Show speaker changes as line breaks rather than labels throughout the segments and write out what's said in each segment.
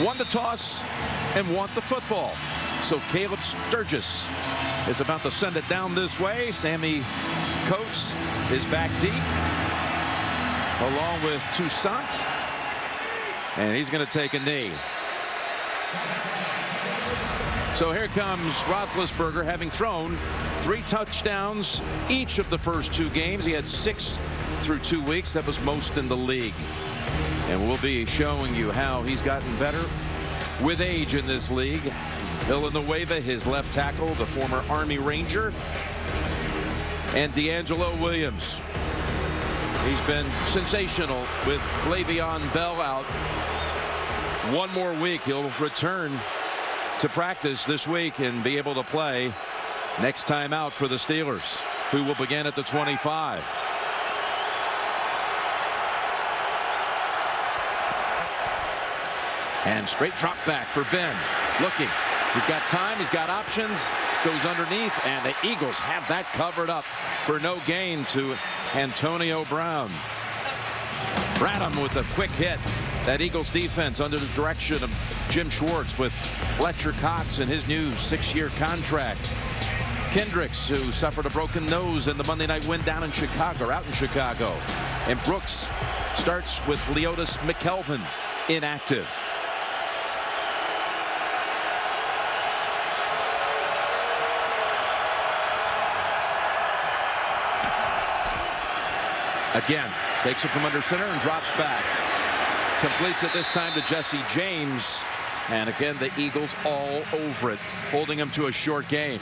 won the toss and want the football. So Caleb Sturgis is about to send it down this way. Sammy Coates is back deep along with Toussaint. And he's going to take a knee. So here comes Roethlisberger, having thrown 3 touchdowns each of the first 2 games. He had 6 through 2 weeks. That was most in the league. And we'll be showing you how he's gotten better with age in this league. Villanueva, his left tackle, the former Army Ranger. And D'Angelo Williams. He's been sensational with Le'Veon Bell out. 1 more week, he'll return to practice this week and be able to play next time out for the Steelers, who will begin at the 25. And straight drop back for Ben. Looking. He's got time. He's got options. Goes underneath. And the Eagles have that covered up for no gain to Antonio Brown. Bradham with a quick hit. That Eagles defense under the direction of Jim Schwartz with Fletcher Cox and his new 6-year contract. Kendricks, who suffered a broken nose in the Monday night win down in Chicago, out in Chicago. And Brooks starts with Leotis McKelvin inactive. Again, takes it from under center and drops back. Completes it this time to Jesse James. And again, the Eagles all over it, holding them to a short game.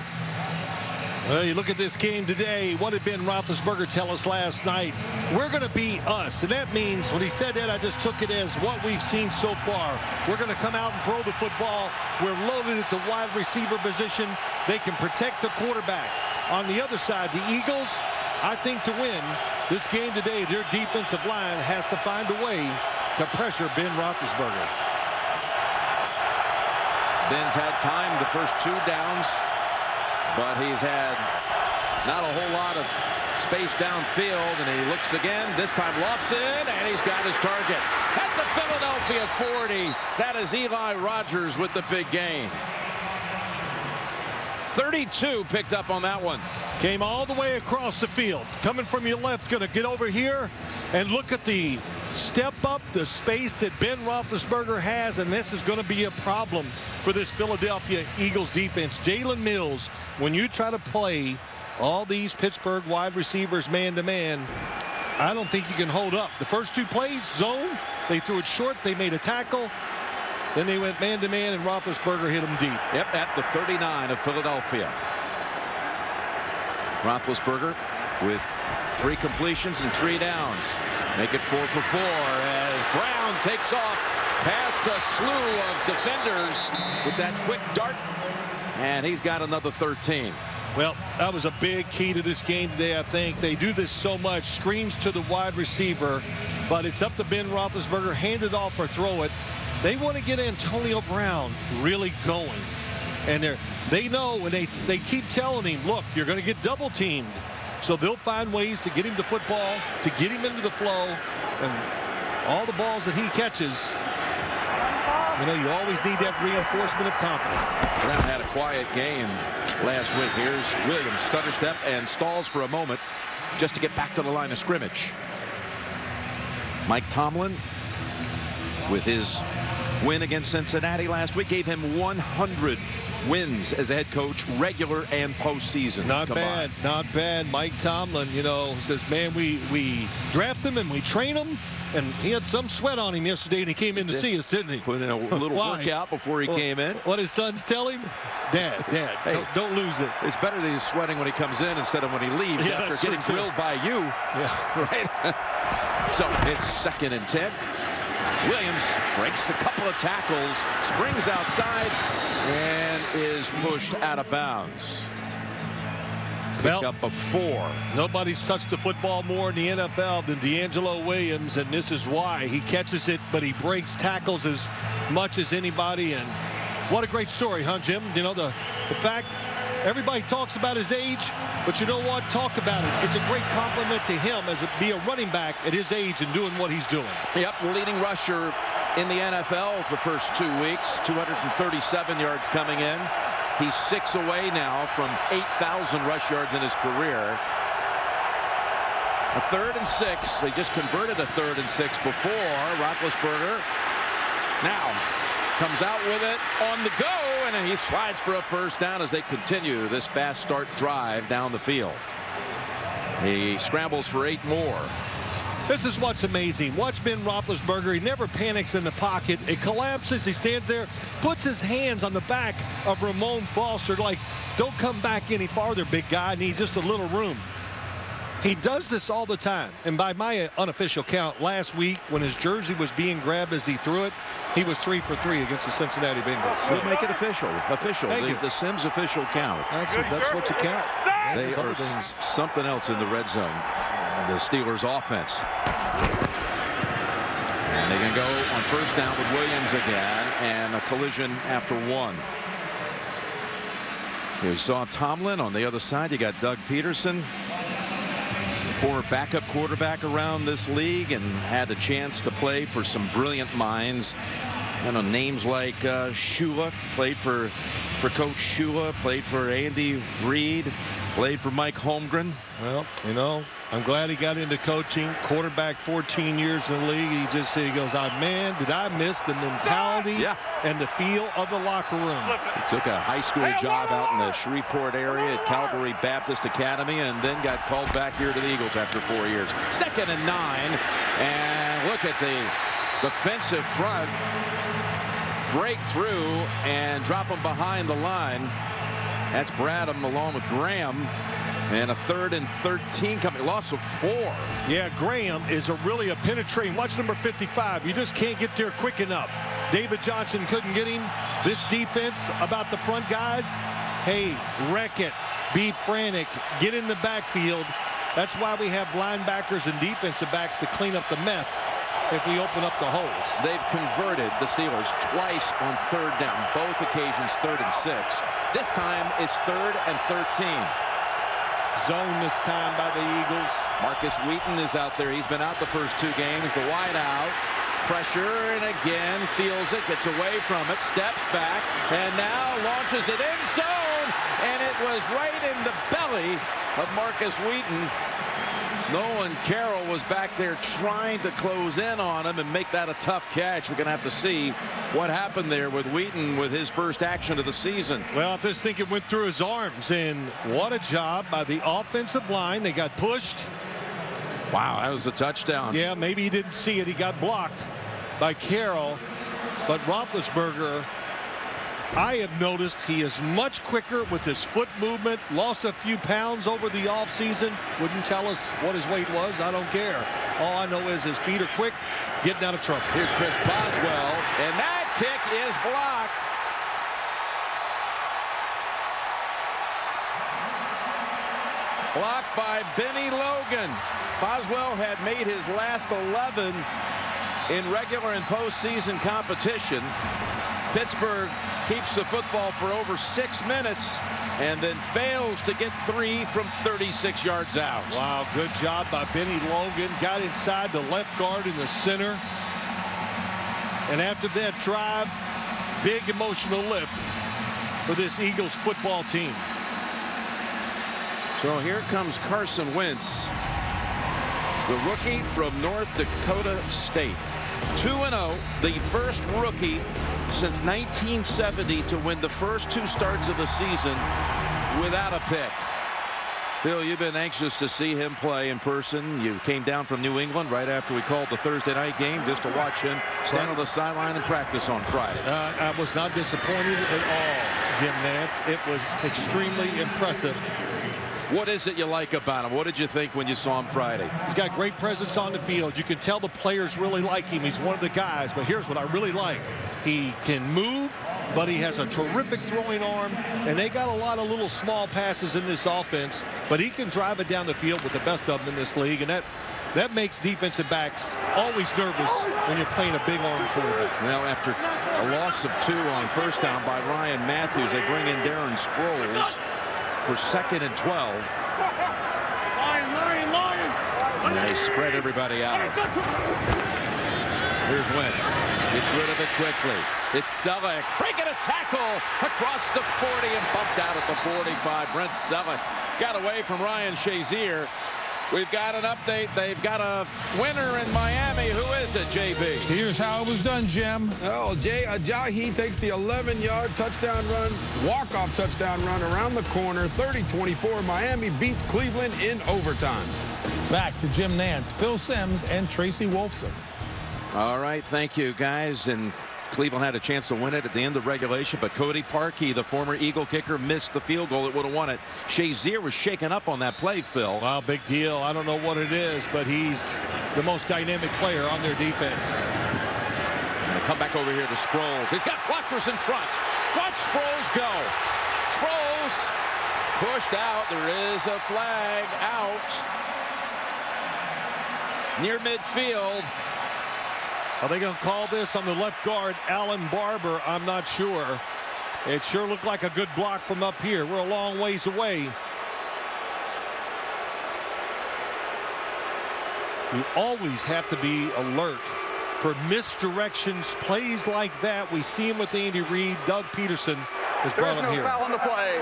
Well, you look at this game today. What did Ben Roethlisberger tell us last night? We're going to beat us. And that means when he said that, I just took it as what we've seen so far. We're going to come out and throw the football. We're loaded at the wide receiver position. They can protect the quarterback. On the other side, the Eagles, I think to win this game today, their defensive line has to find a way to pressure Ben Roethlisberger.
Ben's had time the first 2 downs, but he's had not a whole lot of space downfield, and he looks again. This time lofts it, and he's got his target at the Philadelphia 40. That is Eli Rogers with the big gain. 32 picked up on that one.
Came all the way across the field. Coming from your left, going to get over here and look at the step up, the space that Ben Roethlisberger has, and this is going to be a problem for this Philadelphia Eagles defense. Jalen Mills, when you try to play all these Pittsburgh wide receivers man-to-man, I don't think you can hold up. The first 2 plays, zone, they threw it short, they made a tackle, then they went man-to-man, and Roethlisberger hit them deep.
Yep, at the 39 of Philadelphia. Roethlisberger with 3 completions and 3 downs. Make it 4 for 4 as Brown takes off past a slew of defenders with that quick dart. And he's got another 13.
Well, that was a big key to this game today, I think. They do this so much. Screens to the wide receiver, but it's up to Ben Roethlisberger. Hand it off or throw it. They want to get Antonio Brown really going. And they know, and they keep telling him, look, you're going to get double teamed. So they'll find ways to get him the football, to get him into the flow, and all the balls that he catches. You know, you always need that reinforcement of confidence.
Brown had a quiet game last week. Here's Williams, stutter step, and stalls for a moment just to get back to the line of scrimmage. Mike Tomlin, with his win against Cincinnati last week, gave him 100 wins as a head coach, regular and postseason.
Not bad, not bad. Mike Tomlin, you know, says, man, we draft him and we train him. And he had some sweat on him yesterday, and he came in to see us, didn't he?
Put in a little workout before he came in.
What his sons tell him? Dad, hey, don't lose it.
It's better that he's sweating when he comes in instead of when he leaves after getting grilled by you. Yeah. Right? So it's 2nd and 10. Williams breaks a couple of tackles, springs outside, and is pushed out of bounds. Pick up a 4.
Nobody's touched the football more in the NFL than D'Angelo Williams, and this is why. He catches it, but he breaks tackles as much as anybody. And what a great story, huh, Jim? You know, the fact everybody talks about his age, but you know what? Talk about it. It's a great compliment to him as be a running back at his age and doing what he's doing.
Yep, leading rusher in the NFL the first 2 weeks. 237 yards coming in. He's 6 away now from 8,000 rush yards in his career. A 3rd and 6. They just converted a 3rd and 6 before. Roethlisberger now comes out with it on the go, and he slides for a first down as they continue this fast start drive down the field. He scrambles for 8 more.
This is what's amazing. Watch Ben Roethlisberger. He never panics in the pocket. It collapses. He stands there, puts his hands on the back of Ramon Foster like, don't come back any farther, big guy. I need just a little room. He does this all the time. And by my unofficial count, last week when his jersey was being grabbed as he threw it, he was 3 for 3 against the Cincinnati Bengals.
We'll make it official. The Sims official count.
That's what you count.
They are something else in the red zone. The Steelers offense. And they can go on first down with Williams again, and a collision after 1. You saw Tomlin on the other side. You got Doug Peterson, former backup quarterback around this league, and had a chance to play for some brilliant minds. Names like Shula, played for Coach Shula, played for Andy Reid, played for Mike Holmgren.
Well, I'm glad he got into coaching. Quarterback 14 years in the league. He goes, man, did I miss the mentality and the feel of the locker room.
He took a high school job out in the Shreveport area at Calvary Baptist Academy, and then got called back here to the Eagles after 4 years. 2nd and 9, and look at the defensive front break through and drop him behind the line. That's Bradham along with Graham. And a 3rd and 13 coming. Loss of 4.
Yeah, Graham is really a penetrating. Watch number 55. You just can't get there quick enough. David Johnson couldn't get him. This defense about the front guys. Hey, wreck it. Be frantic. Get in the backfield. That's why we have linebackers and defensive backs to clean up the mess if we open up the holes.
They've converted the Steelers twice on 3rd down. Both occasions 3rd and 6. This time it's 3rd and 13.
Zone this time by the Eagles.
Marcus Wheaton is out there. He's been out the first 2 games. The wide out. Pressure, and again feels it, gets away from it, steps back, and now launches it in zone, and it was right in the belly of Marcus Wheaton. Nolan Carroll was back there trying to close in on him and make that a tough catch. We're going to have to see what happened there with Wheaton with his first action of the season.
Well, I just think it went through his arms, and what a job by the offensive line. They got pushed.
Wow, that was a touchdown.
Yeah, maybe he didn't see it. He got blocked by Carroll, but Roethlisberger, I have noticed he is much quicker with his foot movement. Lost a few pounds over the offseason. Wouldn't tell us what his weight was. I don't care. All I know is his feet are quick, getting out of trouble.
Here's Chris Boswell, and that kick is blocked. Blocked by Benny Logan. Boswell had made his last 11 in regular and postseason competition. Pittsburgh keeps the football for over 6 minutes and then fails to get 3 from 36 yards out.
Wow, good job by Benny Logan. Got inside the left guard in the center. And after that drive, big emotional lift for this Eagles football team.
So here comes Carson Wentz, the rookie from North Dakota State. 2-0, the first rookie since 1970 to win the first 2 starts of the season without a pick. Phil, you've been anxious to see him play in person. You came down from New England right after we called the Thursday night game just to watch him stand on the sideline and practice on Friday.
I was not disappointed at all, Jim Nance. It was extremely impressive.
What is it you like about him? What did you think when you saw him Friday?
He's got great presence on the field. You can tell the players really like him. He's one of the guys. But here's what I really like. He can move, but he has a terrific throwing arm. And they got a lot of little small passes in this offense. But he can drive it down the field with the best of them in this league. And that makes defensive backs always nervous when you're playing a big arm quarterback.
Well, after a loss of 2 on first down by Ryan Matthews, they bring in Darren Sproles for 2nd and 12. And they spread everybody out. Here's Wentz. Gets rid of it quickly. It's Selleck breaking a tackle across the 40 and bumped out at the 45. Brent Selleck got away from Ryan Shazier. We've got an update. They've got a winner in Miami. Who is it, JB?
Here's how it was done, Jim.
Oh, Jay Ajayi takes the 11-yard touchdown run, walk-off touchdown run around the corner, 30-24. Miami beats Cleveland in overtime.
Back to Jim Nance, Phil Simms, and Tracy Wolfson.
All right, thank you, guys. And Cleveland had a chance to win it at the end of regulation, but Cody Parkey, the former Eagle kicker, missed the field goal. It would have won it. Shazier was shaken up on that play, Phil.
Wow, big deal. I don't know what it is, but he's the most dynamic player on their defense.
Gonna come back over here to Sproles. He's got blockers in front. Watch Sproles go. Sproles pushed out. There is a flag out near midfield.
Are they going to call this on the left guard, Alan Barber? I'm not sure. It sure looked like a good block from up here. We're a long ways away. You always have to be alert for misdirections, plays like that. We see him with Andy Reid. Doug Peterson has brought him here.
There's no foul on the play.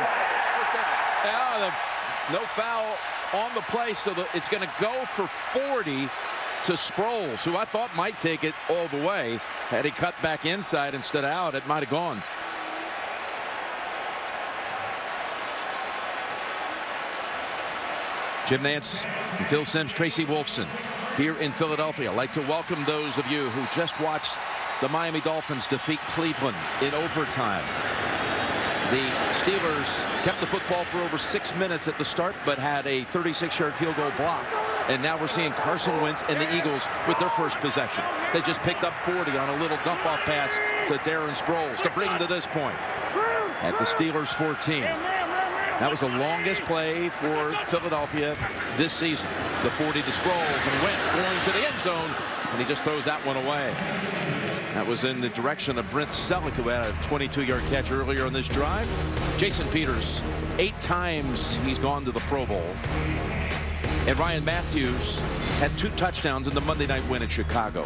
No foul on the play, so it's going to go for 40 to Sproles, who I thought might take it all the way. Had he cut back inside instead of out, it might have gone. Jim Nance, Phil Simms, Tracy Wolfson here in Philadelphia. I'd like to welcome those of you who just watched the Miami Dolphins defeat Cleveland in overtime. The Steelers kept the football for over 6 minutes at the start, but had a 36-yard field goal blocked. And now we're seeing Carson Wentz and the Eagles with their first possession. They just picked up 40 on a little dump-off pass to Darren Sproles to bring them to this point at the Steelers 14. That was the longest play for Philadelphia this season. The 40 to Sproles, and Wentz going to the end zone, and he just throws that one away. That was in the direction of Brent Selleck, who had a 22-yard catch earlier on this drive. Jason Peters, 8 times he's gone to the Pro Bowl. And Ryan Matthews had 2 touchdowns in the Monday night win at Chicago.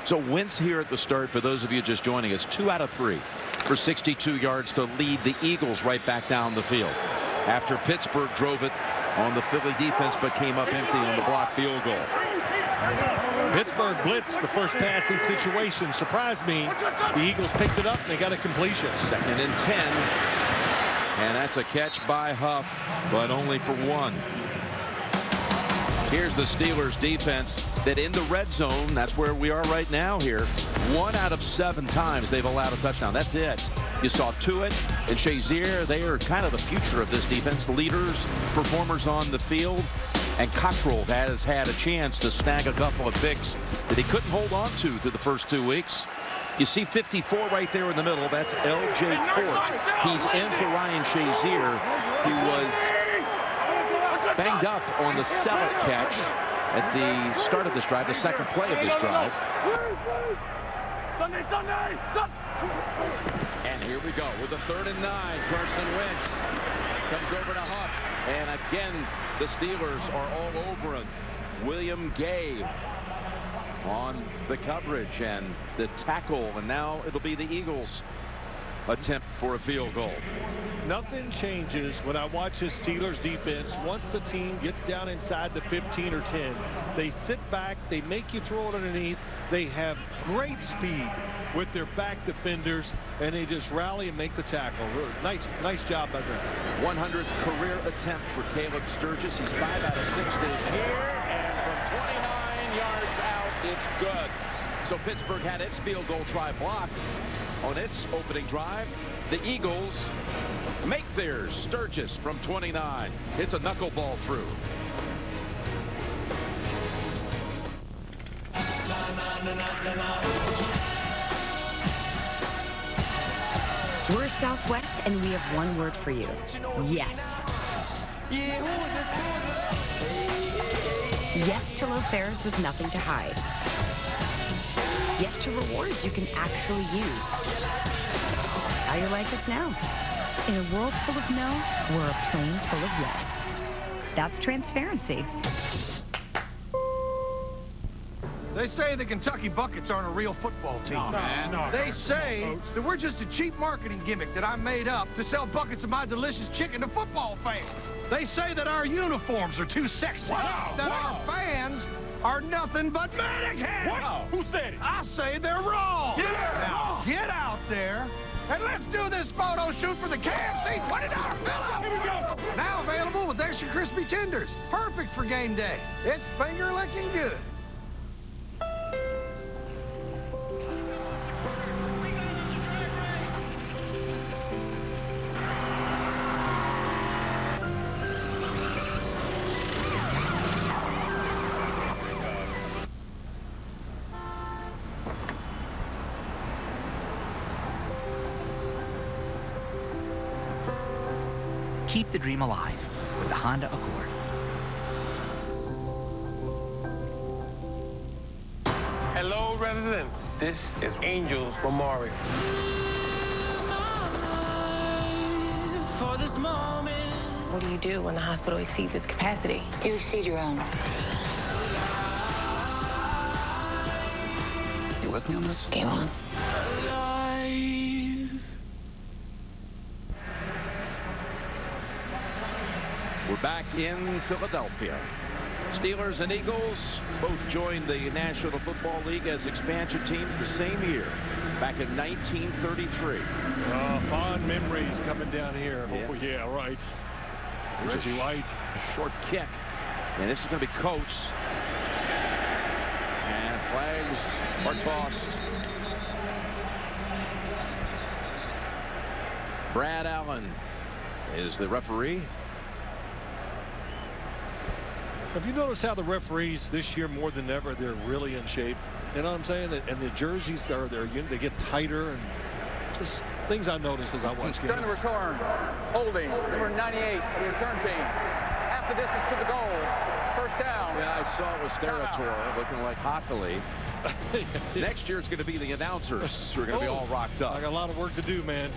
So Wentz here at the start, for those of you just joining us, 2 out of 3 for 62 yards to lead the Eagles right back down the field. After Pittsburgh drove it on the Philly defense, but came up empty on the blocked field goal.
Pittsburgh blitzed the first passing situation. Surprised me. The Eagles picked it up and they got a completion.
2nd and 10. And that's a catch by Huff, but only for 1. Here's the Steelers defense that in the red zone, that's where we are right now here, 1 out of 7 times they've allowed a touchdown. That's it. You saw Tuitt and Shazier. They are kind of the future of this defense. Leaders, performers on the field. And Cockrell has had a chance to snag a couple of picks that he couldn't hold on to through the first 2 weeks. You see 54 right there in the middle. That's L.J. Fort. He's in for Ryan Shazier, who was banged up on the Selleck catch at the start of this drive, the second play of this drive. And here we go with a 3rd and 9. Carson Wentz comes over to Huff. And again, the Steelers are all over him. William Gay on the coverage and the tackle, and now it'll be the Eagles' attempt for a field goal.
Nothing changes when I watch this Steelers defense. Once the team gets down inside the 15 or 10, they sit back, they make you throw it underneath. They have great speed with their back defenders, and they just rally and make the tackle. Nice job by them.
100th career attempt for Caleb Sturgis. He's 5 out of 6 this year, and from 29 yards out, it's good. So Pittsburgh had its field goal try blocked on its opening drive. The Eagles make theirs. Sturgis from 29. It's a knuckleball through.
We're Southwest, and we have one word for you. Yes. Yes to low fares with nothing to hide. Yes to rewards you can actually use. How your life is now. In a world full of no, we're a plane full of yes. That's transparency.
They say the Kentucky Buckets aren't a real football team.
No, man. No.
They say that we're just a cheap marketing gimmick that I made up to sell buckets of my delicious chicken to football fans. They say that our uniforms are too sexy.
Wow.
That our fans are nothing but mannequins.
Wow. Who said it?
I say they're wrong.
Yeah.
Now, get out there and let's do this photo shoot for the KFC $20 bill.
Here we go.
Now available with extra crispy tenders. Perfect for game day. It's finger licking good.
Keep the dream alive with the Honda Accord.
Hello, residents. This is Angels Memorial.
What do you do when the hospital exceeds its capacity?
You exceed your own.
You with me on this?
Game on.
We're back in Philadelphia. Steelers and Eagles both joined the National Football League as expansion teams the same year, back in 1933.
Fond memories coming down here.
Yeah.
Oh, yeah, right.
There's
Reggie White.
Short kick. And this is going to be Coates. And flags are tossed. Brad Allen is the referee.
Have you noticed how the referees this year more than ever, they're really in shape? You know what I'm saying? And the jerseys they get tighter, and just things I noticed as I watch games.
During the return, holding number 98 for the return team. Half the distance to the goal. First down.
Yeah, I saw it was Sterator looking like Hockley. Next year it's going to be the announcers who are going to be all rocked up.
I got a lot of work to do, man.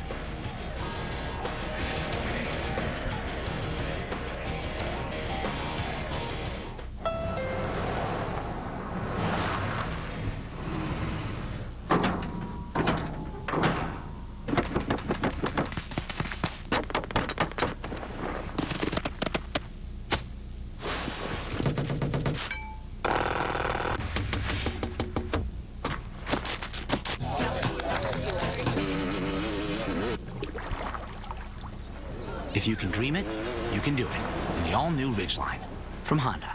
If you can dream it, you can do it. In the all-new Ridgeline from Honda.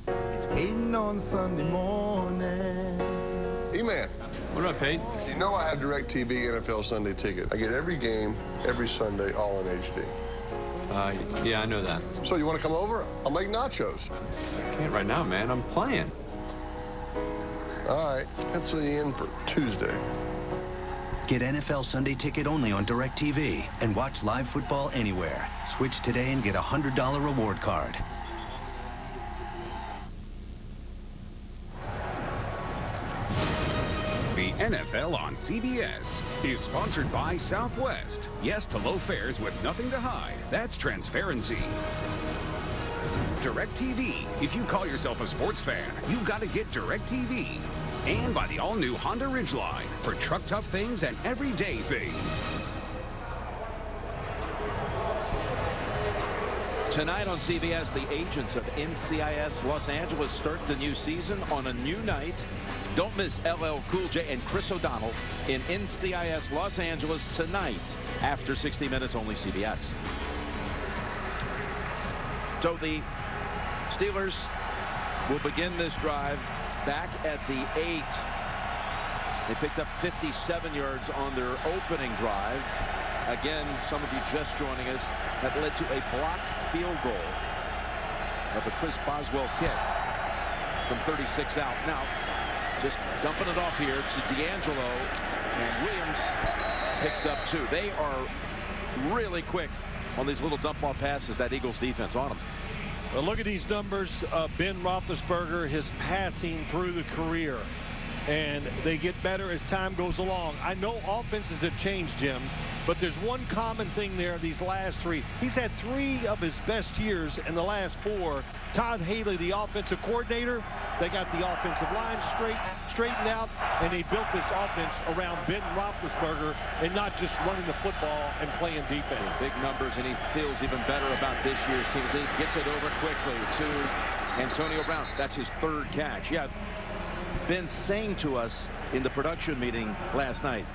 It's Peyton on Sunday morning.
E-Man.
What up, Peyton?
You know I have DirecTV NFL Sunday ticket. I get every game, every Sunday, all in HD.
Yeah, I know that.
So you want to come over? I'll make nachos.
I can't right now, man. I'm playing.
All right, pencil you in for Tuesday.
Get NFL Sunday ticket only on DirecTV and watch live football anywhere. Switch today and get a $100 reward card.
The NFL on CBS is sponsored by Southwest. Yes to low fares with nothing to hide. That's transparency. DirecTV. If you call yourself a sports fan, you gotta get DirecTV. And by the all-new Honda Ridgeline for truck tough things and everyday things.
Tonight on CBS, the agents of NCIS Los Angeles start the new season on a new night. Don't miss LL Cool J and Chris O'Donnell in NCIS Los Angeles tonight after 60 Minutes, only CBS. So the Steelers will begin this drive back at the 8. They picked up 57 yards on their opening drive. Again, some of you just joining us, that led to a blocked field goal of a Chris Boswell kick from 36 out. Now, just dumping it off here to D'Angelo, and Williams picks up 2. They are really quick on these little dump off passes, that Eagles defense on them.
Well, look at these numbers. Ben Roethlisberger, his passing through the career, and they get better as time goes along. I know offenses have changed, Jim, But there's one common thing there these last 3. He's had 3 of his best years in the last 4. Todd Haley, the offensive coordinator, they got the offensive line straightened out, and they built this offense around Ben Roethlisberger and not just running the football and playing defense.
Big numbers, and he feels even better about this year's team as he gets it over quickly to Antonio Brown. That's his 3rd catch. Yeah, Ben saying to us in the production meeting last night,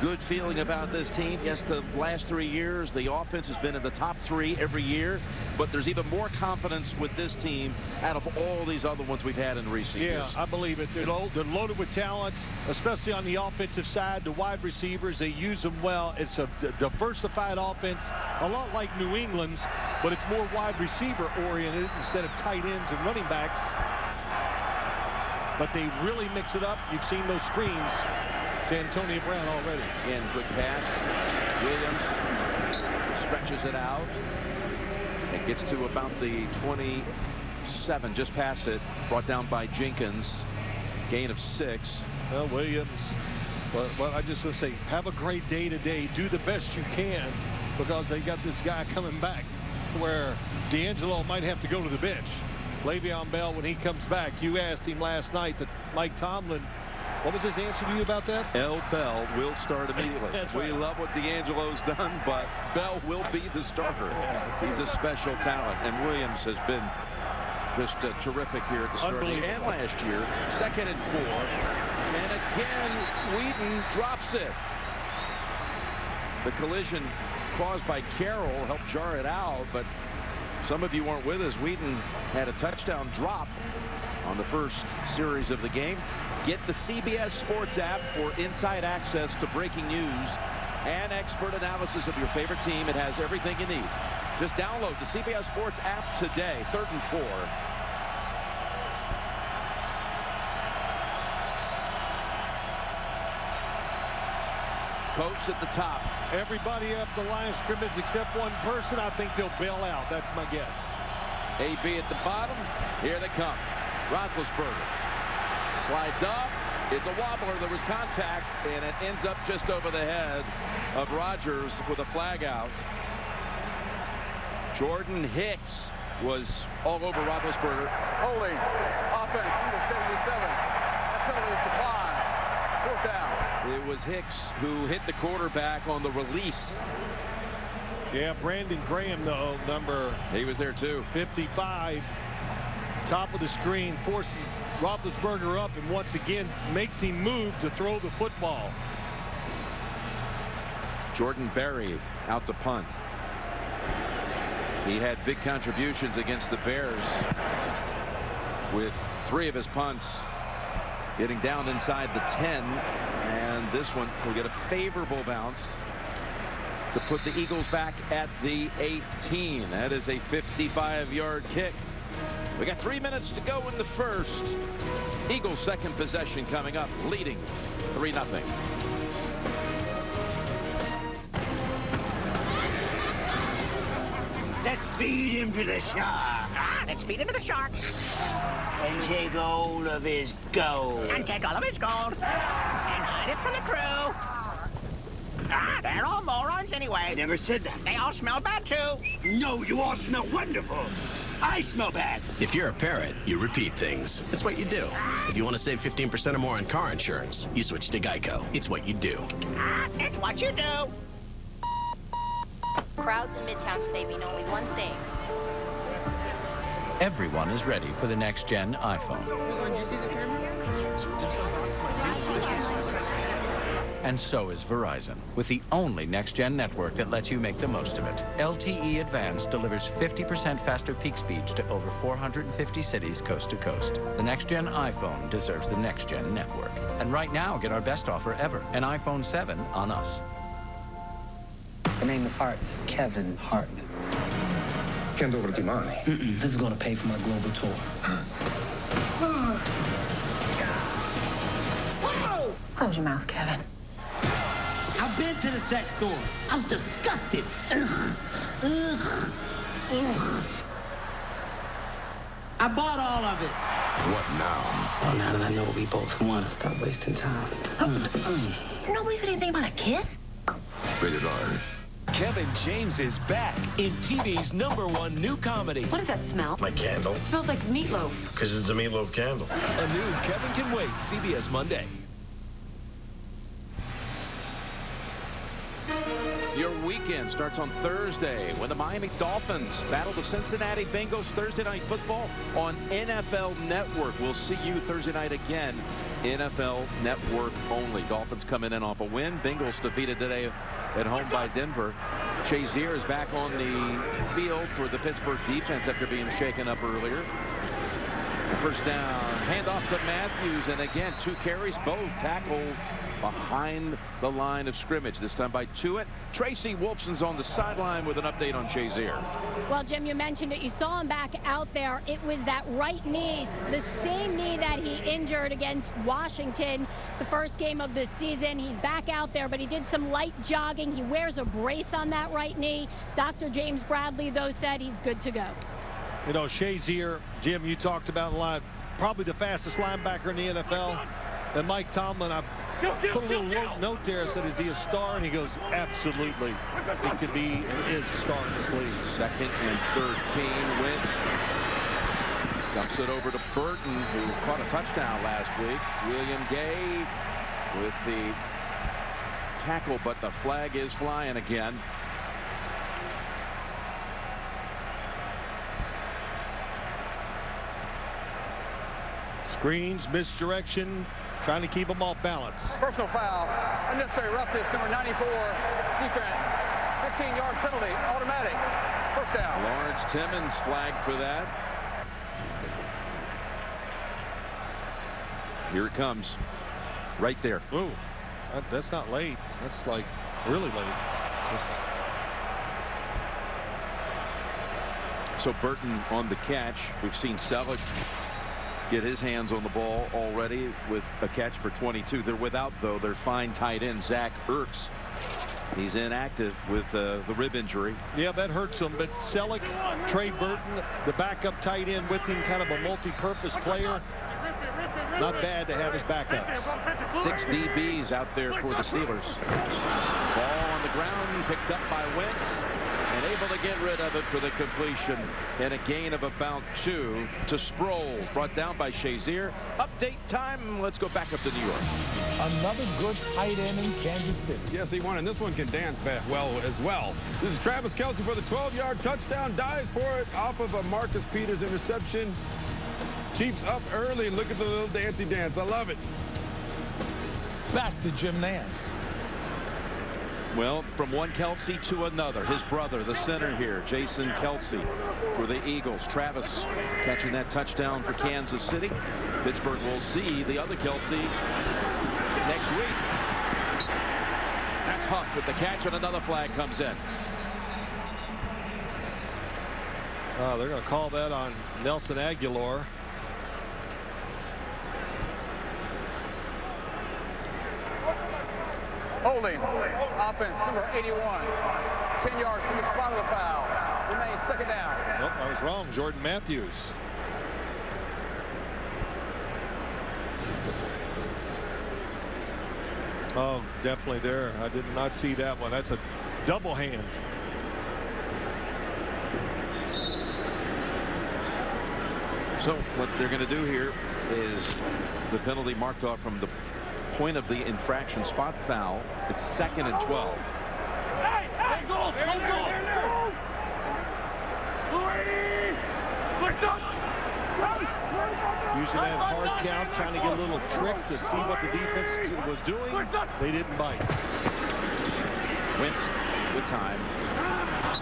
good feeling about this team. Yes, the last 3 years, the offense has been in the top 3 every year, but there's even more confidence with this team out of all these other ones we've had in recent years.
Yeah, I believe it. They're loaded with talent, especially on the offensive side. The wide receivers, they use them well. It's a diversified offense, a lot like New England's, but it's more wide receiver oriented instead of tight ends and running backs. But they really mix it up. You've seen those screens to Antonio Brown already.
Again, quick pass. Williams stretches it out. It gets to about the 27, just past it. Brought down by Jenkins. Gain of 6.
Well, Williams, well, I just want to say, have a great day today. Do the best you can, because they got this guy coming back where D'Angelo might have to go to the bench. Le'Veon Bell, when he comes back, you asked him last night that Mike Tomlin, what was his answer to you about that?
L. Bell will start immediately.
That's
we
right.
love what D'Angelo's done, but Bell will be the starter.
Yeah,
he's a special talent, and Williams has been just terrific here at the start of the and last year. 2nd and 4, and again Wheaton drops it. The collision caused by Carroll helped jar it out, but some of you weren't with us. Wheaton had a touchdown drop on the first series of the game. Get the CBS Sports app for inside access to breaking news and expert analysis of your favorite team. It has everything you need. Just download the CBS Sports app today. 3rd and 4. Coates at the top.
Everybody up the line of scrimmage except one person. I think they'll bail out. That's my guess.
AB at the bottom. Here they come. Roethlisberger slides up. It's a wobbler. There was contact, and it ends up just over the head of Rodgers with a flag out. Jordan Hicks was all over Roethlisberger.
Holding. Offense, number 77. That penalty is declined. 4th down.
It was Hicks who hit the quarterback on the release.
Yeah, Brandon Graham, though, number
he was there too.
55. Top of the screen, forces Roethlisberger up, and once again makes him move to throw the football.
Jordan Berry out to punt. He had big contributions against the Bears with 3 of his punts getting down inside the 10, and this one will get a favorable bounce to put the Eagles back at the 18. That is a 55-yard kick. We got 3 minutes to go in the first. Eagles' 2nd possession coming up, leading 3-0.
Let's feed him to the sharks.
Let's feed him to the sharks.
And take all of his gold.
And take all of his gold. And hide it from the crew. They're all morons anyway.
I never said that.
They all smell bad too.
No, you all smell wonderful. I smell bad.
If you're a parrot, you repeat things. It's what you do. If you want to save 15% or more on car insurance, you switch to Geico. It's what you do.
It's what you do.
Crowds in Midtown today mean only one thing.
Everyone is ready for the next-gen iPhone. And so is Verizon, with the only next-gen network that lets you make the most of it. LTE Advanced delivers 50% faster peak speeds to over 450 cities coast to coast. The next-gen iPhone deserves the next-gen network. And right now, get our best offer ever, an iPhone 7 on us.
My name is Hart, Kevin Hart.
Can't over the money.
This is going to pay for my global tour.
Whoa!
Close your mouth, Kevin.
I've been to the sex store. I'm disgusted. Ugh. Ugh. Ugh. I bought all of it.
What now?
Well, now that I know what we both want, stop wasting time.
Nobody said anything about a kiss?
Rated R.
Kevin James is back in TV's #1 new comedy.
What does that smell?
My candle.
It smells like meatloaf.
Because it's a meatloaf candle.
A new Kevin Can Wait, CBS Monday.
Your weekend starts on Thursday when the Miami Dolphins battle the Cincinnati Bengals. Thursday Night Football on NFL Network. We'll see you Thursday night again. NFL Network only. Dolphins coming in off a win. Bengals defeated today at home by Denver. Shazier is back on the field for the Pittsburgh defense after being shaken up earlier. First down, handoff to Matthews, and again 2 carries, both tackled behind the line of scrimmage, this time by Tuitt. Tracy Wolfson's on the sideline with an update on Shazier.
Well, Jim, you mentioned it. You saw him back out there. It was that right knee, the same knee that he injured against Washington the first game of the season. He's back out there, but he did some light jogging. He wears a brace on that right knee. Dr. James Bradley, though, said he's good to go.
You know, Shazier, Jim, you talked about line, probably the fastest linebacker in the NFL. And Mike Tomlin, I put a little note there and said, is he a star? And he goes, absolutely. He could be and is a star in this league.
2nd and 13. Wentz dumps it over to Burton, who caught a touchdown last week. William Gay with the tackle, but the flag is flying again.
Screens, misdirection, trying to keep them off balance.
Personal foul, unnecessary roughness, number 94, defense, 15-yard penalty, automatic, first down.
Lawrence Timmons flagged for that. Here it comes, right there.
Ooh, that's not late. That's like really late.
So Burton on the catch. We've seen Selleck get his hands on the ball already with a catch for 22. They're without, though, their fine tight end, Zach Ertz. He's inactive with the rib injury.
Yeah, that hurts him. But Selleck, Trey Burton, the backup tight end with him, kind of a multi-purpose player. Not bad to have his backups.
6 DBs out there for the Steelers. Ball on the ground, picked up by Wentz, and able to get rid of it for the completion. And a gain of about 2 to Sproles, brought down by Shazier. Update time. Let's go back up to New York.
Another good tight end in Kansas City. Yes, he won, and this one can dance well as well. This is Travis Kelce for the 12-yard touchdown. Dives for it off of a Marcus Peters interception. Chiefs up early, and look at the little dancey dance. I love it. Back to Jim Nance.
Well, from one Kelce to another, his brother, the center here, Jason Kelce for the Eagles. Travis catching that touchdown for Kansas City. Pittsburgh will see the other Kelce next week. That's Huff with the catch, and another flag comes in.
They're going to call that on Nelson Aguilar.
Holding, offense, number 81, 10 yards from the spot of the foul. Remains second down.
Nope, I was wrong. Jordan Matthews. Oh, definitely there. I did not see that one. That's a double hand.
So what they're going to do here is the penalty marked off from the point of the infraction, spot foul. It's 2nd and 12.
Hey, go!
Using that hard count, trying to get a little trick to see what the defense was doing. They didn't bite.
Wentz with time.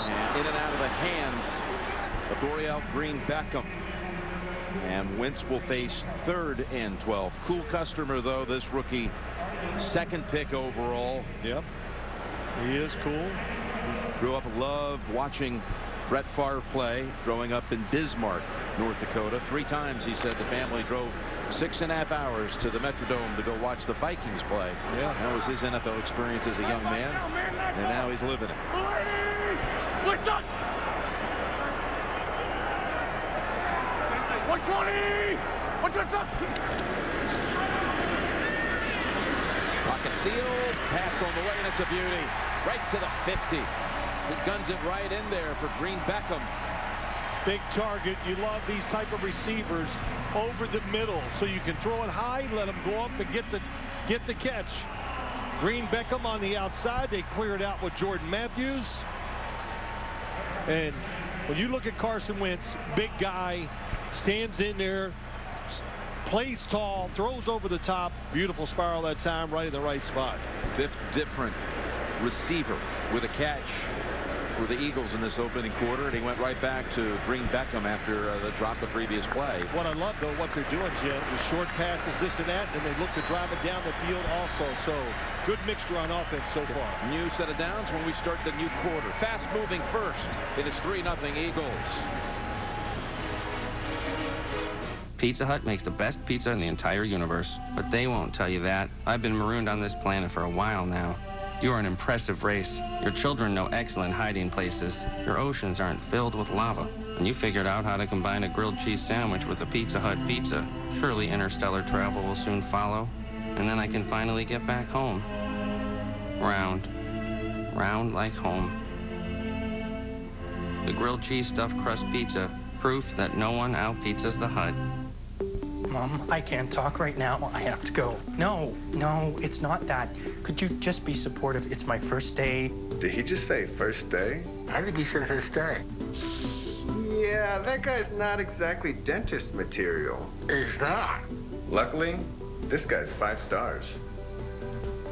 And in and out of the hands of Dorial Green-Beckham. And Wentz will face 3rd and 12. Cool customer, though, this rookie. 2nd pick overall.
Yep. He is cool.
Grew up, loved watching Brett Favre play, growing up in Bismarck, North Dakota. 3 times, he said, the family drove 6.5 hours to the Metrodome to go watch the Vikings play.
Yeah.
That was his NFL experience as a young man, and now he's living it.
120!
Pocket sealed. Pass on the way, and it's a beauty. Right to the 50. He guns it right in there for Green Beckham.
Big target. You love these type of receivers over the middle, so you can throw it high, let them go up and get the catch. Green Beckham on the outside. They clear it out with Jordan Matthews. And when you look at Carson Wentz, big guy, stands in there, plays tall, throws over the top. Beautiful spiral that time, right in the right spot.
Fifth different receiver with a catch for the Eagles in this opening quarter, and he went right back to Green Beckham after the drop the previous play.
What I love, though, what they're doing, Jim, is short passes, this and that, and they look to drive it down the field also. So good mixture on offense so far.
New set of downs when we start the new quarter. Fast moving first. It is 3-0 Eagles.
Pizza Hut makes the best pizza in the entire universe, but they won't tell you that. I've been marooned on this planet for a while now. You are an impressive race. Your children know excellent hiding places. Your oceans aren't filled with lava. And you figured out how to combine a grilled cheese sandwich with a Pizza Hut pizza. Surely interstellar travel will soon follow. And then I can finally get back home. Round. Round like home. The grilled cheese stuffed crust pizza. Proof that no one out-pizzas the Hut.
Mom, I can't talk right now. I have to go. No, it's not that. Could you just be supportive? It's my first day.
Did he just say first day?
I think he said first day.
Yeah, that guy's not exactly dentist material.
He's not.
Luckily, this guy's 5 stars.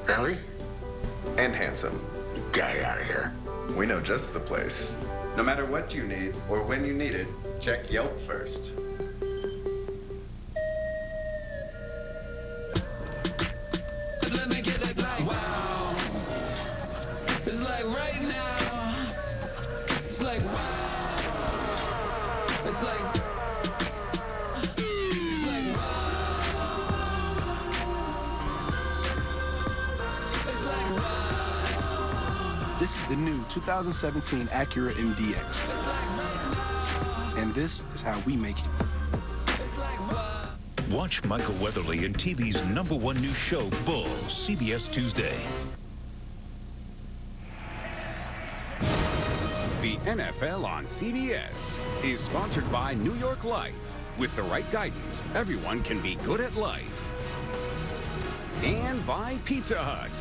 Really?
And handsome.
Get out of here.
We know just the place. No matter what you need or when you need it, check Yelp first.
Let me get that like wow. It's like right now. It's like wow. It's like wow.
This is the new 2017 Acura MDX. And this is how we make it.
Watch Michael Weatherly in TV's #1 new show, Bull, CBS Tuesday.
The NFL on CBS is sponsored by New York Life. With the right guidance, everyone can be good at life. And by Pizza Hut.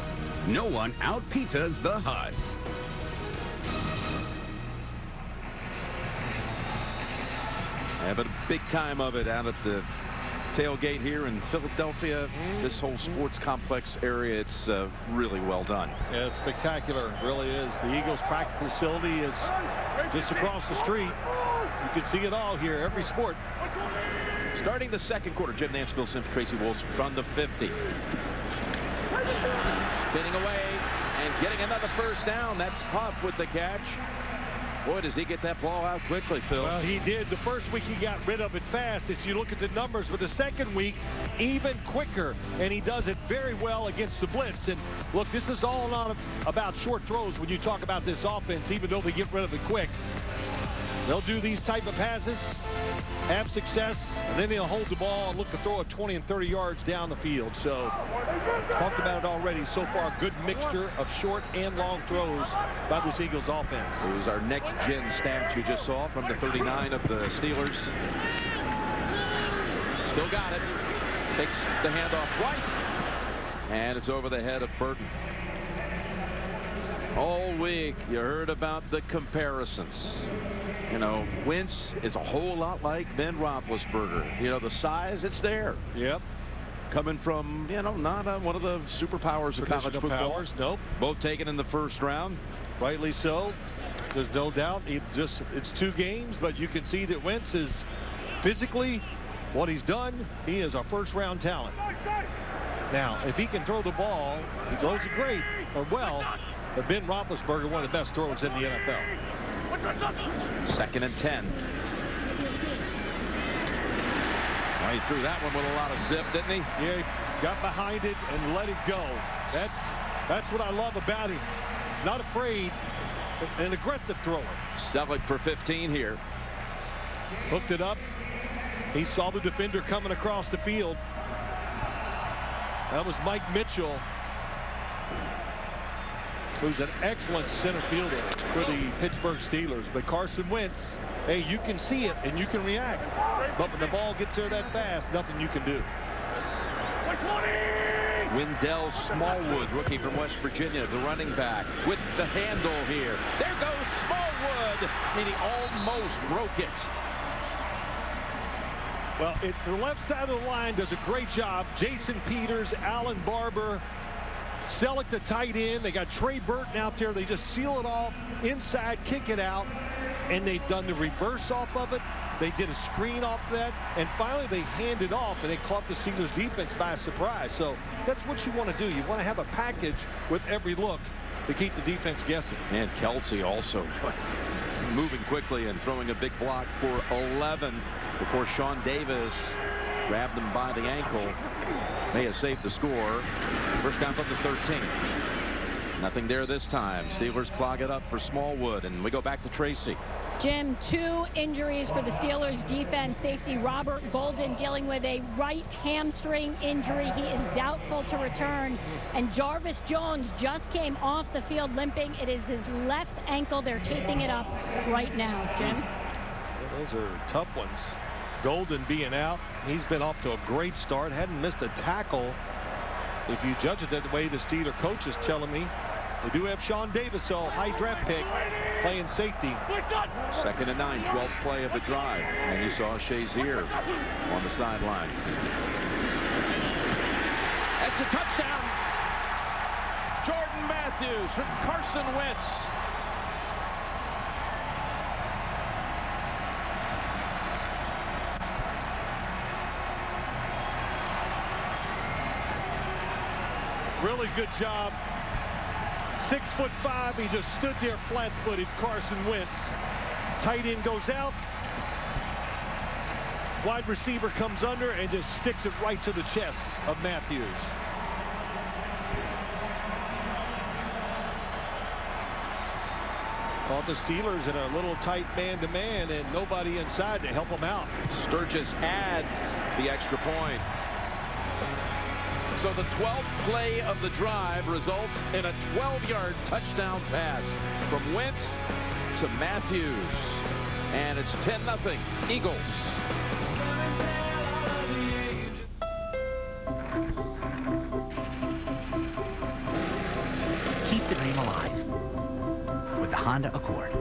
No one out-pizzas the Hut.
Having a big time of it out at the tailgate here in Philadelphia. This whole sports complex area, it's really well done.
Yeah, it's spectacular. It really is. The Eagles practice facility is just across the street. You can see it all here, every sport.
Starting the second quarter, Jim Nance, Bill Sims, Tracy Wilson from the 50. Spinning away and getting another first down. That's Huff with the catch. Boy, does he get that ball out quickly, Phil.
Well, he did. The first week he got rid of it fast. If you look at the numbers for the second week, even quicker. And he does it very well against the blitz. And look, this is all not about short throws when you talk about this offense, even though they get rid of it quick. They'll do these type of passes, have success, and then they'll hold the ball and look to throw it 20 and 30 yards down the field. So, talked about it already. So far, good mixture of short and long throws by this Eagles offense.
It was our next-gen stats you just saw from the 39 of the Steelers. Still got it. Takes the handoff twice. And it's over the head of Burton. All week, you heard about the comparisons. You know, Wentz is a whole lot like Ben Roethlisberger. You know, the size, it's there.
Yep.
Coming from, you know, not one of the superpowers of college football.
Powers, nope.
Both taken in the first round.
Rightly so. There's no doubt. It's 2 games, but you can see that Wentz is physically what he's done. He is a first-round talent. Now, if he can throw the ball, he throws it great or well. But Ben Roethlisberger, one of the best throwers in the NFL.
2nd and 10. Well, he threw that one with a lot of zip, didn't he?
Yeah, he got behind it and let it go. That's what I love about him. Not afraid, an aggressive thrower.
Selleck for 15 here.
Hooked it up. He saw the defender coming across the field. That was Mike Mitchell. who's an excellent center fielder for the Pittsburgh Steelers. But Carson Wentz, hey, you can see it and you can react. But when the ball gets there that fast, nothing you can do.
Wendell Smallwood, rookie from West Virginia, the running back, with the handle here. There goes Smallwood, and he almost broke it.
Well, the left side of the line does a great job. Jason Peters, Alan Barber, Selleck the tight end. They got Trey Burton out there. They just seal it off inside, kick it out, and they've done the reverse off of it. They did a screen off that, and finally they hand it off, and they caught the Steelers defense by surprise. So that's what you want to do. You want to have a package with every look to keep the defense guessing.
And Kelsey also moving quickly and throwing a big block for 11 before Sean Davis grabbed him by the ankle. May have saved the score. First down from the 13. Nothing there this time. Steelers clog it up for Smallwood, and we go back to Tracy.
Jim, 2 injuries for the Steelers defense. Safety Robert Golden dealing with a right hamstring injury. He is doubtful to return. And Jarvis Jones just came off the field limping. It is his left ankle. They're taping it up right now. Jim?
Well, those are tough ones. Golden being out. He's been off to a great start. Hadn't missed a tackle. If you judge it that way, the Steeler coach is telling me. They do have Sean Davis, so high draft pick, playing safety.
2nd and 9, 12th play of the drive. And you saw Shazier on the sideline. That's a touchdown. Jordan Matthews from Carson Wentz.
Really good job. 6'5". He just stood there flat-footed. Carson Wentz. Tight end goes out. Wide receiver comes under and just sticks it right to the chest of Matthews. Caught the Steelers in a little tight man-to-man and nobody inside to help them out.
Sturgis adds the extra point. So the 12th play of the drive results in a 12-yard touchdown pass from Wentz to Matthews. And it's 10-0 Eagles.
Keep the dream alive with the Honda Accord.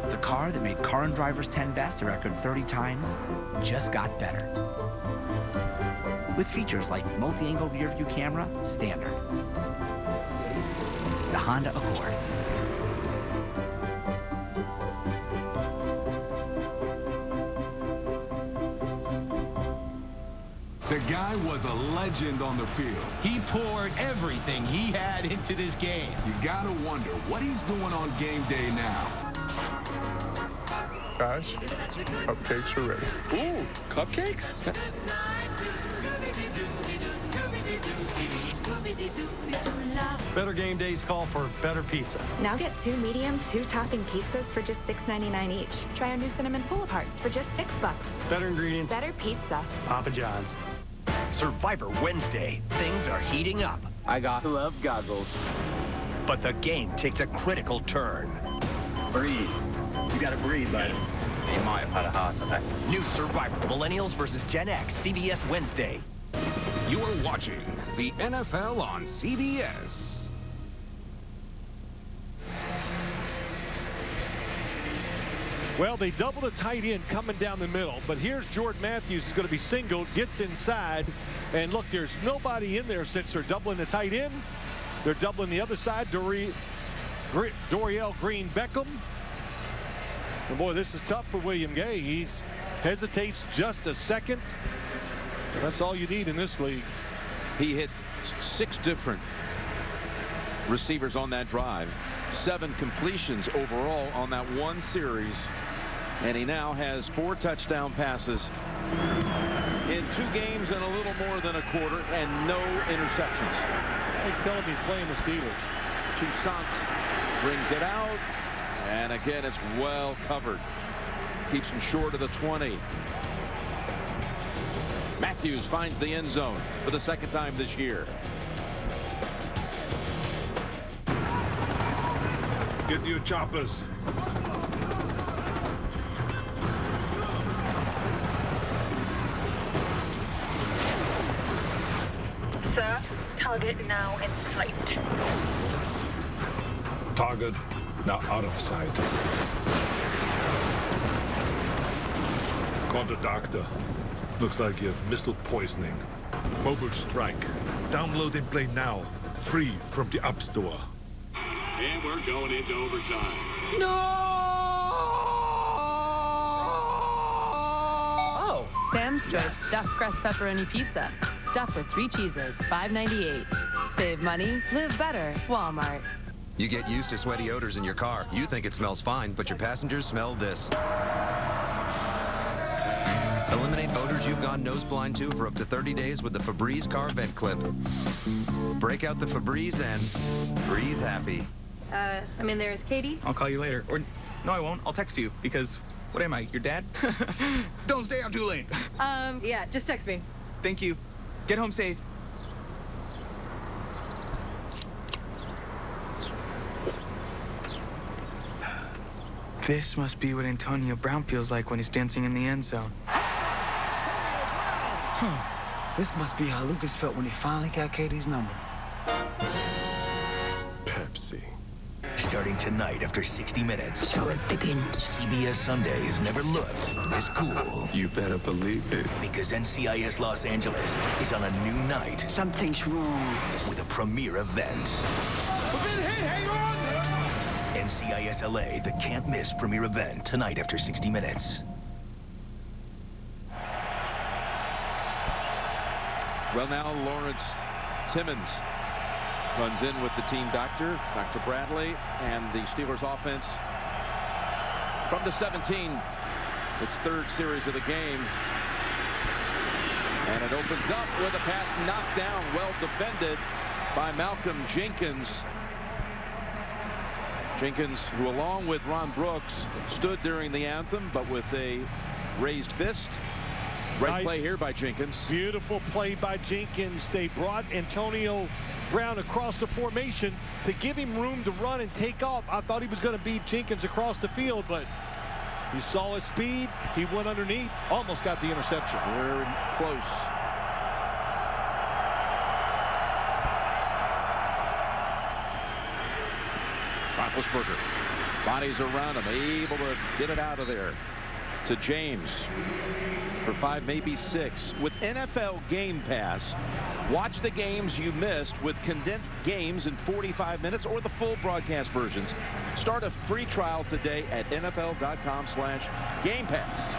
The car that made Car and Driver's 10 Best a record 30 times just got better. With features like multi-angle rear view camera, standard. The Honda Accord.
The guy was a legend on the field. He poured everything he had into this game. You gotta wonder what he's doing on game day now.
Guys, cupcakes are ready.
Ooh, cupcakes?
Better game days call for better pizza.
Now get 2 medium, 2 topping pizzas for just $6.99 each. Try our new cinnamon pull-aparts for just $6.
Better ingredients.
Better pizza.
Papa John's.
Survivor Wednesday. Things are heating up.
I got glove goggles.
But the game takes a critical turn.
Breathe. You gotta breathe, buddy. You might have had a heart attack.
New Survivor, Millennials versus Gen X, CBS Wednesday.
You are watching the NFL on CBS.
Well, they double the tight end coming down the middle, but here's Jordan Matthews is going to be singled, gets inside, and look, there's nobody in there since they're doubling the tight end. They're doubling the other side, Dorial Green Beckham. And boy, this is tough for William Gay. He hesitates just a second. That's all you need in this league.
He hit 6 different receivers on that drive. 7 completions overall on that one series. And he now has 4 touchdown passes in 2 games and a little more than a quarter and no interceptions.
They tell him he's playing the Steelers.
Toussaint brings it out. And again, it's well covered. Keeps him short of the 20. Matthews finds the end zone for the 2nd time this year.
Get your choppers.
Sir, target now in sight.
Target now out of sight. Call the doctor. Looks like you have missile poisoning. Mobile strike. Download and play now. Free from the App Store.
And we're going into overtime.
Oh! Sam's Choice Stuffed Crust Pepperoni Pizza. Stuffed with 3 cheeses, $5.98. Save money, live better. Walmart.
You get used to sweaty odors in your car. You think it smells fine, but your passengers smell this. Eliminate odors you've gone nose blind to for up to 30 days with the Febreze Car Vent Clip. Break out the Febreze and breathe happy.
I'm in there as Katie.
I'll call you later. Or, no, I won't. I'll text you because, what am I, your dad? Don't stay out too late.
Yeah, just text me.
Thank you. Get home safe. This must be what Antonio Brown feels like when he's dancing in the end zone.
Huh. This must be how Lucas felt when he finally got Katie's number.
Pepsi.
Starting tonight after 60 minutes. So it begins. CBS Sunday has never looked this cool.
You better believe it.
Because NCIS Los Angeles is on a new night.
Something's wrong.
With a premiere event.
We've been hit, hang on!
NCIS LA, the can't-miss premiere event tonight after 60 minutes.
Well, now Lawrence Timmons runs in with the team doctor, Dr. Bradley, and the Steelers offense from the 17. Its 3rd series of the game. And it opens up with a pass knocked down, well defended by Malcolm Jenkins. Jenkins, who along with Ron Brooks stood during the anthem, but with a raised fist. Great play here by Jenkins.
Beautiful play by Jenkins. They brought Antonio Brown across the formation to give him room to run and take off. I thought he was going to beat Jenkins across the field, but he saw his speed. He went underneath, almost got the interception.
We're close. Roethlisberger, bodies around him, able to get it out of there to James for 5, maybe 6. With NFL Game Pass, watch the games you missed with condensed games in 45 minutes or the full broadcast versions. Start a free trial today at NFL.com/Game Pass.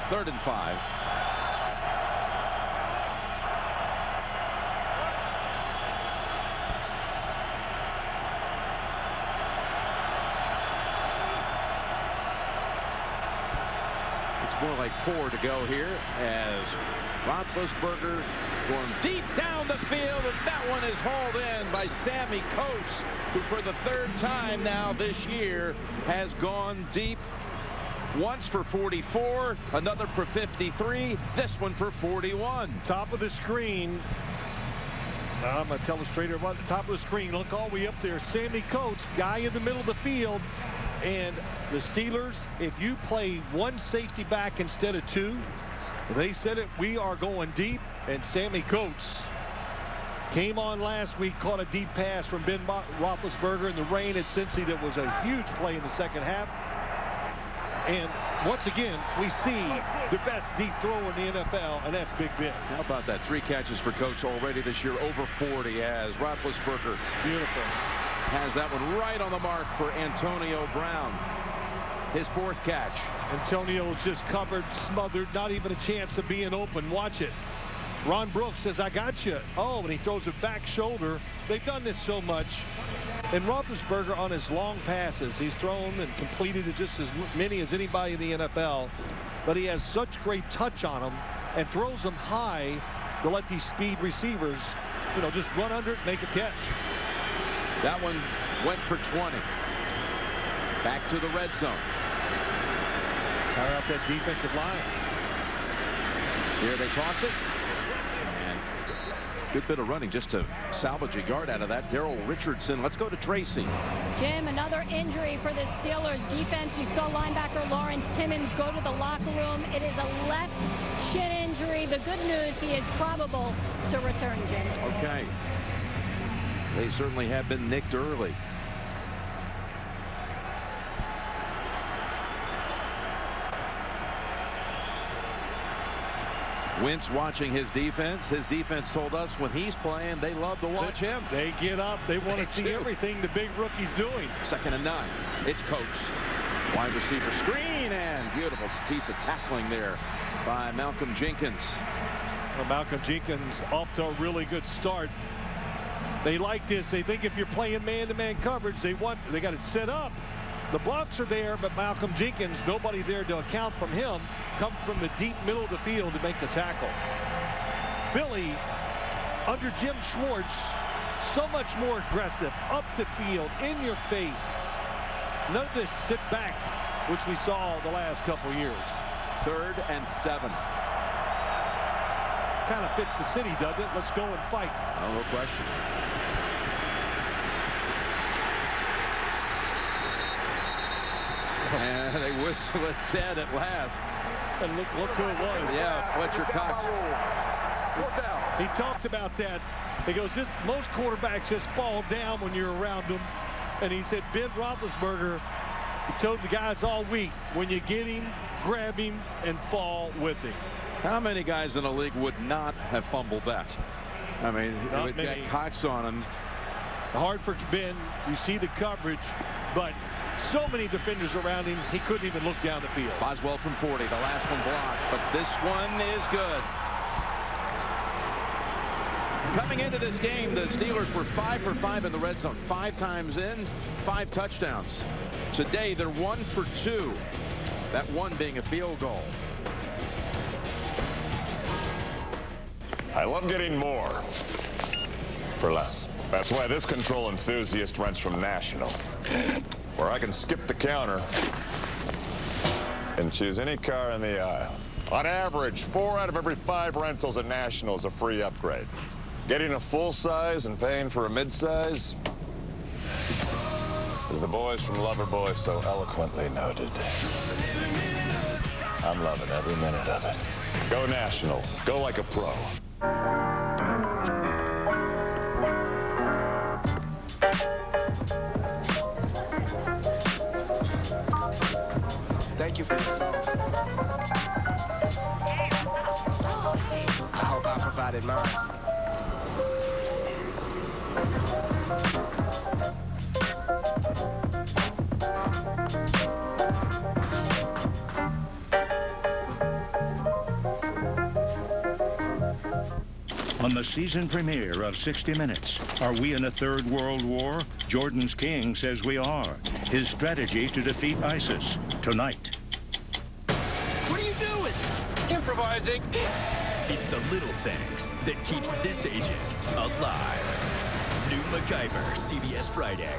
3rd and 5. More like 4 to go here as Roethlisberger going deep down the field, and that one is hauled in by Sammy Coates, who for the 3rd time now this year has gone deep. Once for 44, another for 53, this one for 41.
Top of the screen. I'm going to tell the straighter about the top of the screen. Look all the way up there. Sammy Coates, guy in the middle of the field. And the Steelers, if you play 1 safety back instead of 2, they said it, we are going deep. And Sammy Coates came on last week, caught a deep pass from Ben Roethlisberger in the rain at Cincy. That was a huge play in the 2nd half. And once again, we see the best deep thrower in the NFL, and that's Big Ben.
How about that? 3 catches for Coates already this year, over 40 as Roethlisberger.
Beautiful.
Has that one right on the mark for Antonio Brown. His 4th catch.
Antonio's just covered, smothered, not even a chance of being open. Watch it. Ron Brooks says, I got you. Oh, and he throws it back shoulder. They've done this so much. And Roethlisberger on his long passes, he's thrown and completed it just as many as anybody in the NFL. But he has such great touch on him and throws them high to let these speed receivers, you know, just run under it, make a catch.
That one went for 20. Back to the red zone.
Tire out that defensive line.
Here they toss it. And Good bit of running just to salvage a yard out of that. Daryl Richardson. Let's go to Tracy.
Jim, another injury for the Steelers defense. You saw linebacker Lawrence Timmons go to the locker room. It is a left shin injury. The good news, he is probable to return, Jim.
Okay. They certainly have been nicked early. Wentz watching his defense. His defense told us when he's playing, they love to watch him.
They get up. They want to see everything the big rookie's doing.
2nd and 9. It's Coates. Wide receiver screen, and beautiful piece of tackling there by Malcolm Jenkins.
Well, Malcolm Jenkins off to a really good start. They like this. They think if you're playing man-to-man coverage, they got it set up. The blocks are there, but Malcolm Jenkins, nobody there to account from him, comes from the deep middle of the field to make the tackle. Philly, under Jim Schwartz, so much more aggressive, up the field, in your face. None of this sit back, which we saw the last couple years.
3rd and 7.
Kind of fits the city, doesn't it? Let's go and fight.
Oh, no question. And they whistle at 10 at last.
And look who it was.
Yeah, Fletcher Cox.
He talked about that. He goes, most quarterbacks just fall down when you're around them. And he said, Ben Roethlisberger, he told the guys all week, when you get him, grab him, and fall with him.
How many guys in the league would not have fumbled that? I mean, with that Cox on him.
Hard for Ben. You see the coverage, but so many defenders around him, he couldn't even look down the field.
Boswell from 40, the last one blocked, but this one is good. Coming into this game, the Steelers were 5 for 5 in the red zone. 5 times in, 5 touchdowns. Today, they're 1 for 2. That one being a field goal.
I love getting more for less. That's why this control enthusiast rents from National, where I can skip the counter and choose any car in the aisle. On average, 4 out of every 5 rentals at National is a free upgrade. Getting a full size and paying for a mid-size, as the boys from Loverboy so eloquently noted. I'm loving every minute of it. Go National. Go like a pro.
Thank you for the song. I hope I provided mine.
On the season premiere of 60 Minutes, are we in a third world war? Jordan's King says we are. His strategy to defeat ISIS, tonight.
What are you doing? Improvising.
It's the little things that keeps this agent alive. New MacGyver, CBS Friday.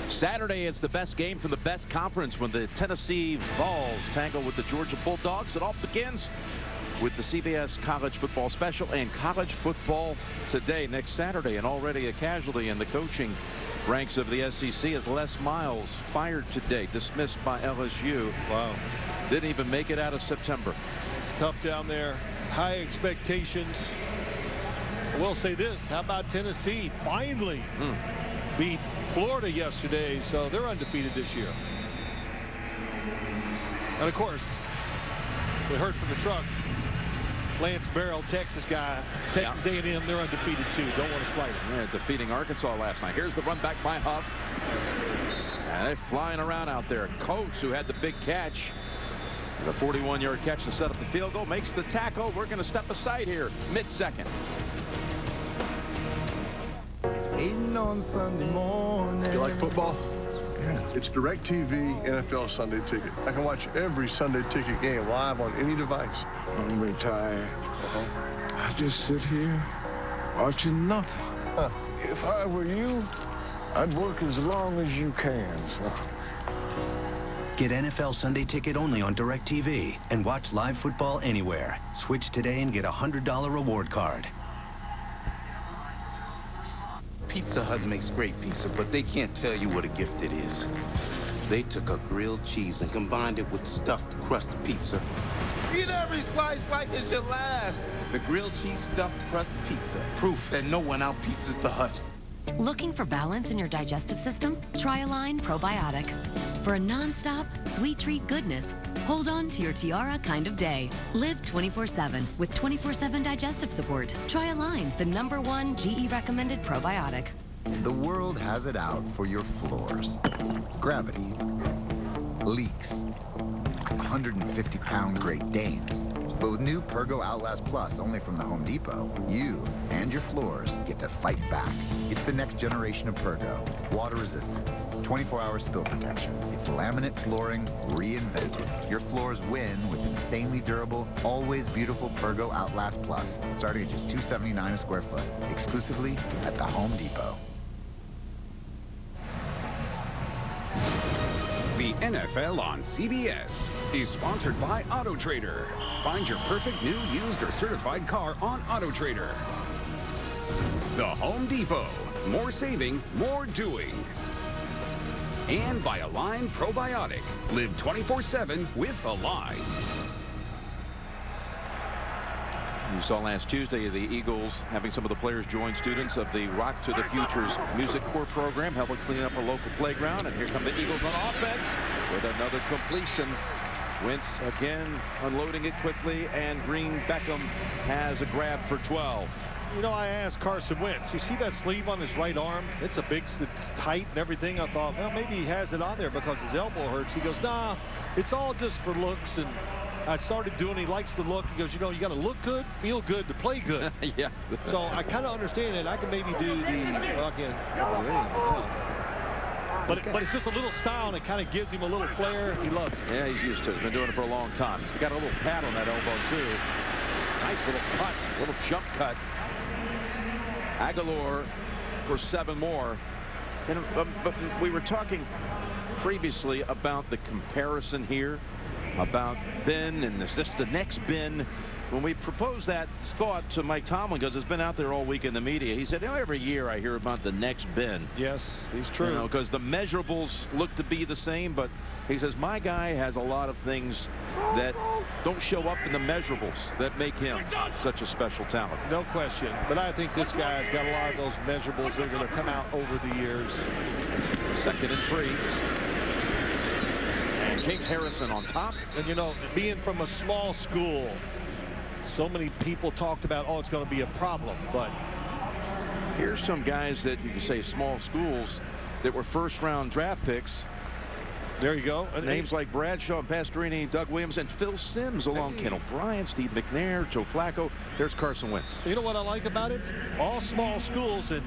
Saturday, it's the best game from the best conference when the Tennessee Vols tangle with the Georgia Bulldogs. It all begins with the CBS College Football Special and College Football Today next Saturday. And already a casualty in the coaching ranks of the SEC as Les Miles fired today, dismissed by LSU.
Wow.
Didn't even make it out of September.
It's tough down there. High expectations. I will say this. How about Tennessee finally beat Florida yesterday, so they're undefeated this year. And of course, we heard from the truck, Lance Barrow, Texas guy, Texas A&M, they're undefeated too. Don't want to slight it.
Yeah, defeating Arkansas last night. Here's the run back by Huff. And they're flying around out there. Coates, who had the big catch, the 41-yard catch to set up the field goal, makes the tackle. We're going to step aside here, mid-second.
It's 8 on Sunday morning.
You like football? Yeah. It's DirecTV NFL Sunday Ticket. I can watch every Sunday Ticket game live on any device.
I'm retired. I just sit here watching nothing. If I were you, I'd work as long as you can. So.
Get NFL Sunday Ticket only on DirecTV and watch live football anywhere. Switch today and get a $100 reward card.
Pizza Hut makes great pizza, but they can't tell you what a gift it is. They took a grilled cheese and combined it with the stuffed crust pizza. Eat every slice like it's your last. The grilled cheese stuffed crust pizza. Proof that no one outpieces the Hut.
Looking for balance in your digestive system? Try Align Probiotic. For a non-stop, sweet treat goodness, hold on to your Tiara kind of day. Live 24/7 with 24/7 digestive support. Try Align, the #1 GE recommended probiotic.
The world has it out for your floors. Gravity. Leaks. 150-pound Great Danes. But with new Pergo Outlast Plus, only from the Home Depot, you and your floors get to fight back. It's the next generation of Pergo. Water resistant. 24-hour spill protection. It's laminate flooring reinvented. Your floors win with insanely durable, always beautiful Pergo Outlast Plus, starting at just $279 a square foot, exclusively at the Home Depot.
The NFL on CBS is sponsored by AutoTrader. Find your perfect new, used, or certified car on AutoTrader. The Home Depot. More saving, more doing. And by Align Probiotic. Live 24/7 with Align.
You saw last Tuesday the Eagles having some of the players join students of the Rock to the Futures Music Corps program, helping clean up a local playground. And here come the Eagles on offense with another completion. Wentz again unloading it quickly, and Green Beckham has a grab for 12.
You know, I asked Carson Wentz, you see that sleeve on his right arm? It's tight and everything. I thought, well, maybe he has it on there because his elbow hurts. He goes, nah, it's all just for looks. And I started doing, he likes to look. He goes, you know, you got to look good, feel good, to play good.
Yeah.
So I kind of understand it. I can maybe do the, well, I can't. But it's just a little style, and it kind of gives him a little flair. He loves it.
Yeah, he's used to it. He's been doing it for a long time. He's got a little pad on that elbow, too. Nice little cut, little jump cut. Aguilar for 7 more. And, but we were talking previously about the comparison here, about Ben and this the next Ben. When we proposed that thought to Mike Tomlin, because it's been out there all week in the media, he said, you know, every year I hear about the next Ben.
Yes, he's true.
You know, because the measurables look to be the same, but he says, my guy has a lot of things that don't show up in the measurables that make him such a special talent.
No question. But I think this guy's got a lot of those measurables that are going to come out over the years.
2nd and 3. And James Harrison on top.
And, you know, being from a small school, so many people talked about, oh, it's going to be a problem, but
here's some guys that you can say small schools that were first-round draft picks.
There you go.
Names like Bradshaw, Pastorini, Doug Williams, and Phil Simms along. Ken O'Brien, Steve McNair, Joe Flacco. There's Carson Wentz.
You know what I like about it? All small schools, and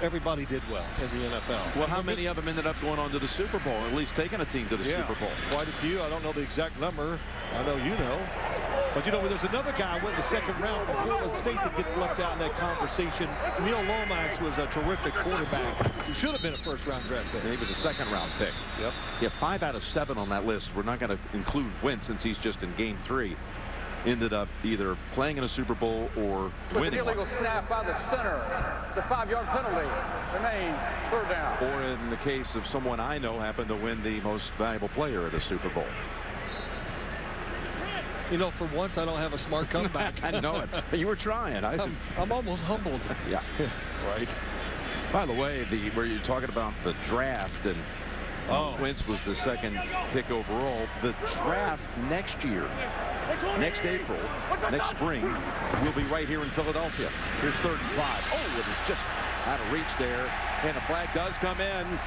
everybody did well in the NFL.
Well, how many of them ended up going on to the Super Bowl, or at least taking a team to the Super Bowl?
Quite a few. I don't know the exact number. I know you know. But, you know, there's another guy who went in the 2nd round from Portland State that gets left out in that conversation. Neil Lomax was a terrific quarterback who should have been a first-round draft pick.
And he was a 2nd-round pick.
Yep.
Yeah, 5 out of 7 on that list. We're not going to include Wentz since he's just in Game 3. Ended up either playing in a Super Bowl or winning.
An illegal snap by the center. It's a 5-yard penalty. Remains 3rd down.
Or in the case of someone I know happened to win the most valuable player at a Super Bowl.
You know, for once, I don't have a smart comeback.
I know it. You were trying.
I'm almost humbled.
Yeah. Right. By the way, where you're talking about the draft, and Wentz was the 2nd pick overall. The draft next year, next April, next spring, will be right here in Philadelphia. Here's 3rd and 5. Oh, it was just out of reach there. And a flag does come in.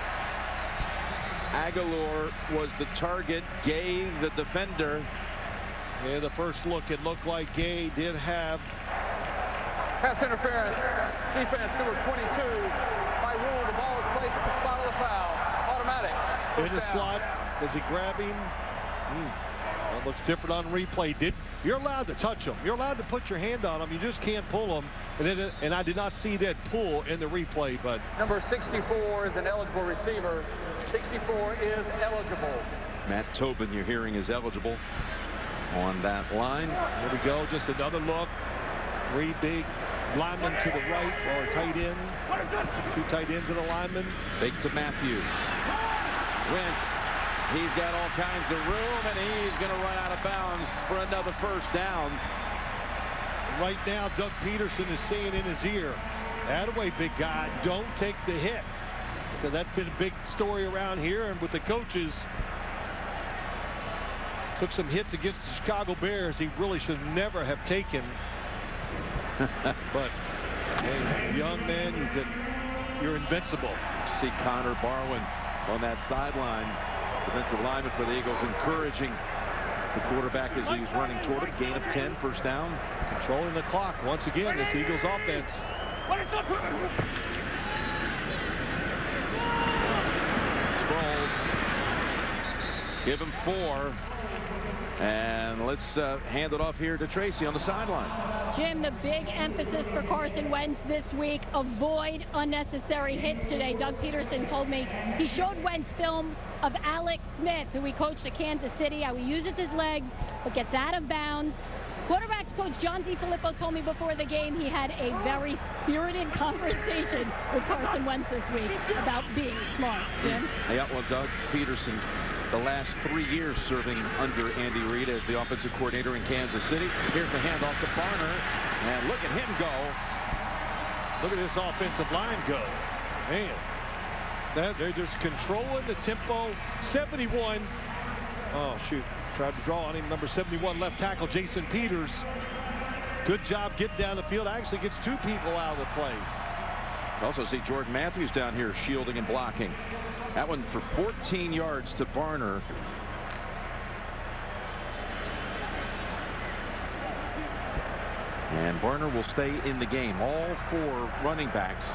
Aguilar was the target. Gay, the defender.
Yeah, the first look, it looked like Gay did have
pass interference. Defense number 22. By rule, the ball is placed at the spot of the foul. Automatic.
In the slot. Does he grab him? That looks different on replay. You're allowed to touch him. You're allowed to put your hand on him. You just can't pull him. And I did not see that pull in the replay, but
number 64 is an eligible receiver. 64 is eligible.
Matt Tobin, you're hearing, is eligible on that line.
Here we go. Just another look. 3 big linemen to the right, or tight end. 2 tight ends and a lineman.
Fake to Matthews. Wentz. He's got all kinds of room, and he's going to run out of bounds for another first down.
Right now, Doug Peterson is saying in his ear, "Attaway, big guy, don't take the hit." Because that's been a big story around here, and with the coaches, took some hits against the Chicago Bears he really should never have taken. But hey, young man, you're invincible.
See Connor Barwin on that sideline. Defensive lineman for the Eagles, encouraging the quarterback as he's running toward him. Gain of 10, first down.
Controlling the clock once again, this Eagles offense.
Sproles. Give him 4. And let's hand it off here to Tracy on the sideline.
Jim, the big emphasis for Carson Wentz this week, avoid unnecessary hits today. Doug Peterson told me he showed Wentz films of Alex Smith, who he coached at Kansas City, how he uses his legs but gets out of bounds. Quarterbacks coach John DeFilippo told me before the game he had a very spirited conversation with Carson Wentz this week about being smart. Jim?
Yeah, well, Doug Peterson, the last 3 years serving under Andy Reid as the offensive coordinator in Kansas City. Here's the handoff to Barner, and look at him go.
Look at this offensive line go. Man, they're just controlling the tempo. 71. Oh, shoot. Tried to draw on him. Number 71, left tackle Jason Peters. Good job getting down the field. Actually gets 2 people out of the play.
Also see Jordan Matthews down here shielding and blocking. That one for 14 yards to Barner. And Barner will stay in the game. All 4 running backs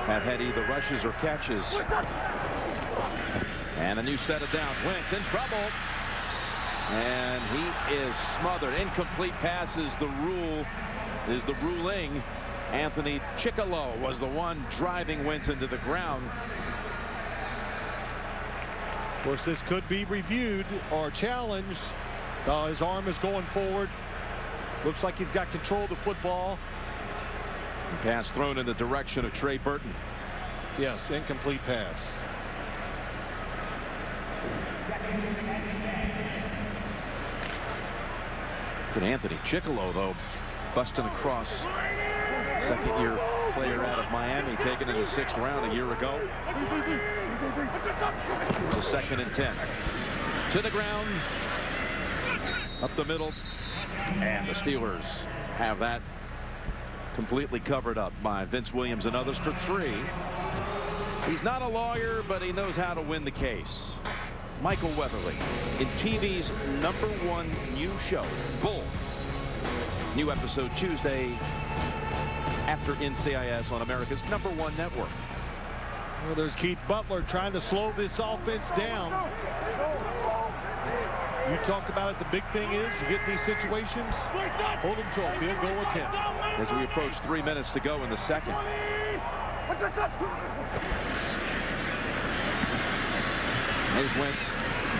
have had either rushes or catches. And a new set of downs. Wentz in trouble. And he is smothered. Incomplete passes. The rule is the ruling. Anthony Chickillo was the one driving Wentz into the ground.
Of course, this could be reviewed or challenged. His arm is going forward. Looks like he's got control of the football.
Pass thrown in the direction of Trey Burton.
Yes, incomplete pass.
Good Anthony Chickillo, though, busting across. Second-year player out of Miami, taken in the 6th round a year ago. It was a 2nd and 10. To the ground. Up the middle. And the Steelers have that completely covered up by Vince Williams and others for 3. He's not a lawyer, but he knows how to win the case. Michael Weatherly in TV's #1 new show, Bull. New episode Tuesday after NCIS on America's #1 network.
Well, there's Keith Butler trying to slow this offense down. You talked about it. The big thing is you get these situations, hold them to a field goal attempt.
As we approach 3 minutes to go in the second. Here's Wentz.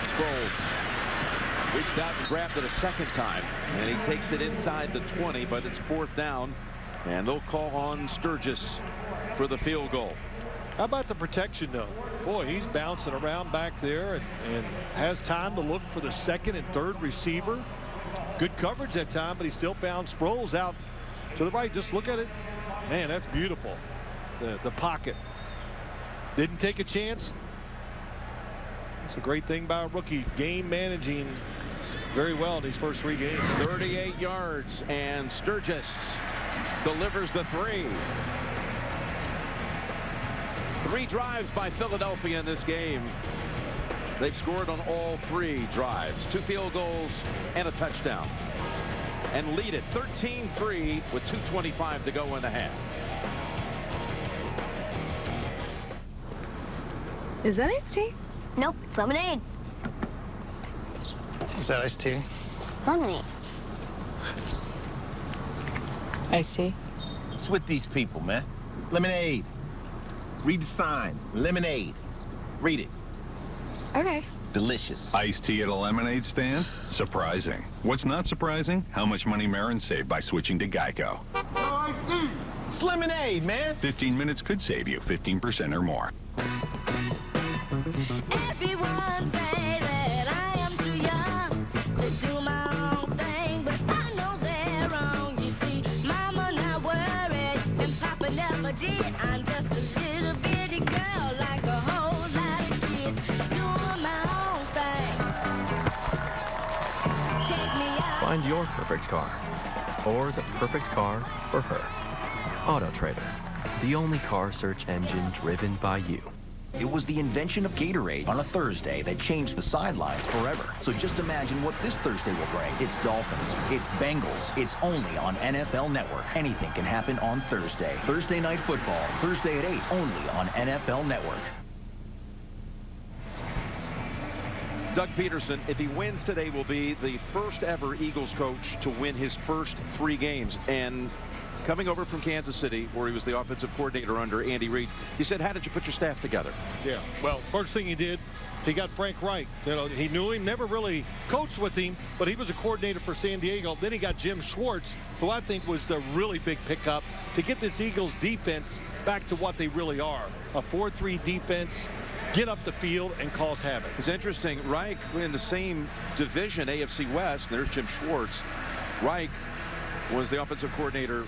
Sproles reached out and grabbed it a second time, and he takes it inside the 20, but it's 4th down, and they'll call on Sturgis for the field goal.
How about the protection, though? Boy, he's bouncing around back there and has time to look for the 2nd and 3rd receiver. Good coverage that time, but he still found Sproles out to the right. Just look at it. Man, that's beautiful. The pocket. Didn't take a chance. It's a great thing by a rookie. Game managing very well in these first 3 games.
38 yards, and Sturgis delivers the 3. 3 drives by Philadelphia in this game. They've scored on all 3 drives. 2 field goals and a touchdown. And lead it 13-3 with 2:25 to go in the half.
Is that iced tea?
Nope, it's lemonade.
Is that iced tea?
Lemonade.
Iced tea?
What's with these people, man? Lemonade. Read the sign. Lemonade. Read it.
Okay.
Delicious.
Iced tea at a lemonade stand? Surprising. What's not surprising? How much money Marin saved by switching to Geico.
It's lemonade, man.
15 minutes could save you 15% or more.
Everyone say that I am too young to do my own thing, but I know they're wrong. You see, Mama not worried and Papa never did. I'm just a little bitty girl like a whole lot of kids doing my own thing. Check me out.
Find your perfect car, or the perfect car for her. AutoTrader, the only car search engine driven by you.
It was the invention of Gatorade on a Thursday that changed the sidelines forever. So just imagine what this Thursday will bring. It's Dolphins. It's Bengals. It's only on NFL Network. Anything can happen on Thursday. Thursday Night Football. Thursday at 8. Only on NFL Network.
Doug Peterson, if he wins today, will be the first ever Eagles coach to win his first 3 games. And coming over from Kansas City, where he was the offensive coordinator under Andy Reid, he said, how did you put your staff together?
Yeah, well, first thing he did, he got Frank Reich. You know, he knew him, never really coached with him, but he was a coordinator for San Diego. Then he got Jim Schwartz, who I think was the really big pickup to get this Eagles defense back to what they really are, a 4-3 defense. Get up the field and cause havoc.
It's interesting. Reich in the same division, AFC West. There's Jim Schwartz. Reich was the offensive coordinator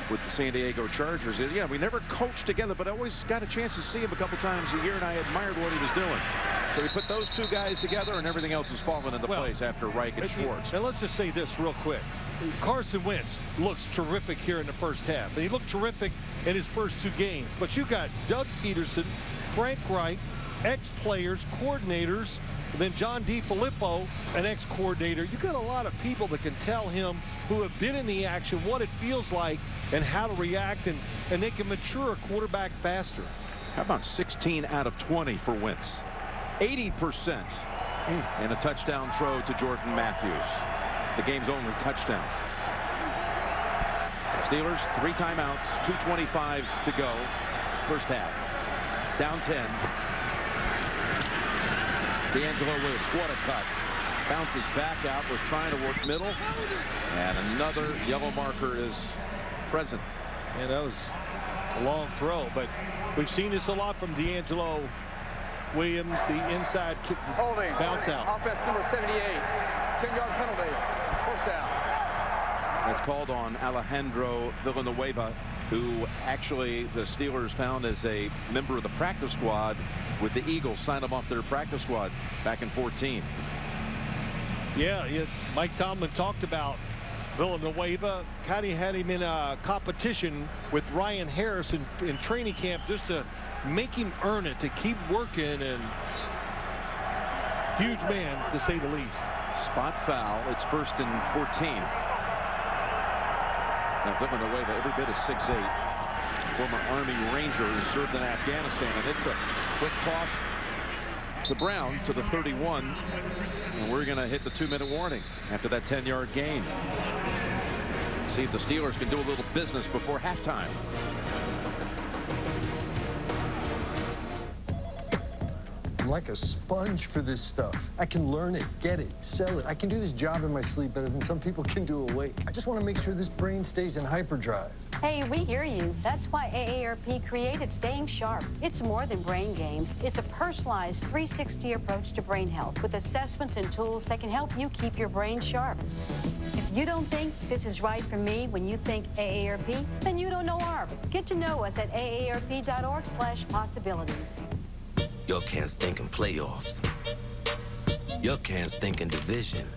with the San Diego Chargers. Yeah, we never coached together, but I always got a chance to see him a couple times a year, and I admired what he was doing. So we put those 2 guys together, and everything else has fallen into place after Reich and Schwartz.
And let's just say this real quick. Carson Wentz looks terrific here in the first half. And he looked terrific in his first 2 games. But you got Doug Peterson, Frank Reich, ex-players, coordinators, then John DeFilippo, an ex-coordinator. You got a lot of people that can tell him, who have been in the action, what it feels like and how to react, and they can mature a quarterback faster.
How about 16 out of 20 for Wentz? 80% and a touchdown throw to Jordan Matthews, the game's only touchdown. Steelers 3 timeouts, 2:25 to go, first half. Down 10. DeAngelo Williams, what a cut. Bounces back out, was trying to work middle, and another yellow marker is present.
And that was a long throw, but we've seen this a lot from DeAngelo Williams, the inside kick,
holding,
bounce out.
Offense number 78, 10-yard penalty, first down.
That's called on Alejandro Villanueva, who actually the Steelers found as a member of the practice squad with the Eagles, signed him off their practice squad back in 14.
Yeah, Mike Tomlin talked about Villanueva, kind of had him in a competition with Ryan Harris in training camp just to make him earn it, to keep working, and huge man to say the least.
Spot foul. It's 1st and 14. Now Villanueva, every bit of 6'8", former Army Ranger who served in Afghanistan, and it's a quick toss to Brown to the 31, and we're going to hit the 2-minute warning after that 10-yard gain. See if the Steelers can do a little business before halftime.
I'm like a sponge for this stuff. I can learn it, get it, sell it. I can do this job in my sleep better than some people can do awake. I just want to make sure this brain stays in hyperdrive.
Hey, we hear you. That's why AARP created Staying Sharp. It's more than brain games. It's a personalized 360 approach to brain health with assessments and tools that can help you keep your brain sharp. If you don't think this is right for me when you think AARP, then you don't know ARP. Get to know us at aarp.org/possibilities.
Your Can's thinking playoffs. Your Can's thinking division.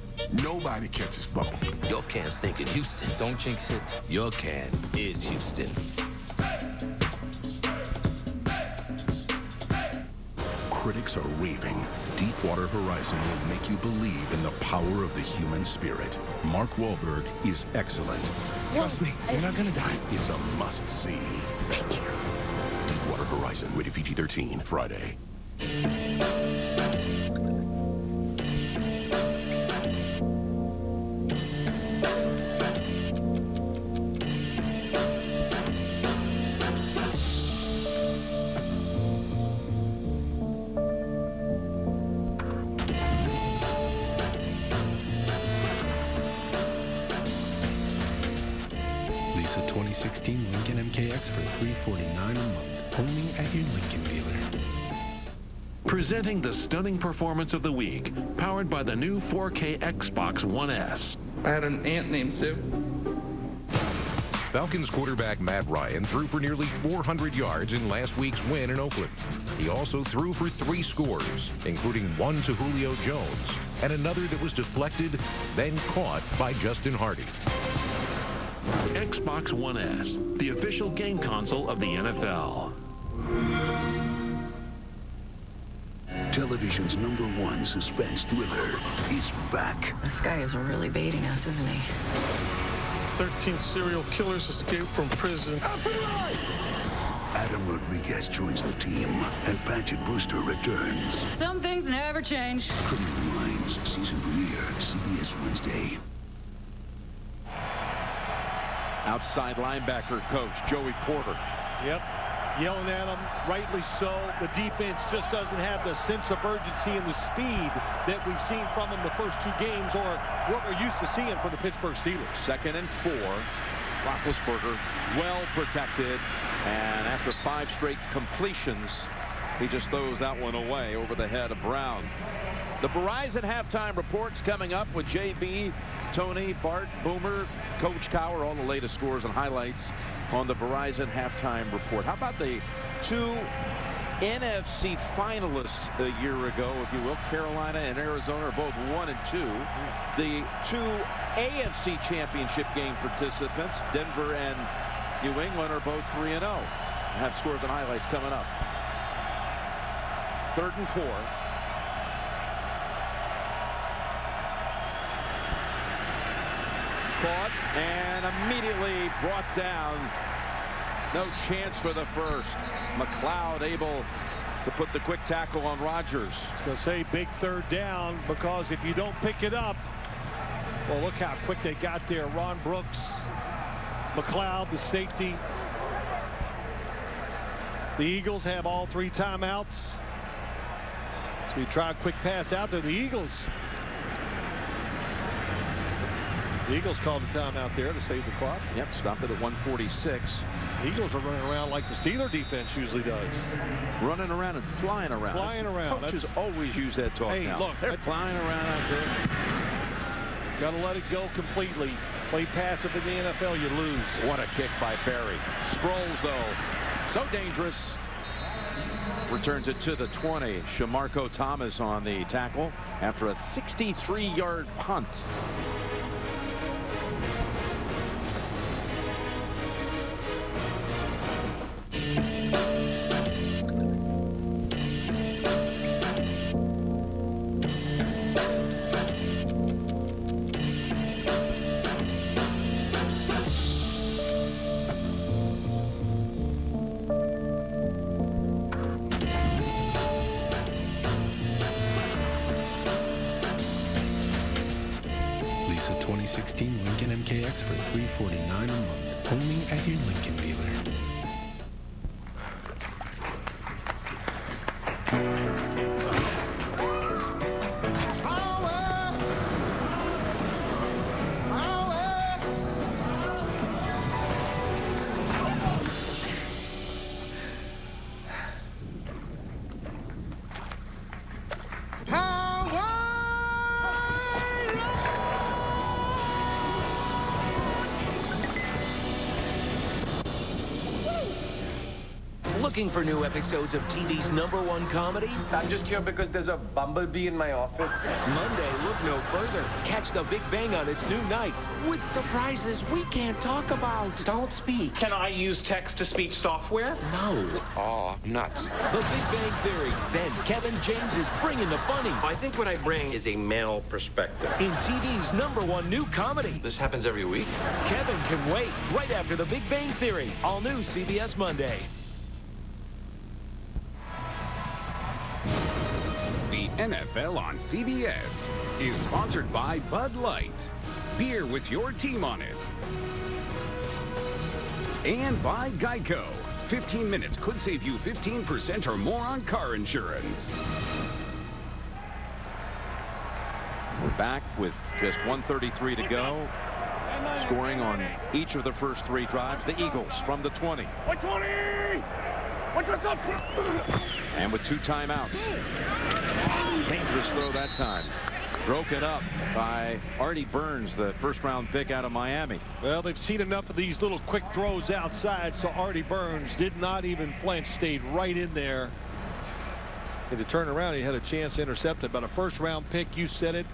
Nobody catches ball. Your Can's thinking Houston. Don't jinx it. Your Can is Houston.
Critics are raving. Deepwater Horizon will make you believe in the power of the human spirit. Mark Wahlberg is excellent.
Trust me, you're not gonna die.
It's a must-see.
Thank you.
Deepwater Horizon, rated PG-13, Friday.
2016 Lincoln MKX for $349 a month, only at your Lincoln dealer.
Presenting the stunning performance of the week, powered by the new 4K Xbox One S.
I had an aunt named Sue.
Falcons quarterback Matt Ryan threw for nearly 400 yards in last week's win in Oakland. He also threw for 3 scores, including one to Julio Jones, and another that was deflected, then caught by Justin Hardy.
Xbox One S, the official game console of the NFL.
Television's #1 suspense thriller is back.
This guy is really baiting us, isn't he?
13 serial killers escaped from prison.
Adam Rodriguez joins the team, and Paget Brewster returns.
Some things never change.
Criminal Minds season premiere, CBS Wednesday.
Outside linebacker coach Joey Porter.
Yep. Yelling at him, rightly so. The defense just doesn't have the sense of urgency and the speed that we've seen from them the first 2 games, or what we're used to seeing from the Pittsburgh Steelers.
2nd and 4. Roethlisberger well protected, and after 5 straight completions, he just throws that one away over the head of Brown. The Verizon halftime reports coming up with JB, Tony, Bart, Boomer, Coach Cowher, all the latest scores and highlights on the Verizon halftime report. How about the 2 NFC finalists a year ago, if you will? Carolina and Arizona are both 1 and 2. The 2 AFC championship game participants, Denver and New England, are both 3 and 0. Have scores and highlights coming up. 3rd and 4. Caught and immediately brought down. No chance for the first. McLeod able to put the quick tackle on Rodgers.
I was going to say big 3rd down, because if you don't pick it up, well, look how quick they got there. Ron Brooks, McLeod, the safety. The Eagles have all 3 timeouts. So you try a quick pass out there. The Eagles called a timeout there to save the clock.
Yep, stopped it at 1:46.
The Eagles are running around like the Steeler defense usually does.
Running around and flying around.
Flying around.
Coaches always use that talk now.
Look,
they're flying around out there.
Got to let it go completely. Play passive in the NFL, you lose.
What a kick by Barry. Sproles, though, so dangerous. Returns it to the 20. Shamarko Thomas on the tackle after a 63-yard punt.
Lease a 2016 Lincoln MKX for $349 a month, only at your Lincoln dealer.
Looking for new episodes of TV's #1 comedy?
I'm just here because there's a bumblebee in my office.
Monday, look no further. Catch The Big Bang on its new night with surprises we can't talk about.
Don't speak. Can I use text-to-speech software?
No.
Oh, nuts.
The Big Bang Theory. Then Kevin James is bringing the funny.
I think what I bring is a male perspective.
In TV's #1 new comedy.
This happens every week?
Kevin can wait. Right after The Big Bang Theory. All new CBS Monday.
The NFL on CBS is sponsored by Bud Light. Beer with your team on it. And by Geico. 15 minutes could save you 15% or more on car insurance.
We're back with just 1:33 to go. scoring on each of the first 3 drives. The Eagles from the 20. And with 2 timeouts. Dangerous throw that time. Broken up by Artie Burns, the first-round pick out of Miami.
Well, they've seen enough of these little quick throws outside, so Artie Burns did not even flinch, stayed right in there. And to turn around, he had a chance to intercept it. But a first-round pick, you said it.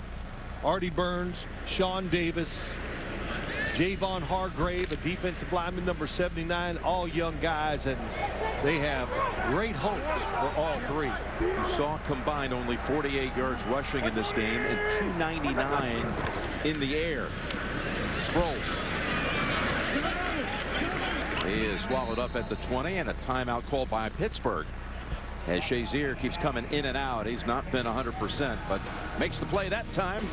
Artie Burns, Sean Davis, Javon Hargrave, a defensive lineman, number 79, all young guys, and they have great hopes for all 3.
You saw combined only 48 yards rushing in this game and 299 in the air. Sproles. He is swallowed up at the 20, and a timeout called by Pittsburgh. As Shazier keeps coming in and out, he's not been 100%, but makes the play that time.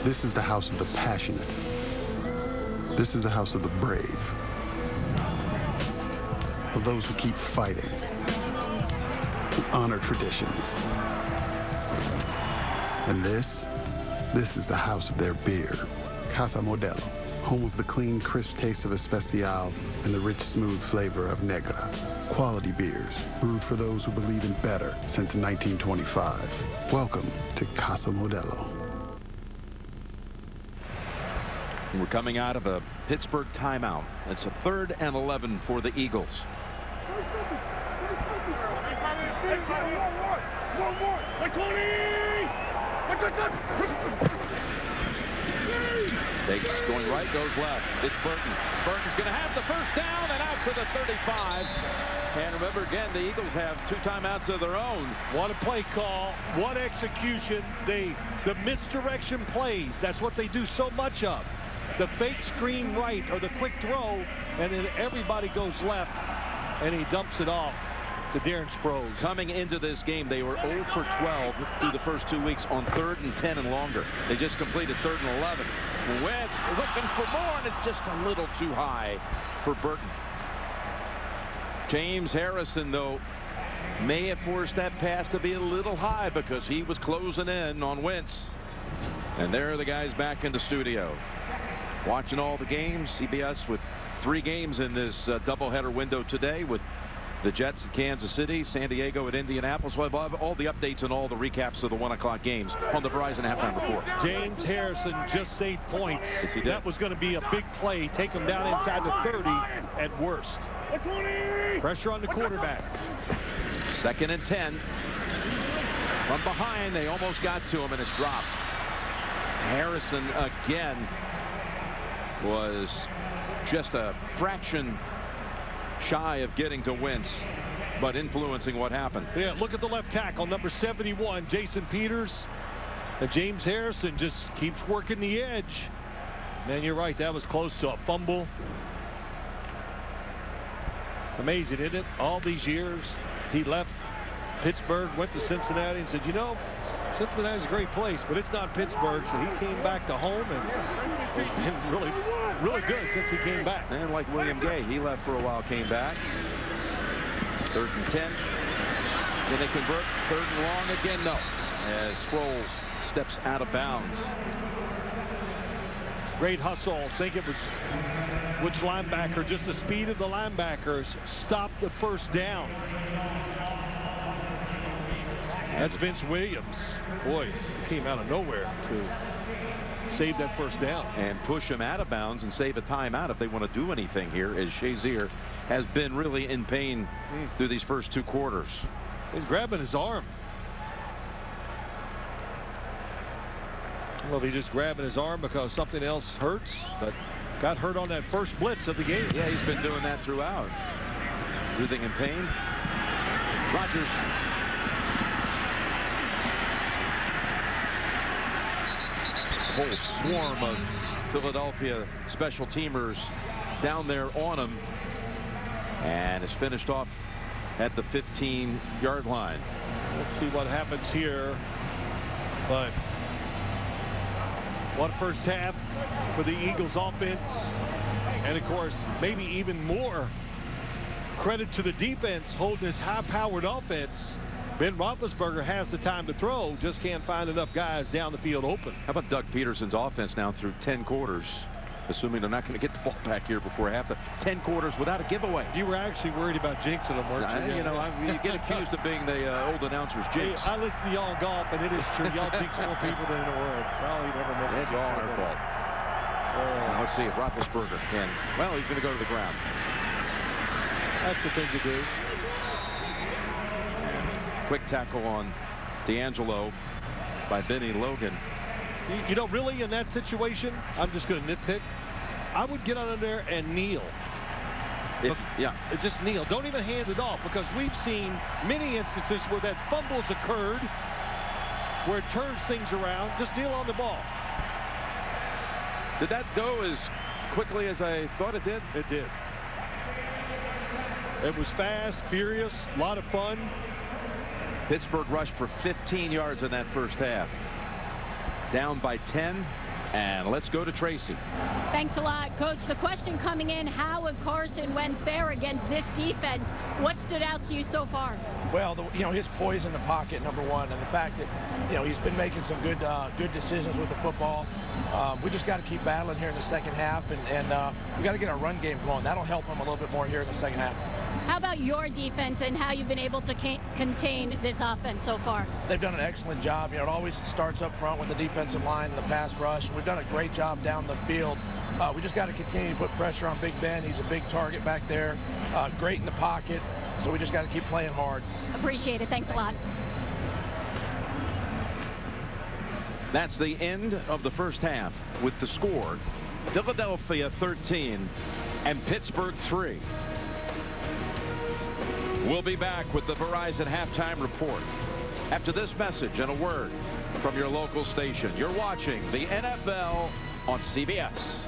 This is the house of the passionate. This is the house of the brave. Of those who keep fighting, who honor traditions. And this is the house of their beer. Casa Modelo, home of the clean, crisp taste of Especial and the rich, smooth flavor of Negra. Quality beers, brewed for those who believe in better since 1925. Welcome to Casa Modelo.
We're coming out of a Pittsburgh timeout. It's a 3rd and 11 for the Eagles. Takes going right, goes left. It's Burton. Burton's going to have the first down and out to the 35. And remember, again, the Eagles have 2 timeouts of their own.
What a play call. What execution. The misdirection plays. That's what they do so much of. The fake screen right or the quick throw, and then everybody goes left, and he dumps it off to Darren Sproles.
Coming into this game, they were 0 for 12 through the first 2 weeks on 3rd and 10 and longer. They just completed 3rd and 11. Wentz looking for more, and it's just a little too high for Burton. James Harrison, though, may have forced that pass to be a little high because he was closing in on Wentz. And there are the guys back in the studio. Watching all the games, CBS with 3 games in this doubleheader window today with the Jets at Kansas City, San Diego at Indianapolis. We'll have all the updates and all the recaps of the 1 o'clock games on the Verizon Halftime Report.
James Harrison just saved points.
Yes, he did.
That was going to be a big play. Take him down inside the 30 at worst. Pressure on the quarterback.
2nd and 10. From behind, they almost got to him, and it's dropped. Harrison again was just a fraction shy of getting to Wentz, but influencing what happened.
Yeah, look at the left tackle, number 71, Jason Peters. And James Harrison just keeps working the edge. Man, you're right, that was close to a fumble. Amazing, isn't it? All these years, he left Pittsburgh, went to Cincinnati, and said, you know, Cincinnati's a great place, but it's not Pittsburgh. So he came back to home, and has been really good since he came back.
And like William Gay, he left for a while, came back. 3rd and 10. Then they convert 3rd and long again. No. As Sproles steps out of bounds.
Great hustle. I think it was which linebacker, just the speed of the linebackers stopped the first down. That's Vince Williams. Boy, he came out of nowhere to save that first down.
And push him out of bounds and save a timeout if they want to do anything here, as Shazier has been really in pain through these first 2 quarters.
He's grabbing his arm. Well, he's just grabbing his arm because something else hurts, but got hurt on that first blitz of the game.
Yeah, he's been doing that throughout. Breathing in pain. Rodgers. Whole swarm of Philadelphia special teamers down there on him, and it's finished off at the 15-yard line.
Let's see what happens here. But what first half for the Eagles offense, and of course maybe even more credit to the defense holding this high-powered offense Ben Roethlisberger has the time to throw, just can't find enough guys down the field open.
How about Doug Peterson's offense now through 10 quarters? Assuming they're not going to get the ball back here before half. 10 quarters without a giveaway.
You were actually worried about jinxing them, weren't you?
You know, you get accused of being the old announcer's jinx.
Hey, I listen to y'all golf, and it is true. Y'all jinx more people than in the world. Well, he never misses.
It's all our fault. Now let's see if Roethlisberger can. Well, he's going to go to the ground.
That's the thing to do.
Quick tackle on D'Angelo by Benny Logan.
You know, really, in that situation, I'm just going to nitpick. I would get under there and kneel. Just kneel. Don't even hand it off, because we've seen many instances where that fumbles occurred, where it turns things around. Just kneel on the ball.
Did that go as quickly as I thought it did?
It did. It was fast, furious, a lot of fun.
Pittsburgh rushed for 15 yards in that first half. Down by 10, and let's go to Tracy.
Thanks a lot, Coach. The question coming in, how would Carson Wentz fare against this defense? What stood out to you so far?
Well, his poise in the pocket, number one, and the fact that, he's been making some good decisions with the football. We just got to keep battling here in the second half, and we got to get our run game going. That'll help them a little bit more here in the second half.
How about your defense and how you've been able to contain this offense so far?
They've done an excellent job. It always starts up front with the defensive line and the pass rush. We've done a great job down the field. We just got to continue to put pressure on Big Ben. He's a big target back there, great in the pocket. So we just got to keep playing hard.
Appreciate it. Thanks a lot.
That's the end of the first half with the score: Philadelphia 13 and Pittsburgh 3. We'll be back with the Verizon Halftime Report after this message and a word from your local station. You're watching the NFL on CBS.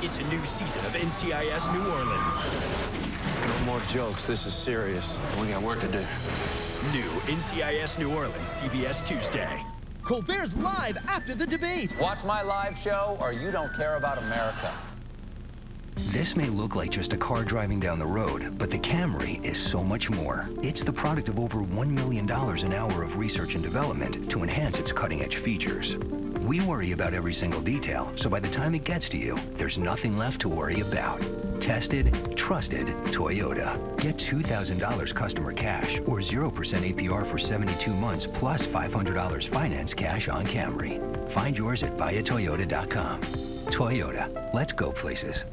It's a new season of NCIS New Orleans.
No more jokes. This is serious. We got work to do.
New NCIS New Orleans, CBS Tuesday.
Colbert's live after the debate.
Watch my live show or you don't care about America.
This may look like just a car driving down the road, but the Camry is so much more. It's the product of over $1 million an hour of research and development to enhance its cutting-edge features. We worry about every single detail, so by the time it gets to you, there's nothing left to worry about. Tested, trusted Toyota. Get $2,000 customer cash or 0% APR for 72 months plus $500 finance cash on Camry. Find yours at buyatoyota.com. Toyota, let's go places.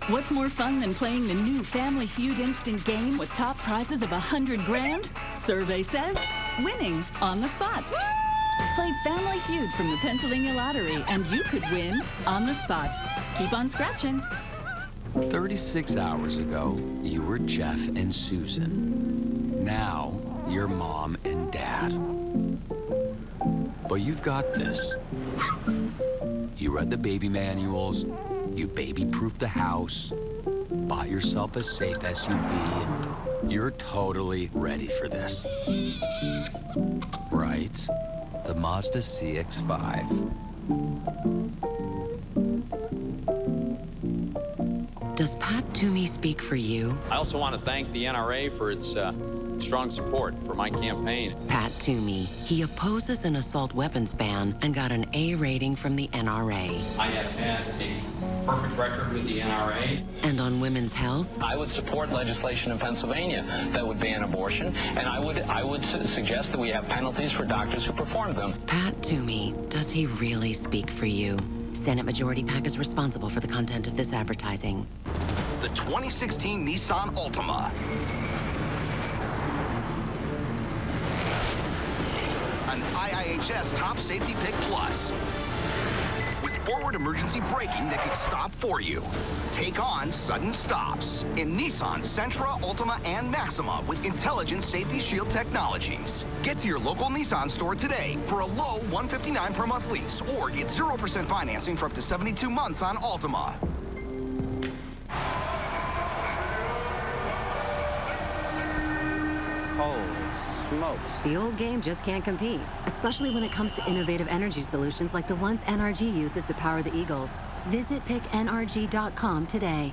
What's more fun than playing the new Family Feud instant game with top prizes of $100 grand? Survey says winning on the spot. Play Family Feud from the Pennsylvania Lottery and you could win on the spot. Keep on scratching.
36 hours ago, you were Jeff and Susan. Now, you're Mom and Dad. But you've got this. You read the baby manuals, you baby-proofed the house, bought yourself a safe SUV, and you're totally ready for this. Right? The Mazda CX-5.
Does Pat Toomey speak for you?
I also want to thank the NRA for its strong support for my campaign.
Pat Toomey. He opposes an assault weapons ban and got an A rating from the NRA.
I have had a perfect record with the NRA.
And on women's health?
I would support legislation in Pennsylvania that would ban abortion, and I would suggest that we have penalties for doctors who perform them.
Pat Toomey. Does he really speak for you? Senate Majority PAC is responsible for the content of this advertising.
The 2016 Nissan Altima. An IIHS Top Safety Pick Plus. With forward emergency braking that could stop for you. Take on sudden stops in Nissan Sentra, Altima, and Maxima with intelligent safety shield technologies. Get to your local Nissan store today for a low $159 per month lease or get 0% financing for up to 72 months on Altima.
Holy smokes.
The old game just can't compete, especially when it comes to innovative energy solutions like the ones NRG uses to power the Eagles. Visit picknrg.com today.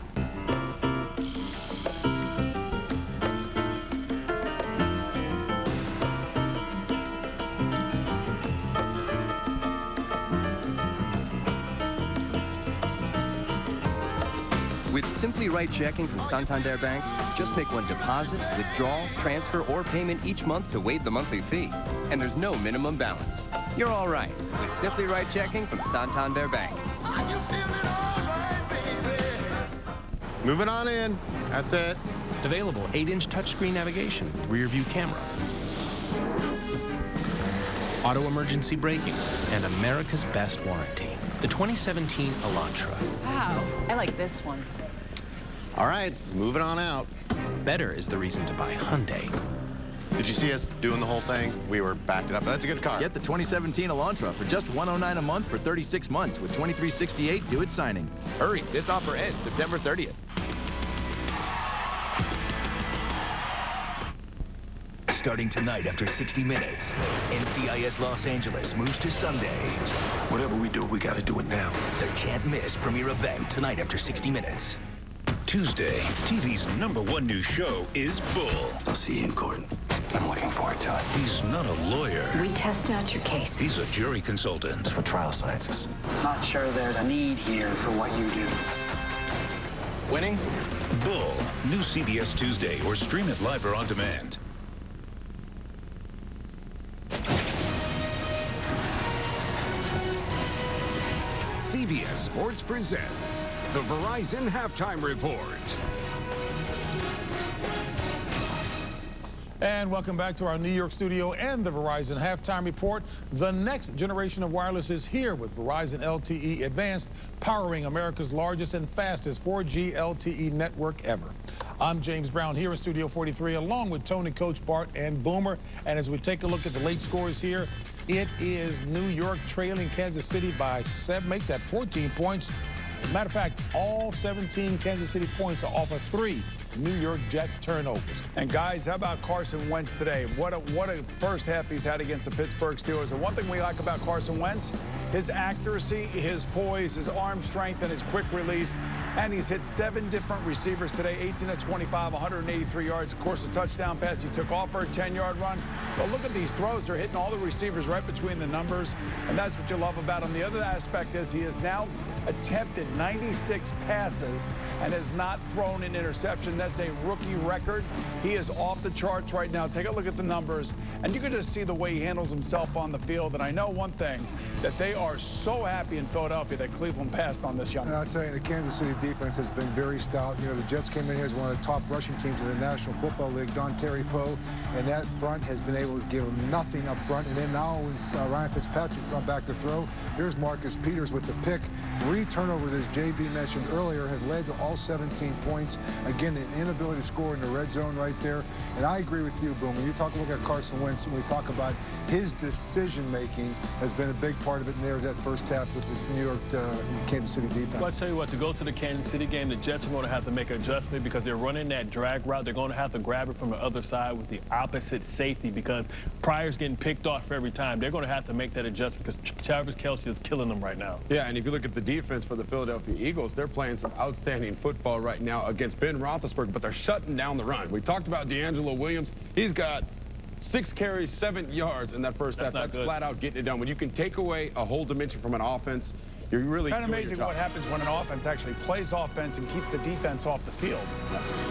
With Simply Right checking from Santander Bank, just make one deposit, withdrawal, transfer, or payment each month to waive the monthly fee. And there's no minimum balance. You're all right with Simply Right checking from Santander Bank.
Moving on in. That's it.
Available 8-inch touchscreen navigation with rear view camera, auto emergency braking, and America's best warranty. The 2017 Elantra.
Wow, I like this one.
All right, moving on out.
Better is the reason to buy Hyundai.
Did you see us doing the whole thing? We were backed it up. That's a good car.
Get the 2017 Elantra for just $109 a month for 36 months with $23.68 due at signing. Hurry, this offer ends September 30th.
Starting tonight after 60 minutes, NCIS Los Angeles moves to Sunday. Whatever we do, we gotta do it now. The can't miss premiere event tonight after 60 minutes.
Tuesday, TV's #1 new show is Bull.
I'll see you in court. I'm looking forward to it.
He's not a lawyer.
We test out your case.
He's a jury consultant.
That's what trial science is.
Not sure there's a need here for what you do.
Winning?
Bull, new CBS Tuesday, or stream it live or on demand.
CBS Sports presents the Verizon Halftime Report.
And welcome back to our New York studio and the Verizon Halftime Report. The next generation of wireless is here with Verizon LTE Advanced, powering America's largest and fastest 4G LTE network ever. I'm James Brown here in Studio 43, along with Tony, Coach Bart, and Boomer. And as we take a look at the late scores here, it is New York trailing Kansas City by 7, make that 14 points. As a matter of fact, all 17 Kansas City points are off of 3 New York Jets turnovers.
And guys, how about Carson Wentz today? What a first half he's had against the Pittsburgh Steelers. And one thing we like about Carson Wentz, his accuracy, his poise, his arm strength, and his quick release. And he's hit 7 different receivers today, 18 of 25, 183 yards. Of course, the touchdown pass he took off for a 10-yard run. But look at these throws. They're hitting all the receivers right between the numbers. And that's what you love about him. The other aspect is he has now attempted 96 passes and has not thrown an interception. That's a rookie record. He is off the charts right now. Take a look at the numbers, and you can just see the way he handles himself on the field. And I know one thing, that they are so happy in Philadelphia that Cleveland passed on this young man.
And I'll tell you, the Kansas City defense has been very stout. You know, the Jets came in here as one of the top rushing teams in the National Football League, Don Terry Poe, and that front has been able to give him nothing up front. And then now Ryan Fitzpatrick's gone back to throw. Here's Marcus Peters with the pick. 3 turnovers, as JB mentioned earlier, have led to all 17 points. Again, the inability to score in the red zone right there. And I agree with you, Boom. When you look at Carson Wentz, when we talk about his decision-making has been a big part of it, and there's that first half with the New York Kansas City defense.
Well, I tell you what, to go to the Kansas City game, the Jets are going to have to make an adjustment because they're running that drag route. They're going to have to grab it from the other side with the opposite safety because Pryor's getting picked off every time. They're going to have to make that adjustment because Travis Kelce is killing them right now.
Yeah, and if you look at the defense for the Philadelphia Eagles, they're playing some outstanding football right now against Ben Roethlisberger, but they're shutting down the run. We talked about D'Angelo Williams. He's got 6 carries, 7 yards in that first half. That's flat out getting it done. When you can take away a whole dimension from an offense, you're really
kind of amazing what happens when an offense actually plays offense and keeps the defense off the field.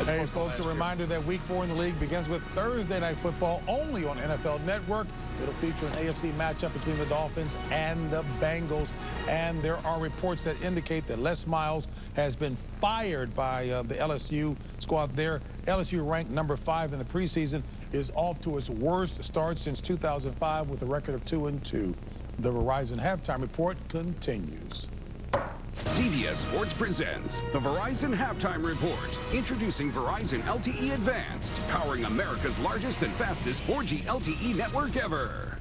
Hey, folks, a reminder that Week 4 in the league begins with Thursday Night Football only on NFL Network. It'll feature an AFC matchup between the Dolphins and the Bengals. And there are reports that indicate that Les Miles has been fired by the LSU squad there. LSU ranked number 5 in the preseason, is off to its worst start since 2005 with a record of 2-2. The Verizon Halftime Report continues.
CBS Sports presents the Verizon Halftime Report. Introducing Verizon LTE Advanced, powering America's largest and fastest 4G LTE network ever.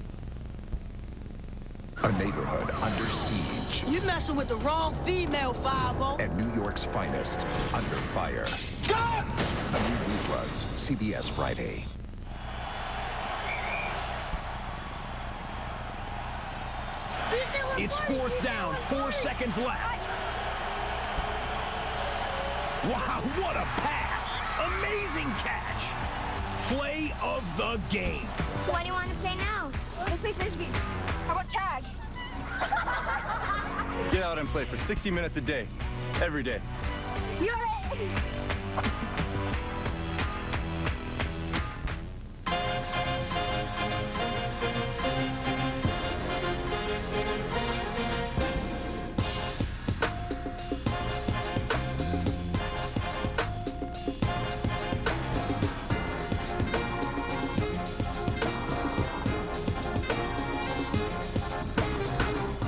A neighborhood under siege.
You messing with the wrong female, 5-0.
And New York's finest under fire. Go! A new reruns, CBS Friday.
It's 4th down, 4 seconds left. Wow, what a pass! Amazing catch! Play of the game.
What do you want to play now? Let's play Frisbee. How about tag?
Get out and play for 60 minutes a day, every day.
You're it!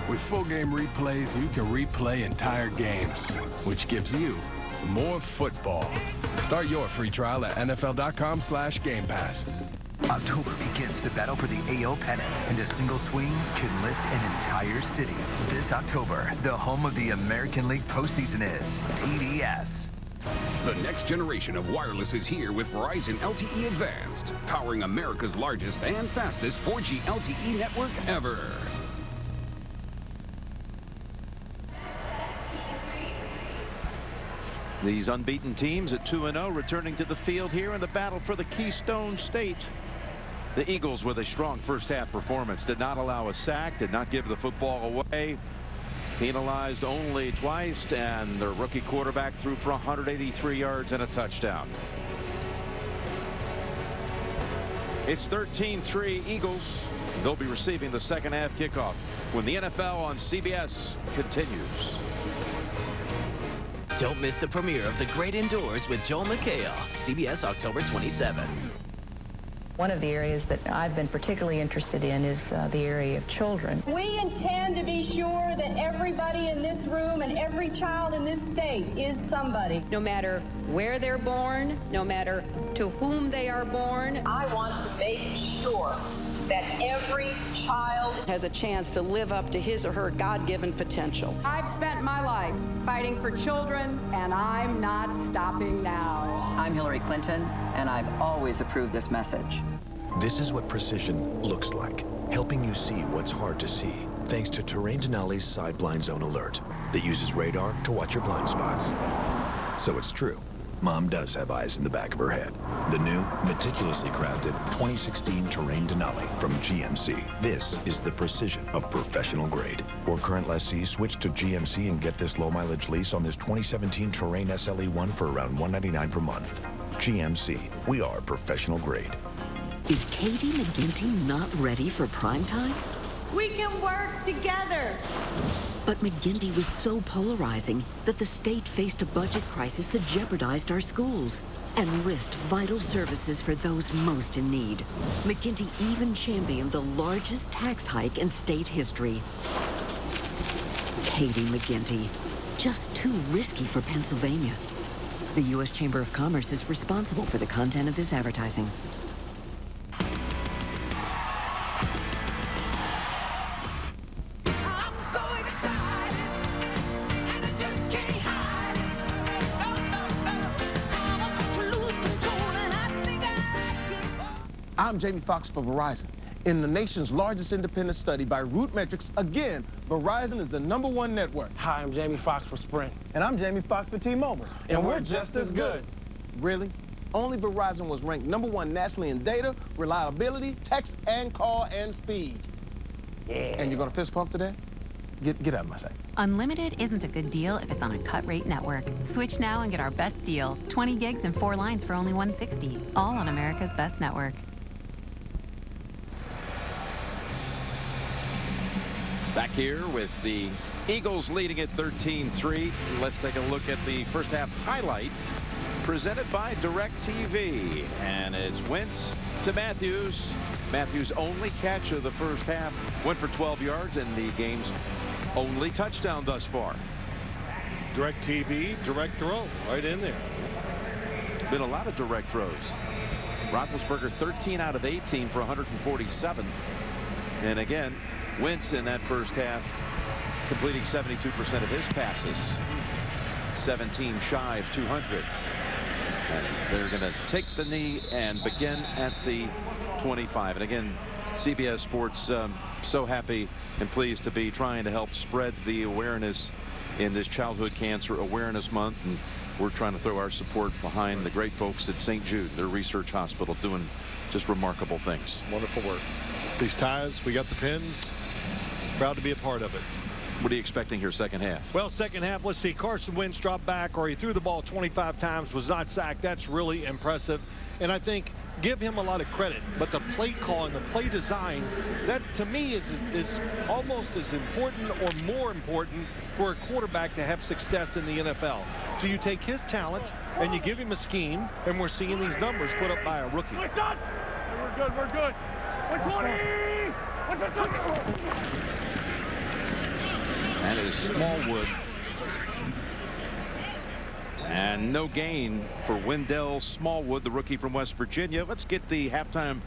With full game replays, you can replay entire games, which gives you more football. Start your free trial at NFL.com/Game Pass.
October begins the battle for the AO pennant, and a single swing can lift an entire city. This October, the home of the American League postseason is TDS.
The next generation of wireless is here with Verizon LTE Advanced, powering America's largest and fastest 4G LTE network ever.
These unbeaten teams at 2-0 returning to the field here in the battle for the Keystone State. The Eagles with a strong first half performance did not allow a sack, did not give the football away, penalized only twice, and their rookie quarterback threw for 183 yards and a touchdown. It's 13-3 Eagles. They'll be receiving the second half kickoff when the NFL on CBS continues.
Don't miss the premiere of The Great Indoors with Joel McHale, CBS October 27th.
One of the areas that I've been particularly interested in is the area of children.
We intend to be sure that everybody in this room and every child in this state is somebody.
No matter where they're born, no matter to whom they are born.
I want to make sure that every child
has a chance to live up to his or her God-given potential.
I've spent my life fighting for children, and I'm not stopping now.
I'm Hillary Clinton, and I've always approved this message.
This is what precision looks like, helping you see what's hard to see, thanks to Terrain Denali's Side Blind Zone Alert that uses radar to watch your blind spots. So it's true. Mom does have eyes in the back of her head. The new, meticulously crafted 2016 Terrain Denali from GMC. This is the precision of professional grade. Or current lessees switch to GMC and get this low-mileage lease on this 2017 Terrain SLE1 for around $199 per month. GMC, we are professional grade.
Is Katie McGinty not ready for prime time?
We can work together.
But McGinty was so polarizing that the state faced a budget crisis that jeopardized our schools and risked vital services for those most in need. McGinty even championed the largest tax hike in state history. Katie McGinty, just too risky for Pennsylvania. The U.S. Chamber of Commerce is responsible for the content of this advertising.
I'm Jamie Foxx for Verizon. In the nation's largest independent study by RootMetrics, again, Verizon is the #1 network.
Hi, I'm Jamie Foxx for Sprint. And I'm Jamie Foxx for T-Mobile. And we're just as good.
Really? Only Verizon was ranked #1 nationally in data, reliability, text and call and speed. Yeah. And you're gonna fist pump today? Get out of my sight.
Unlimited isn't a good deal if it's on a cut-rate network. Switch now and get our best deal. 20 gigs and 4 lines for only $160. All on America's best network.
Back here with the Eagles leading at 13-3. Let's take a look at the first half highlight presented by DirecTV. And it's Wentz to Matthews. Matthews' only catch of the first half went for 12 yards and the game's only touchdown thus far.
DirecTV, direct throw, right in there.
Been a lot of direct throws. Roethlisberger 13 out of 18 for 147. And again, Wentz in that first half completing 72% of his passes, 17 shy of 200. And they're going to take the knee and begin at the 25. And again, CBS Sports so happy and pleased to be trying to help spread the awareness in this Childhood Cancer Awareness Month. And we're trying to throw our support behind the great folks at St. Jude, their research hospital, doing just remarkable things.
Wonderful work. These ties, we got the pins. Proud to be a part of it.
What are you expecting here second half?
Well, second half, let's see. Carson Wentz dropped back, or he threw the ball 25 times, was not sacked. That's really impressive. And I think give him a lot of credit. But the play calling, the play design, that to me is almost as important or more important for a quarterback to have success in the NFL. So you take his talent and you give him a scheme, and we're seeing these numbers put up by a rookie.
We're good, we're good. 120! 120!
That is Smallwood. And no gain for Wendell Smallwood, the rookie from West Virginia. Let's get the halftime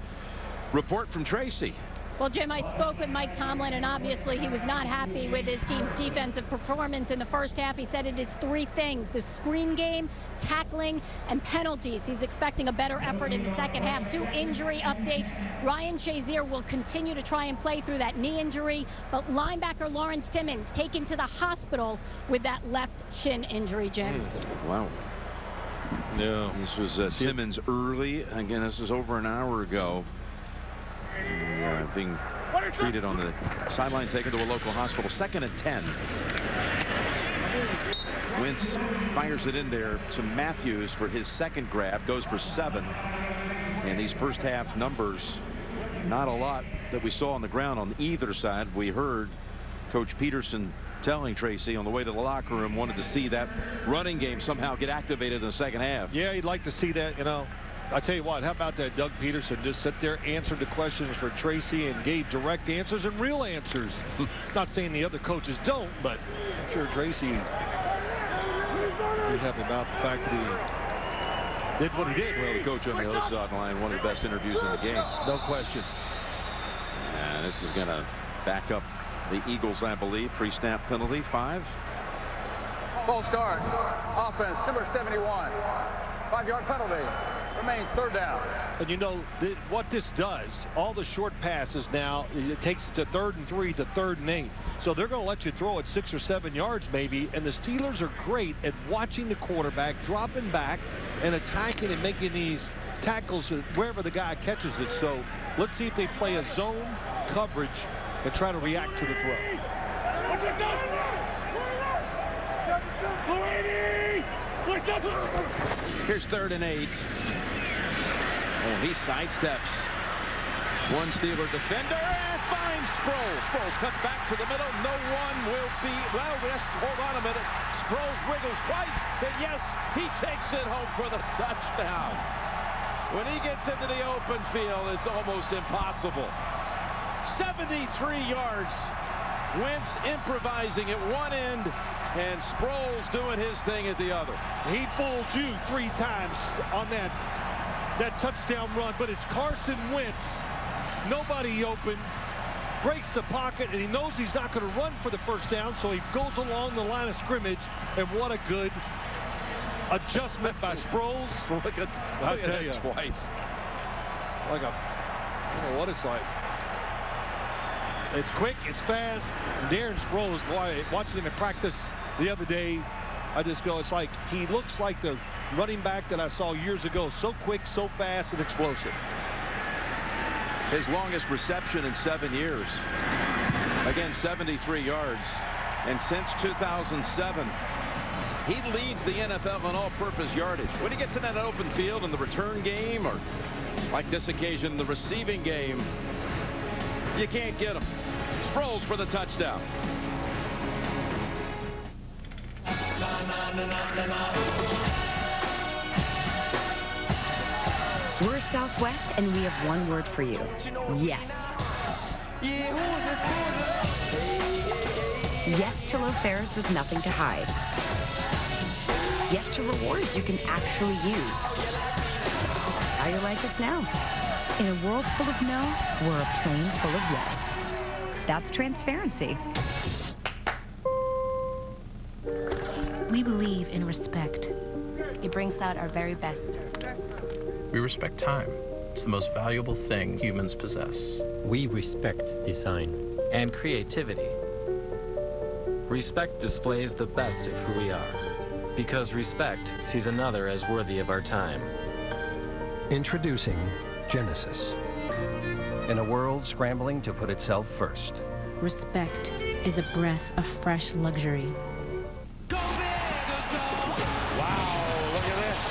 report from Tracy.
Well, Jim, I spoke with Mike Tomlin, and obviously he was not happy with his team's defensive performance in the first half. He said it is three things: the screen game, tackling, and penalties. He's expecting a better effort in the second half. 2 injury updates. Ryan Shazier will continue to try and play through that knee injury, but linebacker Lawrence Timmons taken to the hospital with that left shin injury, Jim.
Wow. Yeah, this was Timmons early. Again, this is over an hour ago. Being treated on the sideline, taken to a local hospital. 2nd and 10. Wentz fires it in there to Matthews for his second grab, goes for 7. And these first half numbers, not a lot that we saw on the ground on either side. We heard Coach Peterson telling Tracy on the way to the locker room wanted to see that running game somehow get activated in the second half.
Yeah, he'd like to see that, you know. I tell you what, how about that Doug Peterson just sit there, answered the questions for Tracy, and gave direct answers and real answers. Not saying the other coaches don't, but I'm sure Tracy would have about the fact that he did what he did.
Well, the coach on the other sideline, one of the best interviews in the game.
No question.
And this is going to back up the Eagles, I believe. Pre-snap penalty, 5.
False start. Offense, number 71. 5-yard penalty. Remains 3rd down.
And you know what this does, all the short passes now, it takes it to 3rd and 3 to 3rd and 8. So they're going to let you throw it 6 or 7 yards maybe. And the Steelers are great at watching the quarterback, dropping back and attacking and making these tackles wherever the guy catches it. So let's see if they play a zone coverage and try to react to the throw.
Here's 3rd and 8. Oh, he sidesteps one Steeler defender and finds Sproles. Sproles cuts back to the middle. No one will be. Well, yes, hold on a minute. Sproles wiggles twice, and yes, he takes it home for the touchdown. When he gets into the open field, it's almost impossible. 73 yards. Wentz improvising at one end, and Sproles doing his thing at the other.
He fooled you 3 times on that touchdown run, but it's Carson Wentz. Nobody open, breaks the pocket, and he knows he's not going to run for the first down, so he goes along the line of scrimmage, and what a good adjustment by Sproles.
Look at that twice.
Like I don't know what it's like. It's quick, it's fast. Darren Sproles, boy, watching him in practice the other day, I just go, it's like he looks like the running back that I saw years ago. So quick, so fast, and explosive.
His longest reception in 7 years. Again, 73 yards. And since 2007, he leads the NFL in all-purpose yardage. When he gets in that open field in the return game, or like this occasion, the receiving game, you can't get him. Sproles for the touchdown.
We're Southwest, and we have one word for you. Yes. Yes to low fares with nothing to hide. Yes to rewards you can actually use. How you like us now? In a world full of no, we're a plane full of yes. That's transparency.
We believe in respect.
It brings out our very best.
We respect time. It's the most valuable thing humans possess.
We respect design
and creativity. Respect displays the best of who we are, because respect sees another as worthy of our time.
Introducing Genesis. In a world scrambling to put itself first,
respect is a breath of fresh luxury.
Wow, look at this.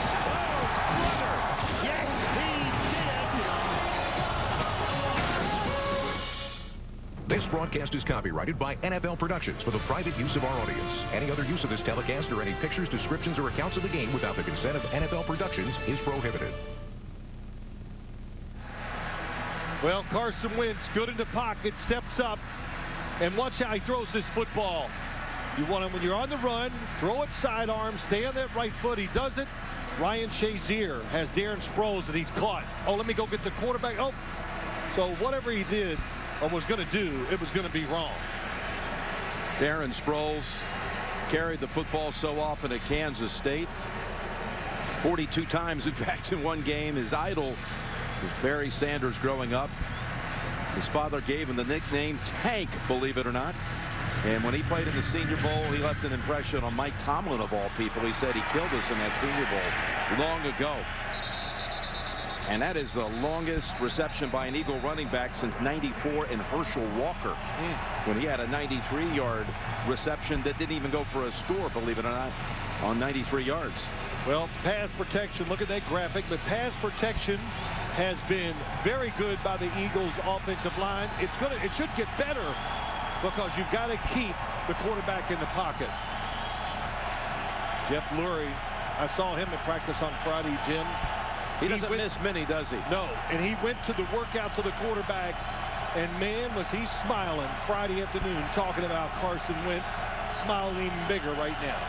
Yes, he did.
This broadcast is copyrighted by NFL Productions for the private use of our audience. Any other use of this telecast or any pictures, descriptions, or accounts of the game without the consent of NFL Productions is prohibited.
Well, Carson Wentz, good in the pocket, steps up, and watch how he throws this football. You want him when you're on the run, throw it sidearm, stay on that right foot. He does it. Ryan Shazier has Darren Sproles, and he's caught. Oh, let me go get the quarterback. Oh, so whatever he did or was going to do, it was going to be wrong.
Darren Sproles carried the football so often at Kansas State. 42 times, in fact, in one game. His idol was Barry Sanders growing up. His father gave him the nickname Tank, believe it or not. And when he played in the Senior Bowl, he left an impression on Mike Tomlin, of all people. He said he killed us in that Senior Bowl long ago. And that is the longest reception by an Eagle running back since '94 in Herschel Walker, when he had a 93-yard reception that didn't even go for a score, believe it or not, on 93 yards.
Well, pass protection, look at that graphic, but pass protection has been very good by the Eagles offensive line. It should get better because you've got to keep the quarterback in the pocket. Jeff Lurie, I saw him at practice on Friday, Jim.
He doesn't miss many, does he?
No, and he went to the workouts of the quarterbacks, and man, was he smiling Friday afternoon talking about Carson Wentz, smiling even bigger right now.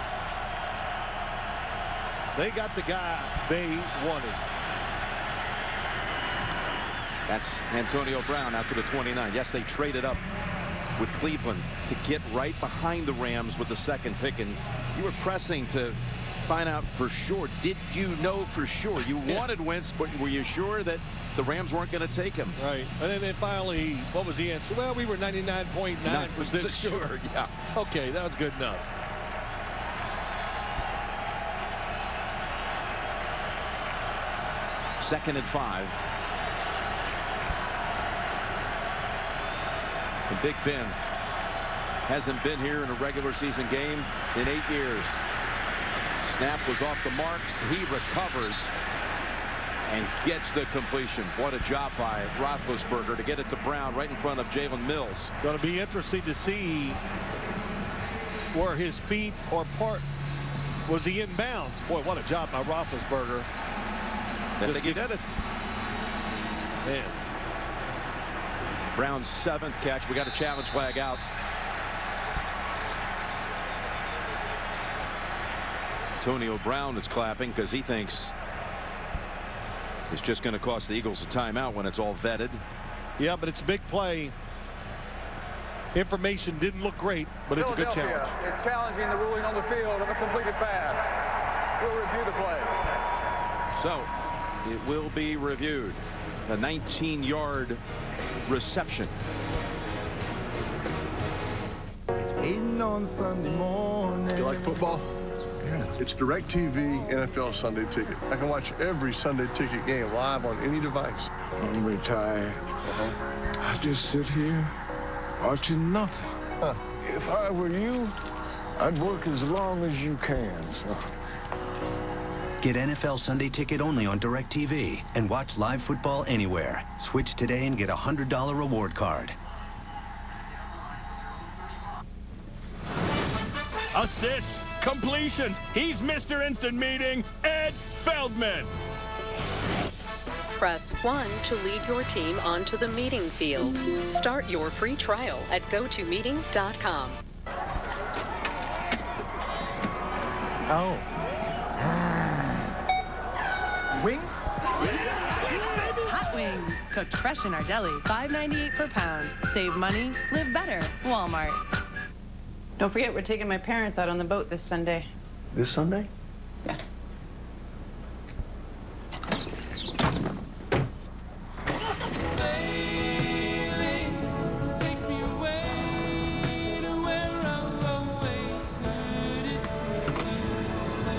They got the guy they wanted.
That's Antonio Brown out to the 29. Yes, they traded up with Cleveland to get right behind the Rams with the second pick, and you were pressing to find out for sure. Did you know for sure? You wanted Wentz, but were you sure that the Rams weren't going to take him?
Right. And then finally, what was the answer? Well, we were 99.9% sure.
Yeah.
Okay, that was good enough.
Second and 5. And Big Ben hasn't been here in a regular season game in 8 years. Snap was off the marks. He recovers and gets the completion. What a job by Roethlisberger to get it to Brown right in front of Jalen Mills.
Going to be interesting to see where his feet or part. Was he in bounds? Boy, what a job by Roethlisberger.
I think he did it. Man. Brown's 7th catch. We got a challenge flag out. Antonio Brown is clapping because he thinks it's just going to cost the Eagles a timeout when it's all vetted.
Yeah, but it's a big play. Information didn't look great, but it's a good challenge.
It's challenging the ruling on the field of a completed pass. We'll review the play.
So it will be reviewed. A 19-yard reception.
It's Aiden on Sunday morning.
You like football? Yeah. It's DirecTV NFL Sunday Ticket. I can watch every Sunday Ticket game live on any device.
I'm retired. I just sit here watching nothing. If I were you, I'd work as long as you can. So.
Get NFL Sunday Ticket only on DirecTV and watch live football anywhere. Switch today and get a $100 reward card.
Assists, completions. He's Mr. Instant Meeting, Ed Feldman.
Press 1 to lead your team onto the meeting field. Start your free trial at gotomeeting.com.
Oh.
Wings? Hot wings. Cooked fresh in our deli. $5.98 per pound. Save money. Live better. Walmart.
Don't forget, we're taking my parents out on the boat this Sunday.
This Sunday?
Yeah.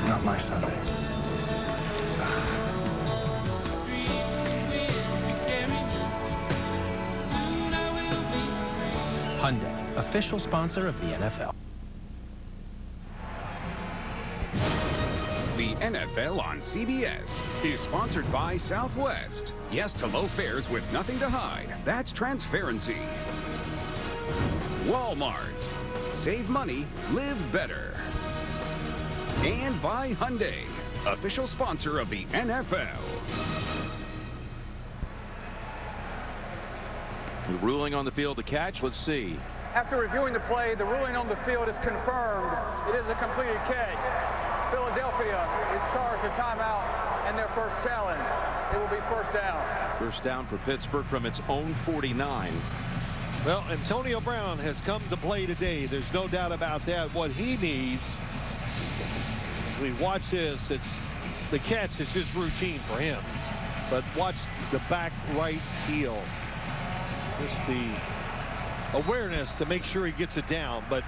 Not my Sunday.
Hyundai, official sponsor of the NFL.
The NFL on CBS is sponsored by Southwest. Yes to low fares with nothing to hide. That's transparency. Walmart. Save money, live better. And by Hyundai, official sponsor of the NFL.
The ruling on the field to catch. Let's see.
After reviewing the play, the ruling on the field is confirmed. It is a completed catch. Philadelphia is charged a timeout and their first challenge. It will be first down.
First down for Pittsburgh from its own 49.
Well, Antonio Brown has come to play today. There's no doubt about that. What he needs, as we watch this, the catch is just routine for him. But watch the back right heel. Just the awareness to make sure he gets it down. But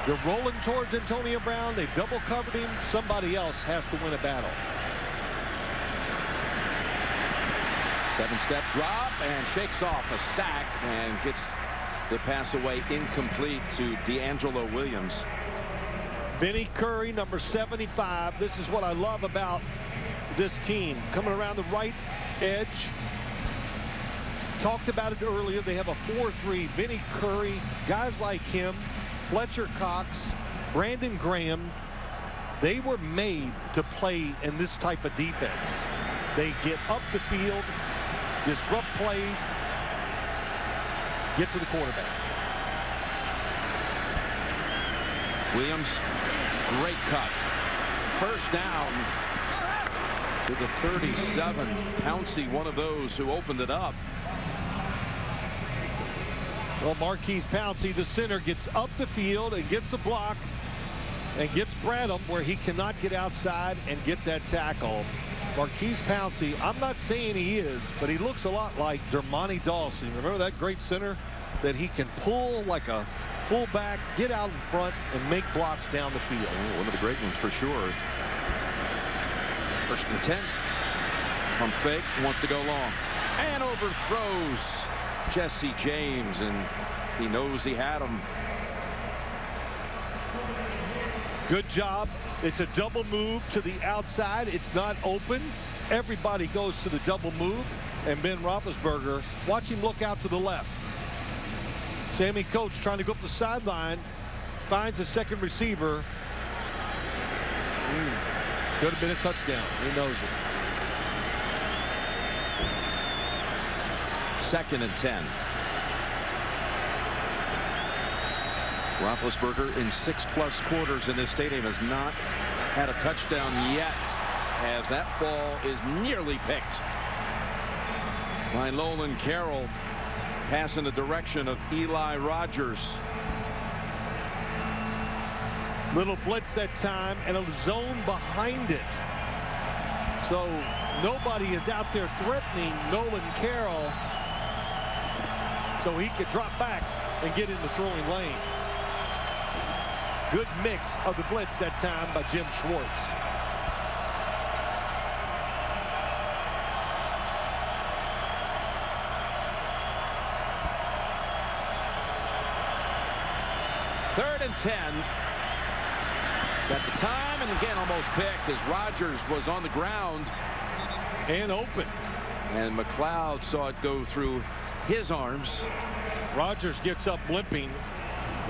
they're rolling towards Antonio Brown. They've double covered him. Somebody else has to win a battle.
7-step drop and shakes off a sack and gets the pass away incomplete to DeAngelo Williams.
Vinny Curry, number 75. This is what I love about this team. Coming around the right edge. Talked about it earlier. They have a 4-3. Vinny Curry, guys like him, Fletcher Cox, Brandon Graham, they were made to play in this type of defense. They get up the field, disrupt plays, get to the quarterback.
Williams, great cut. First down to the 37. Pouncey, one of those who opened it up.
Well, Marquise Pouncey, the center, gets up the field and gets the block and gets Bradham where he cannot get outside and get that tackle. Marquise Pouncey, I'm not saying he is, but he looks a lot like Dermontti Dawson. Remember that great center that he can pull like a fullback, get out in front, and make blocks down the field.
Oh, one of the great ones for sure. First and 10. Pump fake, wants to go long. And overthrows Jesse James, and he knows he had him.
Good job. It's a double move to the outside. It's not open. Everybody goes to the double move, and Ben Roethlisberger, watch him look out to the left. Sammy Coates trying to go up the sideline, finds a second receiver. Could have been a touchdown. He knows it.
Second and 10. Roethlisberger in 6+ quarters in this stadium has not had a touchdown yet, as that ball is nearly picked by Nolan Carroll. Pass in the direction of Eli Rogers.
Little blitz that time and a zone behind it. So nobody is out there threatening Nolan Carroll, so he could drop back and get in the throwing lane. Good mix of the blitz that time by Jim Schwartz.
Third and 10. Got the time, and again almost picked as Rogers was on the ground
and open.
And McLeod saw it go through his arms.
Rogers gets up limping.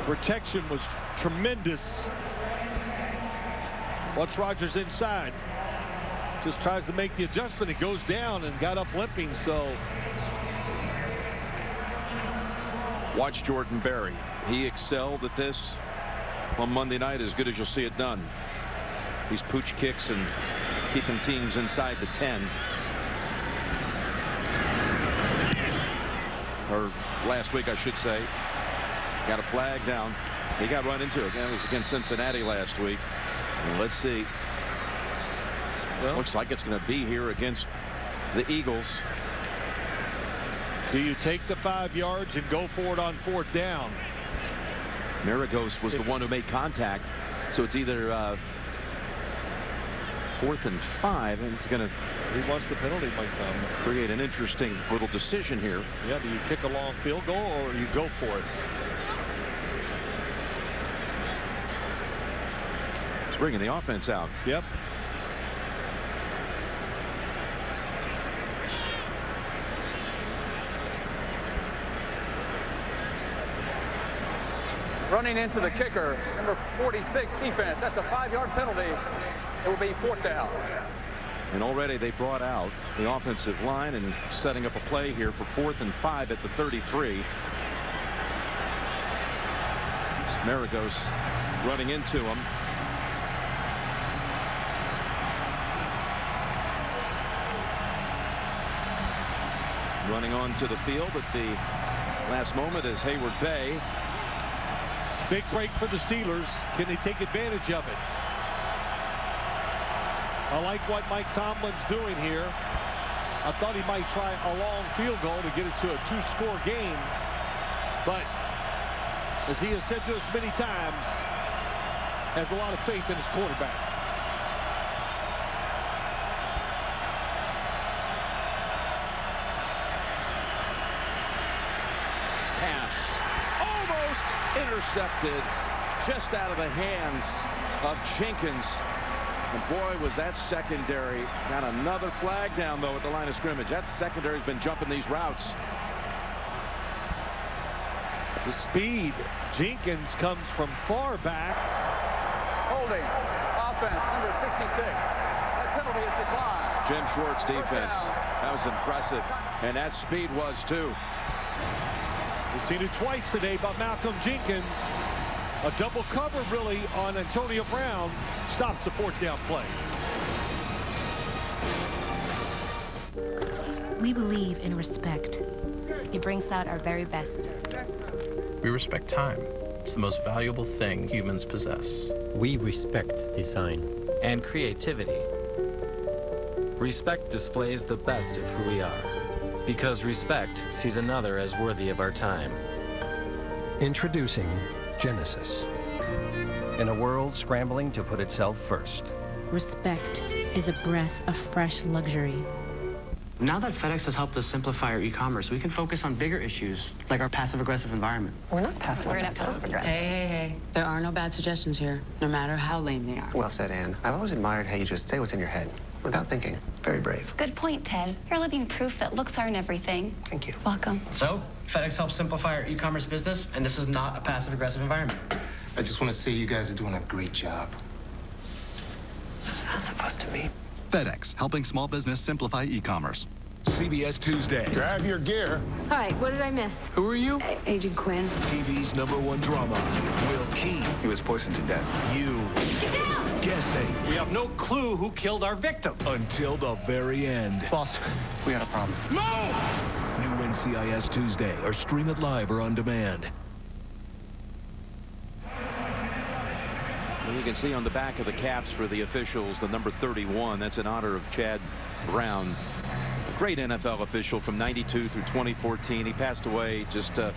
Protection was tremendous. Watch Rogers inside. Just tries to make the adjustment. He goes down and got up limping. So
watch Jordan Berry. He excelled at this on Monday night, as good as you'll see it done. These pooch kicks and keeping teams inside the 10. Or last week, I should say. Got a flag down. He got run into it. Again, it was against Cincinnati last week. And let's see. Well, looks like it's going to be here against the Eagles.
Do you take the 5 yards and go for it on 4th down?
Maragos was the one who made contact. So it's either 4th and 5, and it's going to
He wants the penalty, Mike Tomlin.
Create an interesting little decision here.
Yeah, do you kick a long field goal or you go for it?
It's bringing the offense out.
Yep.
Running into the kicker, number 46 defense. That's a 5-yard penalty. It will be 4th down.
And already they brought out the offensive line and setting up a play here for 4th and 5 at the 33. Maragos running into him. Running onto the field at the last moment is Hayward Bay.
Big break for the Steelers. Can they take advantage of it? I like what Mike Tomlin's doing here. I thought he might try a long field goal to get it to a 2-score game. But as he has said to us many times, has a lot of faith in his quarterback.
Pass almost intercepted, just out of the hands of Jenkins. And boy, was that secondary. Got another flag down though at the line of scrimmage. That secondary's been jumping these routes.
The speed. Jenkins comes from far back.
Holding. Offense, number 66. That penalty is declined.
Jim Schwartz defense. That was impressive. And that speed was too.
We've seen it twice today by Malcolm Jenkins. A double cover really on Antonio Brown. Stops the 4th down play.
We believe in respect.
He brings out our very best.
We respect time. It's the most valuable thing humans possess.
We respect design.
And creativity. Respect displays the best of who we are. Because respect sees another as worthy of our time.
Introducing Genesis. In a world scrambling to put itself first.
Respect is a breath of fresh luxury.
Now that FedEx has helped us simplify our e-commerce, we can focus on bigger issues, like our passive-aggressive environment.
We're not passive-aggressive. Hey. There are no bad suggestions here, no matter how lame they are.
Well said, Anne. I've always admired how you just say what's in your head, without thinking. Very brave.
Good point, Ted. You're living proof that looks aren't everything.
Thank you.
Welcome.
So, FedEx helps simplify our e-commerce business, and this is not a passive-aggressive environment.
I just want to say you guys are doing a great job. What's that supposed to mean?
FedEx, helping small business simplify e-commerce.
CBS Tuesday.
Grab your gear.
Hi, what did I miss?
Who are you?
Agent Quinn.
TV's #1 drama. Will Key.
He was poisoned to death.
You.
Get down!
Guessing.
We have no clue who killed our victim.
Until the very end.
Boss, we got a problem.
No! New NCIS Tuesday, or stream it live or on demand.
You can see on the back of the caps for the officials the number 31. That's in honor of Chad Brown. A great NFL official from '92 through 2014. He passed away just a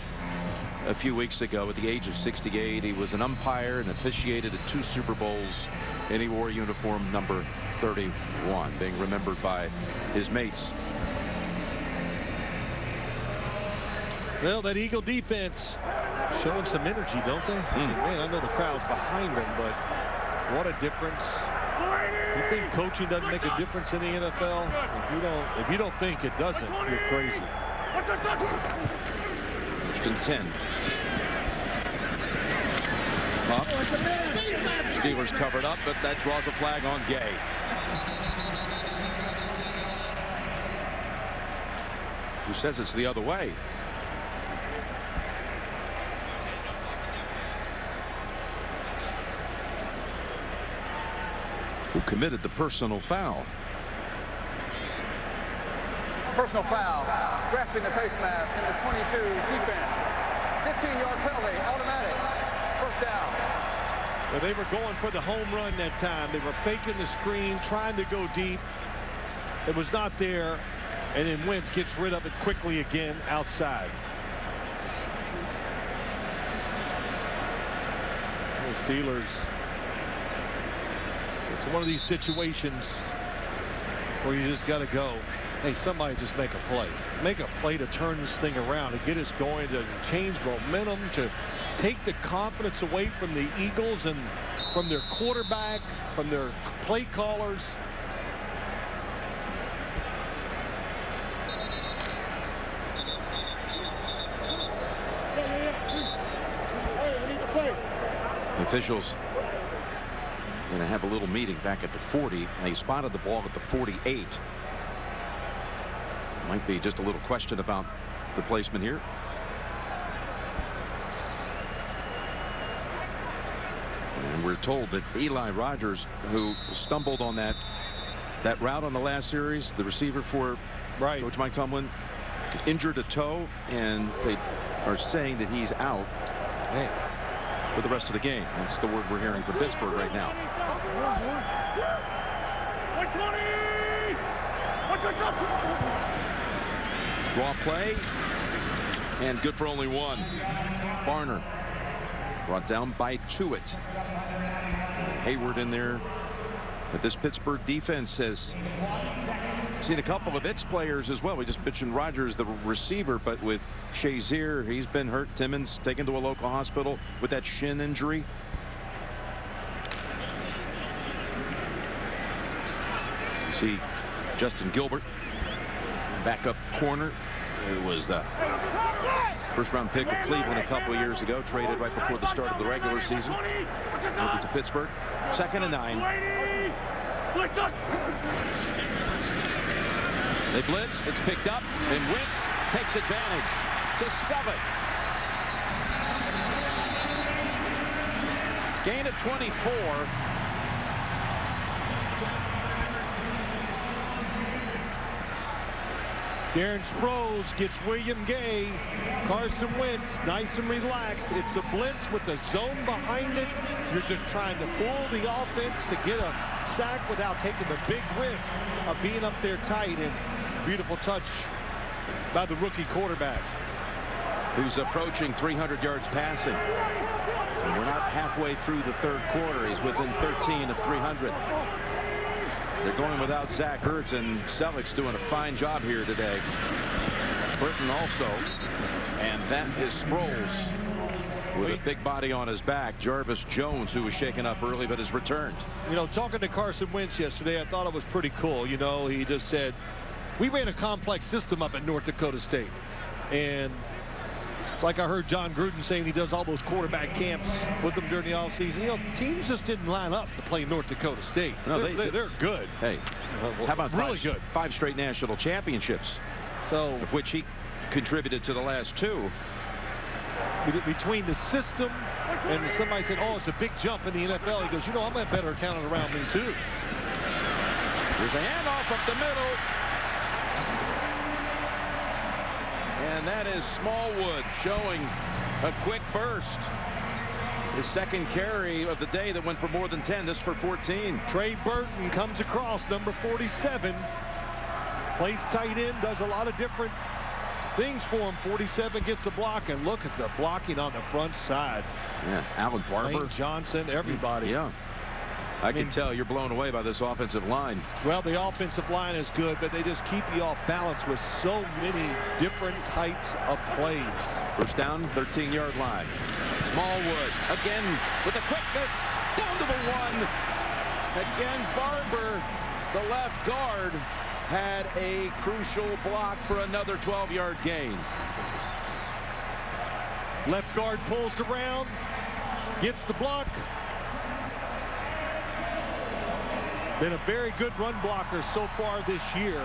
few weeks ago at the age of 68. He was an umpire and officiated at 2 Super Bowls, and he wore uniform number 31, being remembered by his mates.
Well, that Eagle defense showing some energy, don't they? Man, I know the crowd's behind them, but what a difference. You think coaching doesn't make a difference in the NFL? If you don't think it doesn't, you're crazy.
1st and 10. Up. Steelers covered up, but that draws a flag on Gay. Who says it's the other way? Who committed the personal foul?
Personal foul. Grasping the face mask in the 22 defense. 15-yard penalty, automatic. 1st down.
Well, they were going for the home run that time. They were faking the screen, trying to go deep. It was not there. And then Wentz gets rid of it quickly again outside. The Steelers. It's one of these situations where you just got to go, hey, somebody just make a play. Make a play to turn this thing around, to get us going, to change momentum, to take the confidence away from the Eagles and from their quarterback, from their play callers.
Officials going to have a little meeting back at the 40. And he spotted the ball at the 48. Might be just a little question about the placement here. And we're told that Eli Rogers, who stumbled on that route on the last series, the receiver for Coach Mike Tomlin, injured a toe, and they are saying that he's out for the rest of the game. That's the word we're hearing from Pittsburgh right now. Draw play, and good for only one. Barner brought down by Tuitt. Hayward in there. But this Pittsburgh defense has seen a couple of its players as well. We just mentioned Rogers, the receiver, but with Shazier, he's been hurt. Timmons taken to a local hospital with that shin injury. You see Justin Gilbert, backup corner, who was the first-round pick of Cleveland a couple of years ago, traded right before the start of the regular season over to Pittsburgh. 2nd and 9. They blitz. It's picked up, and Wentz takes advantage to 7. Gain of 24.
Darren Sproles gets William Gay. Carson Wentz nice and relaxed. It's a blitz with a zone behind it. You're just trying to fool the offense to get a sack without taking the big risk of being up there tight. And beautiful touch by the rookie quarterback,
who's approaching 300 yards passing. And we're not halfway through the 3rd quarter. He's within 13 of 300. They're going without Zach Ertz, and Selleck's doing a fine job here today. Burton also, and that is Sproles with a big body on his back. Jarvis Jones, who was shaken up early but has returned.
You know, talking to Carson Wentz yesterday, I thought it was pretty cool. You know, he just said, we ran a complex system up at North Dakota State, and it's like I heard John Gruden saying he does all those quarterback camps with them during the offseason. You know, teams just didn't line up to play North Dakota State. No, they're good.
Hey, how about
really good?
5 straight national championships, of which he contributed to the last 2.
Between the system and somebody said, oh, it's a big jump in the NFL. He goes, you know, I'm going to have better talent around me, too.
There's a handoff up the middle. And that is Smallwood showing a quick burst. His 2nd carry of the day that went for more than 10. This for 14.
Trey Burton comes across, number 47. Plays tight end, does a lot of different things for him. 47 gets the block, and look at the blocking on the front side.
Yeah, Alan Barber,
Lane Johnson, everybody.
Yeah. I can tell you're blown away by this offensive line.
Well, the offensive line is good, but they just keep you off balance with so many different types of plays.
First down, 13-yard line. Smallwood again with the quickness down to the 1. Again, Barber, the left guard, had a crucial block for another 12-yard gain.
Left guard pulls around, gets the block. Been a very good run blocker so far this year.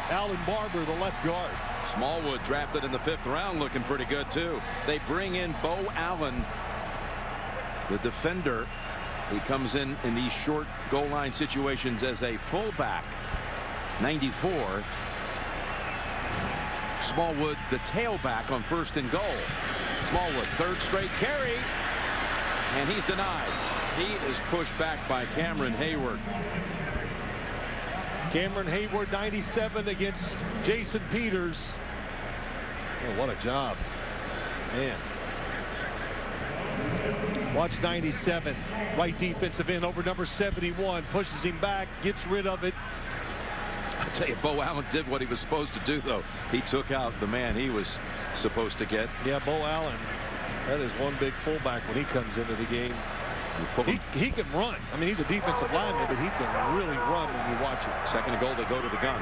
Alan Barber, the left guard.
Smallwood drafted in the 5th round, looking pretty good too. They bring in Bo Allen, the defender. He comes in these short goal line situations as a fullback. 94. Smallwood, the tailback on 1st and goal. Smallwood, 3rd straight carry, and he's denied. He is pushed back by Cameron Hayward.
Cameron Hayward, 97 against Jason Peters. Oh, what a job. Man. Watch 97. Right defensive end over number 71. Pushes him back, gets rid of it.
Tell you, Bo Allen did what he was supposed to do, though. He took out the man he was supposed to get.
Yeah, Bo Allen, that is one big fullback when he comes into the game. He can run. I mean, he's a defensive lineman, but he can really run when you watch him.
Second and goal, they go to the gun.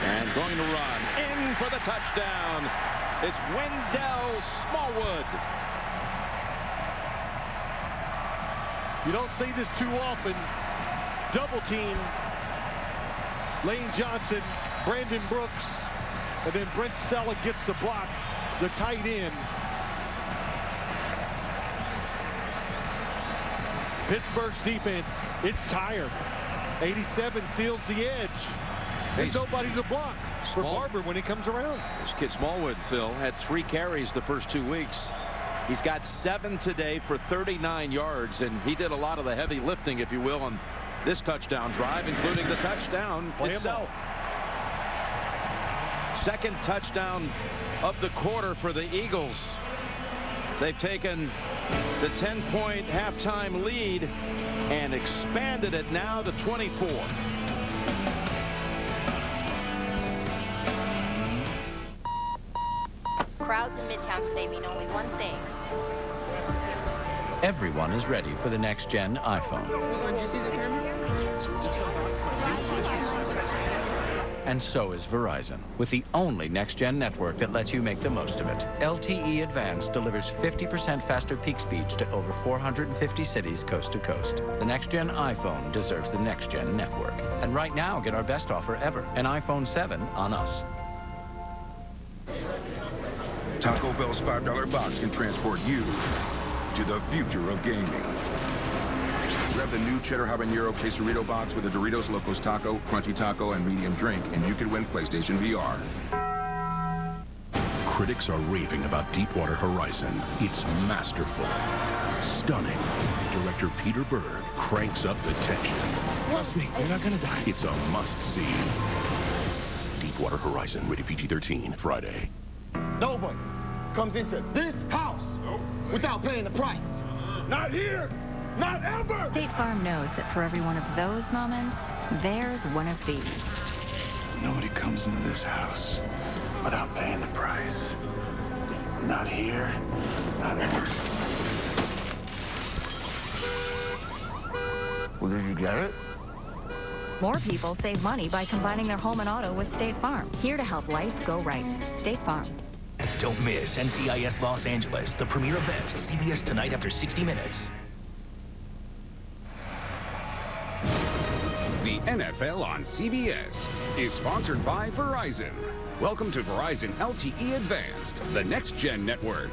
And going to run. In for the touchdown. It's Wendell Smallwood.
You don't see this too often. Double team. Lane Johnson, Brandon Brooks, and then Brent Selleck gets the block, the tight end. Pittsburgh's defense, it's tired. 87 seals the edge. There's nobody to block for Barber when he comes around.
This kid Smallwood, Phil, had 3 carries the first 2 weeks. He's got 7 today for 39 yards, and he did a lot of the heavy lifting, if you will, on this touchdown drive, including the touchdown itself. Second touchdown of the quarter for the Eagles. They've taken the 10-point halftime lead and expanded it now to 24.
Crowds in Midtown today mean only one thing.
Everyone is ready for the next-gen iPhone.
Did you see the camera?
And so is Verizon, with the only next-gen network that lets you make the most of it. LTE Advanced delivers 50% faster peak speeds to over 450 cities coast to coast. The next-gen iPhone deserves the next-gen network. And right now, get our best offer ever, an iPhone 7 on us.
Taco Bell's $5 box can transport you to the future of gaming. Grab the new Cheddar Habanero Quesarito box with a Doritos Locos Taco, Crunchy Taco, and medium drink, and you can win PlayStation VR.
Critics are raving about Deepwater Horizon. It's masterful, stunning. Director Peter Berg cranks up the tension.
Trust me, you're not gonna die.
It's a must-see. Deepwater Horizon, rated PG-13, Friday.
Nobody comes into this house without paying the price.
Not here! Not ever!
State Farm knows that for every one of those moments, there's one of these.
Nobody comes into this house without paying the price. Not here, not ever.
Well, did you get it?
More people save money by combining their home and auto with State Farm. Here to help life go right. State Farm.
Don't miss NCIS Los Angeles, the premier event. CBS tonight after 60 Minutes.
The NFL on CBS is sponsored by Verizon. Welcome to Verizon LTE Advanced, the next-gen network.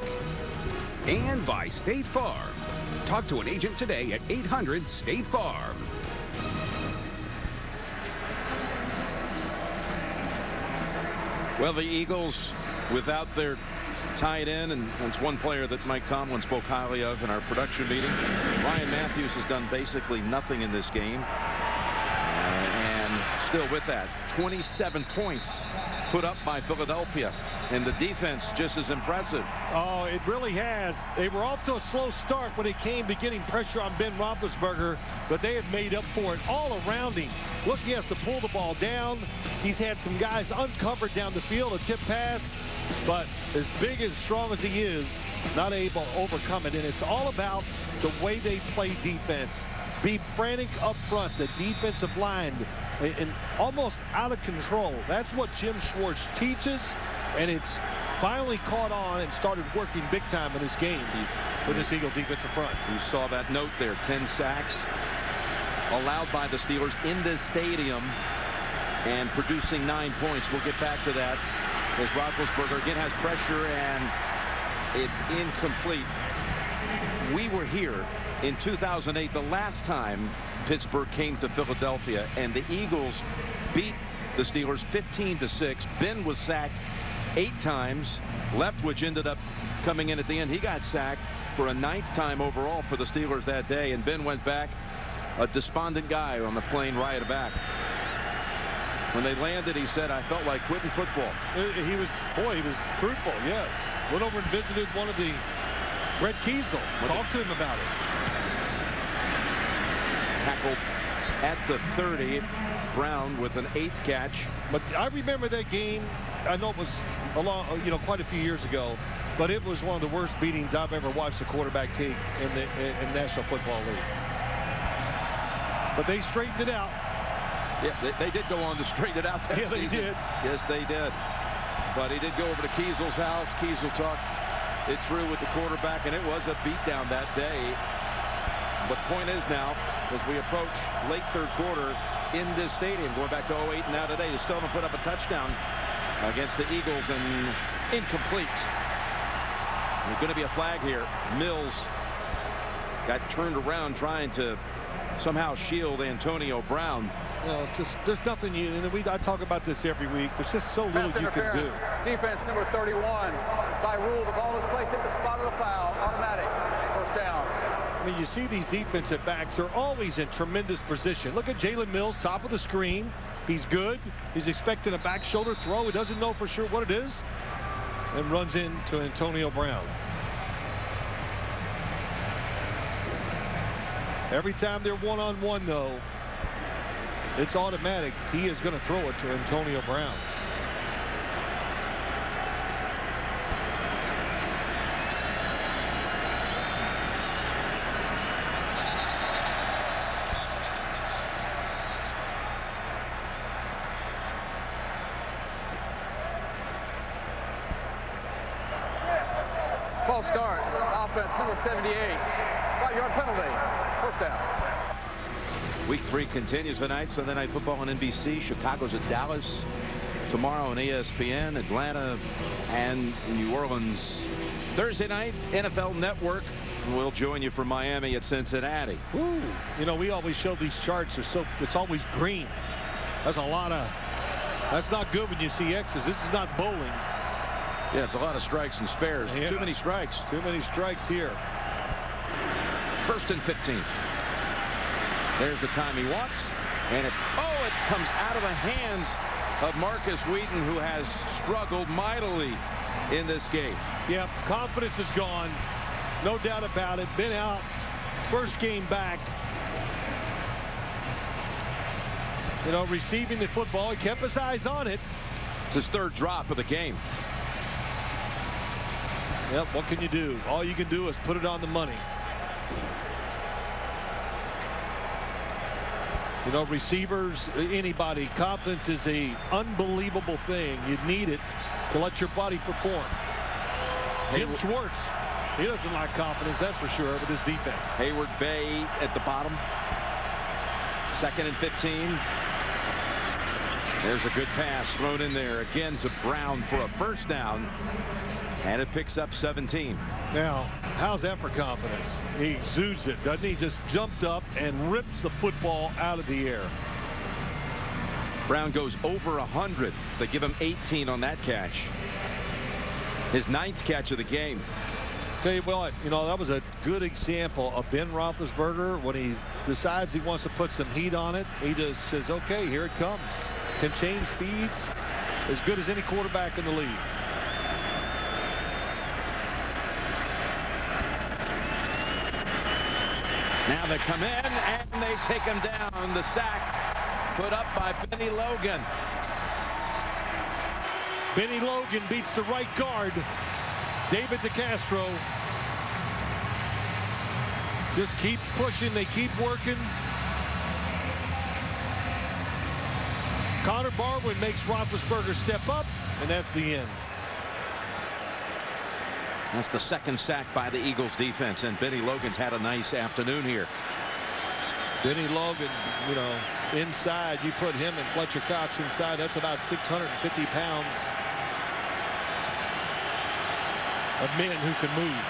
And by State Farm. Talk to an agent today at 800-STATE-FARM.
Well, the Eagles, without their tight end, and it's one player that Mike Tomlin spoke highly of in our production meeting. Ryan Matthews has done basically nothing in this game. And still with that, 27 points put up by Philadelphia. And the defense just as impressive.
Oh, it really has. They were off to a slow start when it came to getting pressure on Ben Roethlisberger, but they have made up for it all around him. Look, he has to pull the ball down. He's had some guys uncovered down the field, a tip pass, but as big and strong as he is, not able to overcome it. And it's all about the way they play defense. Be frantic up front, the defensive line, and almost out of control. That's what Jim Schwartz teaches, and it's finally caught on and started working big time in this game for this Eagle defensive front.
You saw that note there, 10 sacks allowed by the Steelers in this stadium and producing 9 points. We'll get back to that as Roethlisberger again has pressure and it's incomplete. We were here in 2008, the last time Pittsburgh came to Philadelphia, and the Eagles beat the Steelers 15-6. Ben was sacked 8 times. Leftwich ended up coming in at the end. He got sacked for a 9th time overall for the Steelers that day, and Ben went back a despondent guy on the plane ride back. When they landed, he said, I felt like quitting football.
He was truthful, yes. Went over and visited one of the Brett Kiesel. Talked to him about it.
Tackled at the 30. Brown with an 8th catch.
But I remember that game. I know it was quite a few years ago, but it was one of the worst beatings I've ever watched a quarterback take in National Football League. But they straightened it out.
Yeah, they did go on to straighten it out that season.
They did.
Yes, they did. But he did go over to Kiesel's house. Kiesel talked it through with the quarterback, and it was a beatdown that day. But the point is now, as we approach late third quarter in this stadium, going back to 08 and now today, they still haven't put up a touchdown against the Eagles, and incomplete. There's going to be a flag here. Mills got turned around trying to somehow shield Antonio Brown.
You know, it's just there's nothing I talk about this every week. There's just so little you can do.
Defense number 31. By rule, the ball is placed at the spot of the foul. Automatic. First down.
I mean, you see these defensive backs are always in tremendous position. Look at Jalen Mills, top of the screen. He's good. He's expecting a back shoulder throw. He doesn't know for sure what it is, and runs into Antonio Brown. Every time they're one-on-one, though, it's automatic. He is going to throw it to Antonio Brown.
False start. Offense number 78. 5-yard penalty. First down.
Week 3 continues tonight. Sunday Night Football on NBC. Chicago's at Dallas tomorrow on ESPN. Atlanta and New Orleans Thursday night. NFL Network will join you from Miami at Cincinnati.
Woo. You know, we always show these charts. It's always green. That's not good when you see X's. This is not bowling.
Yeah, it's a lot of strikes and spares. Yeah. Too many strikes.
Too many strikes here.
1st and 15. There's the time he wants. And it comes out of the hands of Marcus Wheaton, who has struggled mightily in this game.
Yeah, confidence is gone. No doubt about it. Been out. First game back. You know, receiving the football. He kept his eyes on it.
It's his 3rd drop of the game.
Yep, what can you do? All you can do is put it on the money. You know, receivers, anybody, confidence is an unbelievable thing. You need it to let your body perform. Jim Schwartz, he doesn't like confidence, that's for sure, with his defense.
Hayward Bay at the bottom. 2nd and 15. There's a good pass thrown in there again to Brown for a first down. And it picks up 17.
Now, how's that for confidence? He exudes it, doesn't he? Just jumped up and rips the football out of the air.
Brown goes over 100. They give him 18 on that catch. His 9th catch of the game.
Tell you what, you know, that was a good example of Ben Roethlisberger. When he decides he wants to put some heat on it, he just says, okay, here it comes. Can change speeds as good as any quarterback in the league.
Now they come in and they take him down. The sack put up by Benny Logan.
Benny Logan beats the right guard, David DeCastro. Just keeps pushing. They keep working. Connor Barwin makes Roethlisberger step up, and that's the end.
That's the 2nd sack by the Eagles defense, and Benny Logan's had a nice afternoon here.
Benny Logan, you know, inside, you put him and Fletcher Cox inside, that's about 650 pounds of men who can move.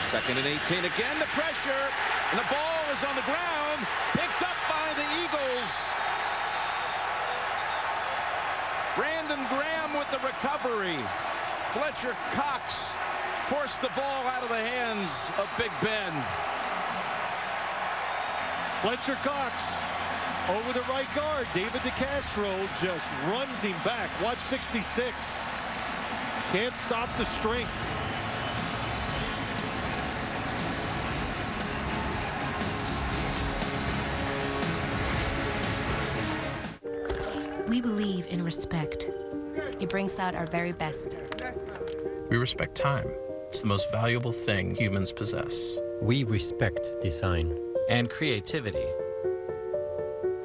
2nd and 18. Again, the pressure, and the ball is on the ground, picked up by the Eagles. Brandon Graham with the recovery. Fletcher Cox forced the ball out of the hands of Big Ben.
Fletcher Cox over the right guard. David DeCastro just runs him back. Watch 66. Can't stop the strength.
We believe in respect.
It brings out our very best.
We respect time. It's the most valuable thing humans possess.
We respect design.
And creativity.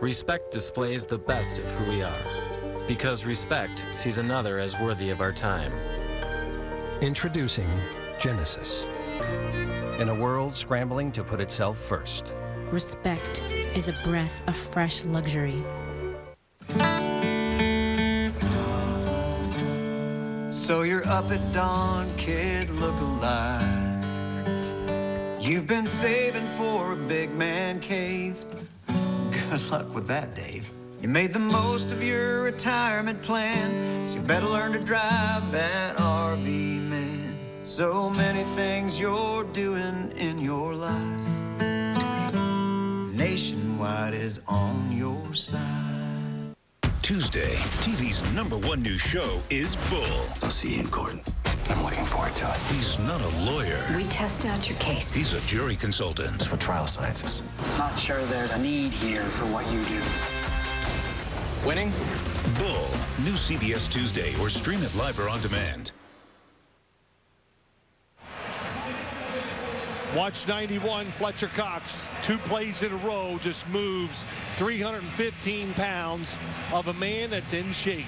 Respect displays the best of who we are. Because respect sees another as worthy of our time.
Introducing Genesis. In a world scrambling to put itself first.
Respect is a breath of fresh luxury.
So you're up at dawn, kid, look alive. You've been saving for a big man cave. Good luck with that, Dave. You made the most of your retirement plan, so you better learn to drive that RV, man. So many things you're doing in your life. Nationwide is on your side.
Tuesday, TV's #1 news show is Bull.
I'll see you in court. I'm looking forward to it.
He's not a lawyer.
We test out your case.
He's a jury consultant.
That's what trial science is. Not sure there's a need here for what you do.
Winning? Bull. New CBS Tuesday, or stream it live or on demand.
Watch 91, Fletcher Cox, 2 plays in a row, just moves 315 pounds of a man that's in shape.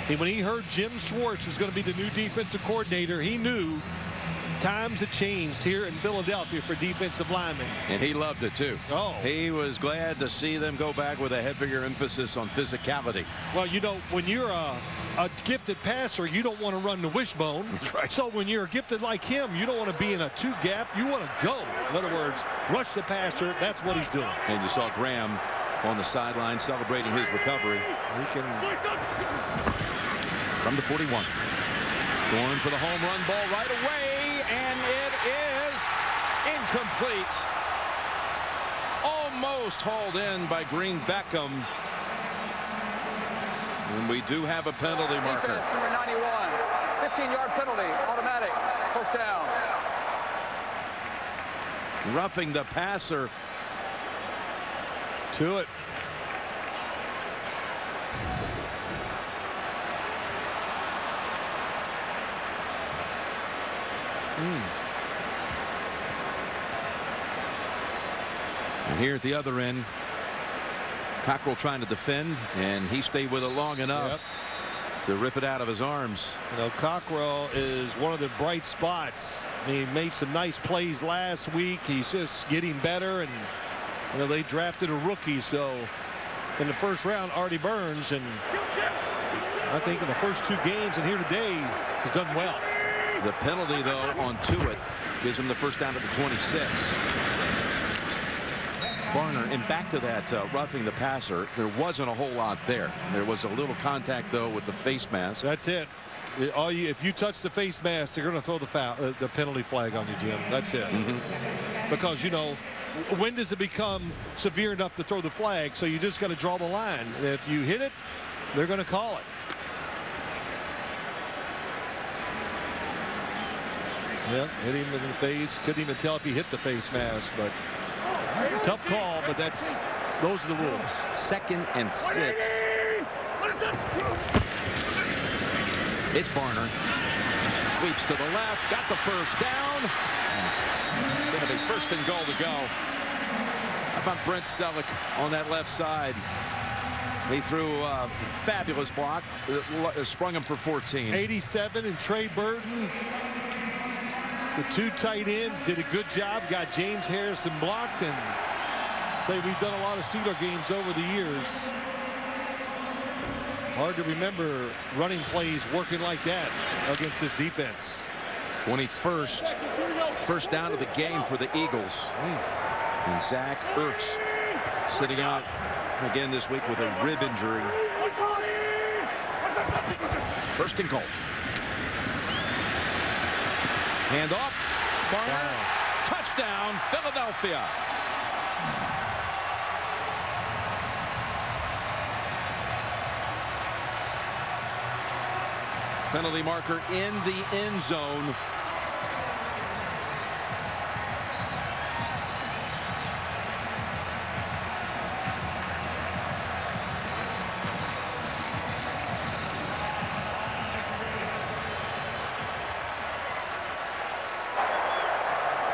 And when he heard Jim Schwartz was going to be the new defensive coordinator, he knew times had changed here in Philadelphia for defensive linemen.
And he loved it, too.
Oh.
He was glad to see them go back with a heavier emphasis on physicality.
Well, you know, when you're a gifted passer, you don't want to run the wishbone.
That's right.
So when you're gifted like him, you don't want to be in a 2-gap. You want to go. In other words, rush the passer. That's what he's doing.
And you saw Graham on the sideline celebrating his recovery.
He can...
From the 41. Going for the home run ball right away, and it is incomplete. Almost hauled in by Green Beckham. And we do have a penalty marker.
Defense, number 91. 15-yard penalty, automatic, first down.
Roughing the passer.
To it.
And here at the other end, Cockrell trying to defend, and he stayed with it long enough to rip it out of his arms.
You know, Cockrell is one of the bright spots. He made some nice plays last week. He's just getting better, and you know, they drafted a rookie, so in the first round, Artie Burns, and I think in the first 2 games and here today, he's done well.
The penalty, though, on Tuitt gives him the first down at the 26. Barner, and back to that roughing the passer, there wasn't a whole lot there. There was a little contact, though, with the face mask.
That's it. If you touch the face mask, they're going to throw the penalty flag on you, Jim. That's it. Because, you know, when does it become severe enough to throw the flag? So you just got to draw the line. If you hit it, they're going to call it. Yep, hit him in the face. Couldn't even tell if he hit the face mask, but tough call, but those are the rules.
2nd and 6. It's Barner. Sweeps to the left, got the first down. Gonna be 1st and goal to go. How about Brent Selleck on that left side? He threw a fabulous block, sprung him for 14.
87 and Trey Burton. The 2 tight ends did a good job, got James Harrison blocked, and say we've done a lot of Steeler games over the years. Hard to remember running plays working like that against this defense.
21st first down of the game for the Eagles. And Zach Ertz sitting out again this week with a rib injury. 1st and goal. Hand off. Barner. Touchdown, Philadelphia. Penalty marker in the end zone.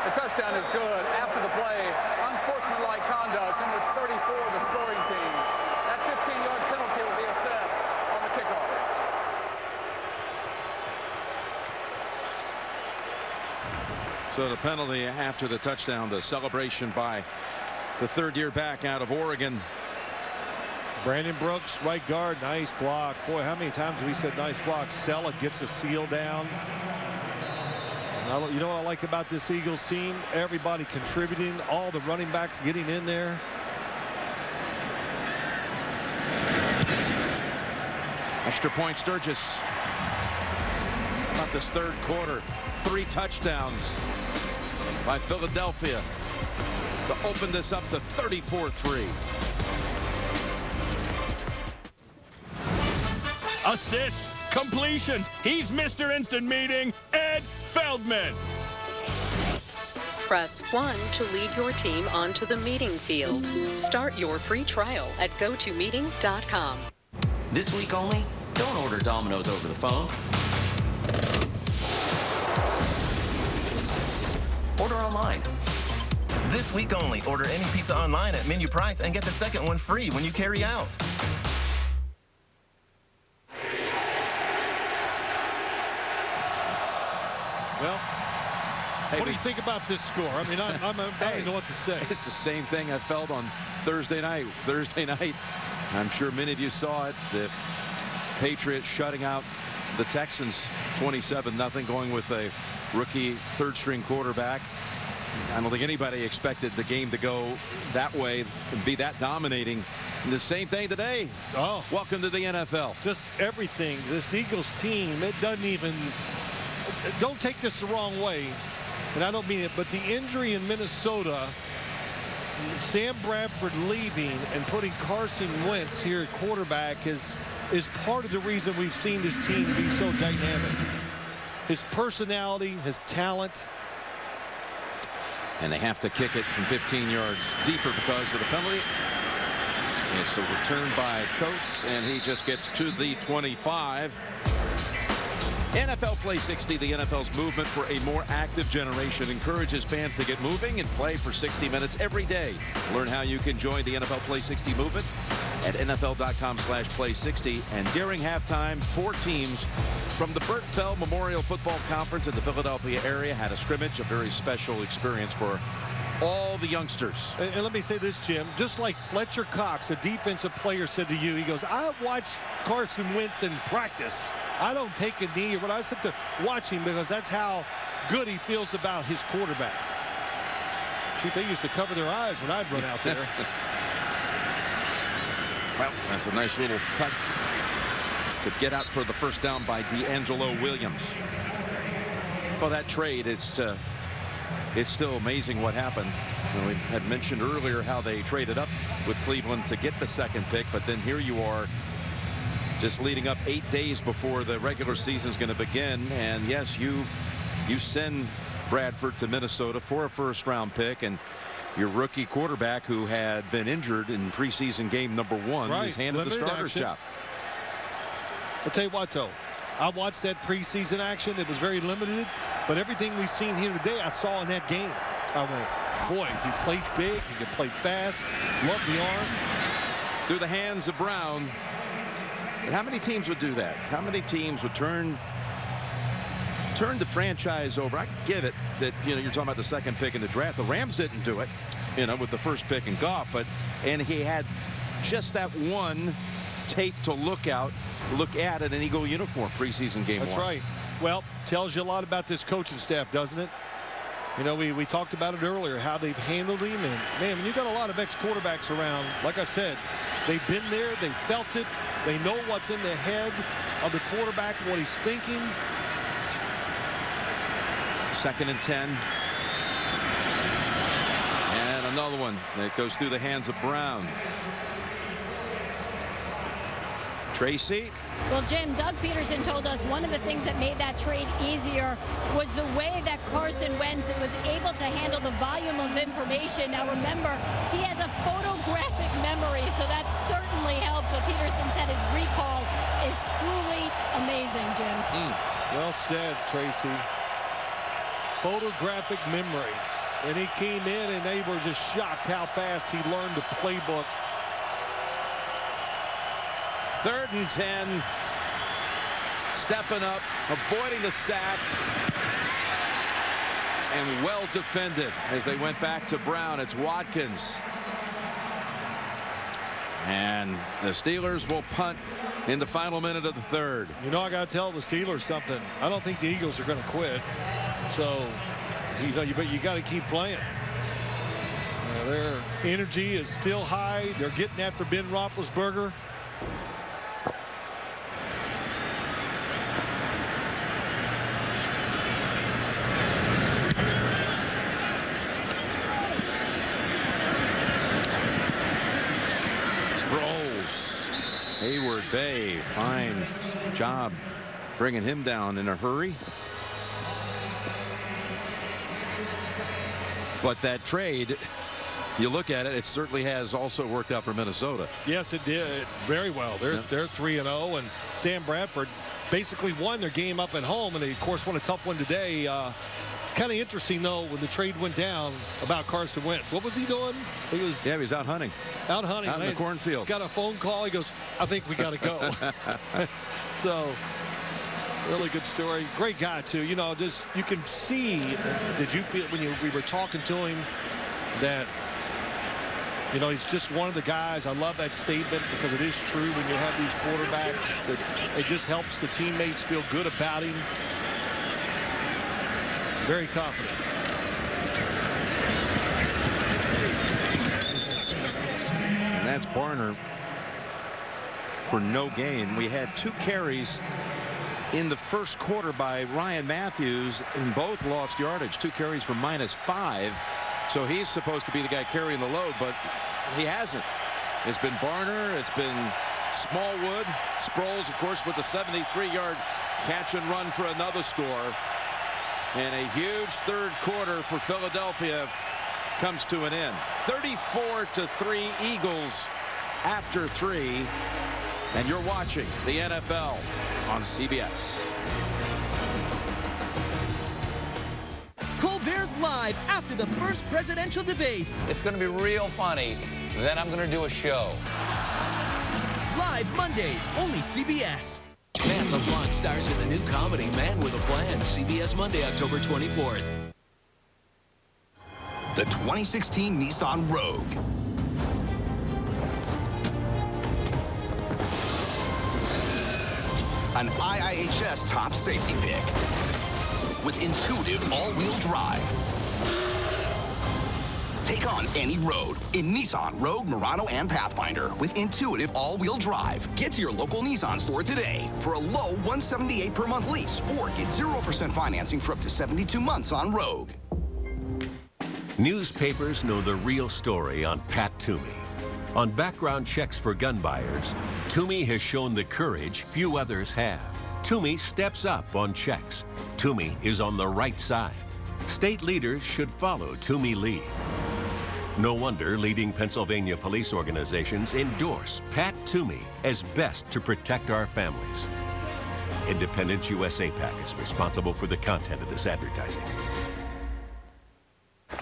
The touchdown is good. After the play, unsportsmanlike conduct, number 34 of the scoring team. That 15-yard penalty will be assessed on the kickoff.
So the penalty after the touchdown, the celebration by the third-year back out of Oregon.
Brandon Brooks, right guard, nice block. Boy, how many times have we said nice block? Sella gets a seal down. You know what I like about this Eagles team? Everybody contributing, all the running backs getting in there.
Extra point, Sturgis. About this third quarter, 3 touchdowns by Philadelphia to open this up to 34-3.
Assists, completions. He's Mr. Instant Meeting, Ed Feldman.
Press 1 to lead your team onto the meeting field. Start your free trial at gotomeeting.com.
This week only, don't order Domino's over the phone. Order online.
This week only, order any pizza online at menu price and get the second one free when you carry out.
Well, what do you think about this score? I mean, I don't even know what to say.
It's the same thing I felt on Thursday night. I'm sure many of you saw it. The Patriots shutting out the Texans 27-0, going with a rookie third-string quarterback. I don't think anybody expected the game to go that way and be that dominating. And the same thing today.
Oh,
welcome to the NFL.
Just everything. This Eagles team, it doesn't even. Don't take this the wrong way, and I don't mean it, but the injury in Minnesota, Sam Bradford leaving and putting Carson Wentz here at quarterback is part of the reason we've seen this team be so dynamic. His personality, his talent.
And they have to kick it from 15 yards deeper because of the penalty. It's a return by Coates, and he just gets to the 25. NFL Play 60, the NFL's movement for a more active generation, encourages fans to get moving and play for 60 minutes every day. Learn how you can join the NFL Play 60 movement at NFL.com/Play60. And during halftime, 4 teams from the Burt Bell Memorial Football Conference in the Philadelphia area had a scrimmage, a very special experience for all the youngsters.
And let me say this, Jim, just like Fletcher Cox, a defensive player, said to you, he goes, I watched Carson Wentz in practice. I don't take a knee, but I sit to watch him because that's how good he feels about his quarterback. Shoot, they used to cover their eyes when I'd run out there.
Well, that's a nice little cut to get out for the first down by D'Angelo Williams. Well, that trade, it's still amazing what happened. You know, we had mentioned earlier how they traded up with Cleveland to get the second pick, but then here you are just leading up 8 days before the regular season is going to begin. And yes, you send Bradford to Minnesota for a first-round pick, and your rookie quarterback, who had been injured in preseason game number 1, is handed the starter's job.
I'll tell you what, though, I watched that preseason action. It was very limited, but everything we've seen here today, I saw in that game. I went, boy, he plays big, he can play fast, love the arm.
Through the hands of Brown. And how many teams would do that? How many teams would turn the franchise over? I give it that, you know, you're talking about the second pick in the draft. The Rams didn't do it, you know, with the first pick in Goff, and he had just that one tape to look at in an Eagle uniform preseason game 1.
That's right. Well, tells you a lot about this coaching staff, doesn't it? You know, we talked about it earlier, how they've handled him. And, man, when you've got a lot of ex-quarterbacks around, like I said, they've been there, they felt it, they know what's in the head of the quarterback, what he's thinking.
2nd and 10. And another one that goes through the hands of Brown. Tracy.
Well, Jim, Doug Peterson told us one of the things that made that trade easier was the way that Carson Wentz was able to handle the volume of information. Now, remember, he has a photographic memory, so that certainly helps. But Peterson said his recall is truly amazing, Jim.
Well said, Tracy. Photographic memory. And he came in, and they were just shocked how fast he learned the playbook.
3rd and 10. Stepping up, avoiding the sack. And well defended as they went back to Brown. It's Watkins. And the Steelers will punt in the final minute of the 3rd.
You know, I got to tell the Steelers something. I don't think the Eagles are going to quit. So, but you got to keep playing. Their energy is still high. They're getting after Ben Roethlisberger.
Sproles. Hayward Bay, fine job bringing him down in a hurry. But that trade, you look at it, it certainly has also worked out for Minnesota.
Yes, it did very well. They're 3-0, and Sam Bradford basically won their game up at home, and they, of course, won a tough one today. Kind of interesting, though, when the trade went down about Carson Wentz. What was he doing? He was
out hunting.
Out hunting.
Out in the cornfield.
Got a phone call. He goes, I think we got to go. So, really good story. Great guy, too. You know, just you can see, did you feel when we were talking to him that, you know, he's just one of the guys. I love that statement because it is true when you have these quarterbacks. That it just helps the teammates feel good about him. Very confident.
And that's Barner for no gain. We had 2 carries in the first quarter by Ryan Matthews, and both lost yardage. 2 carries for -5. So he's supposed to be the guy carrying the load, but he hasn't. It's been Barner. It's been Smallwood. Sproles, of course, with the 73-yard catch and run for another score. And a huge 3rd quarter for Philadelphia comes to an end. 34-3 Eagles after 3. And you're watching the NFL on CBS.
Colbert's live after the first presidential debate.
It's going to be real funny. Then I'm going to do a show.
Live Monday, only CBS.
Matt LeBlanc stars in the new comedy Man with a Plan. CBS Monday, October 24th.
The 2016 Nissan Rogue. An IIHS top safety pick with intuitive all-wheel drive. Take on any road in Nissan Rogue, Murano, and Pathfinder with intuitive all-wheel drive. Get to your local Nissan store today for a low $178 per month lease or get 0% financing for up to 72 months on Rogue.
Newspapers know the real story on Pat Toomey. On background checks for gun buyers, Toomey has shown the courage few others have. Toomey steps up on checks. Toomey is on the right side. State leaders should follow Toomey lead. No wonder leading Pennsylvania police organizations endorse Pat Toomey as best to protect our families. Independence USA PAC is responsible for the content of this advertising.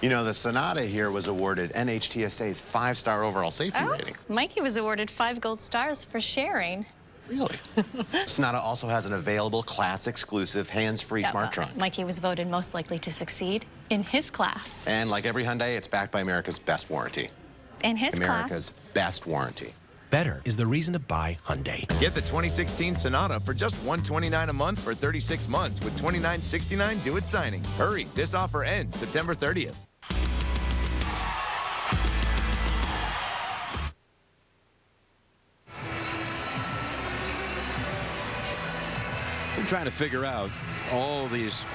You know, the Sonata here was awarded NHTSA's 5-star overall safety rating.
Mikey was awarded 5 gold stars for sharing.
Really? Sonata also has an available class-exclusive hands-free smart trunk.
Mikey was voted most likely to succeed in his class.
And like every Hyundai, it's backed by America's best warranty.
In his
America's best warranty.
Better is the reason to buy Hyundai.
Get the 2016 Sonata for just $129 a month for 36 months with $29.69 due at signing. Hurry, this offer ends September 30th.
We're trying to figure out all these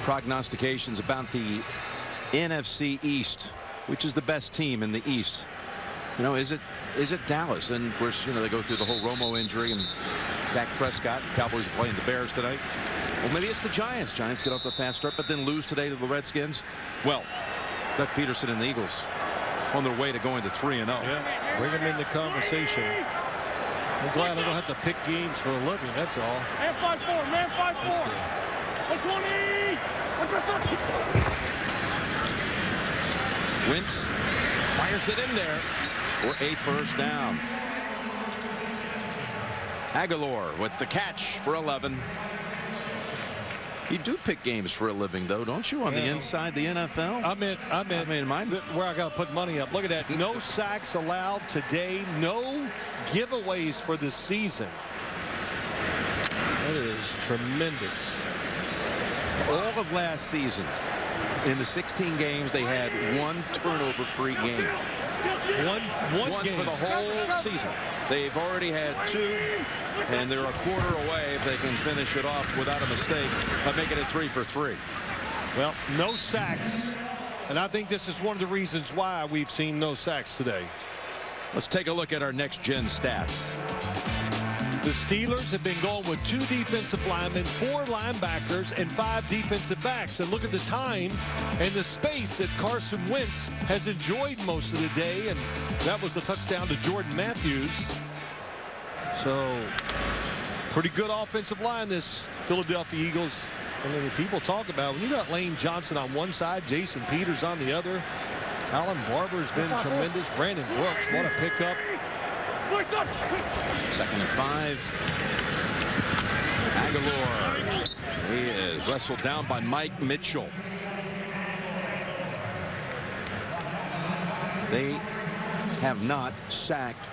prognostications about the NFC East, which is the best team in the East. You know, is it Dallas? And of course, you know, they go through the whole Romo injury and Dak Prescott. The Cowboys are playing the Bears tonight. Well, maybe it's the Giants. Giants get off the fast start, but then lose today to the Redskins. Well, Doug Peterson and the Eagles on their way to going to 3-0.
Yeah, bring them in the conversation. I'm glad I don't have to pick games for a living, that's all.
Man 5-4, man 5-4. 120.
Wentz fires it in there for a first down. Aguilar with the catch for 11. You do pick games for a living, though, don't you, on the inside the NFL?
I mean, mine. Where I got to put money up. Look at that. No sacks allowed today. No giveaways for the season. That is tremendous.
All of last season, in the 16 games, they had one turnover-free game.
One game
for the whole season. They've already had 2, and they're a quarter away if they can finish it off without a mistake by making it 3 for 3.
Well, no sacks, and I think this is one of the reasons why we've seen no sacks today.
Let's take a look at our next-gen stats.
The Steelers have been going with 2 defensive linemen, 4 linebackers, and 5 defensive backs. And look at the time and the space that Carson Wentz has enjoyed most of the day. And that was a touchdown to Jordan Matthews. So, pretty good offensive line, this Philadelphia Eagles. I mean, people talk about when you got Lane Johnson on one side, Jason Peters on the other. Alan Barber's been tremendous. Brandon Brooks, what a pickup.
2nd and 5. Aguilar. He is wrestled down by Mike Mitchell. They have not sacked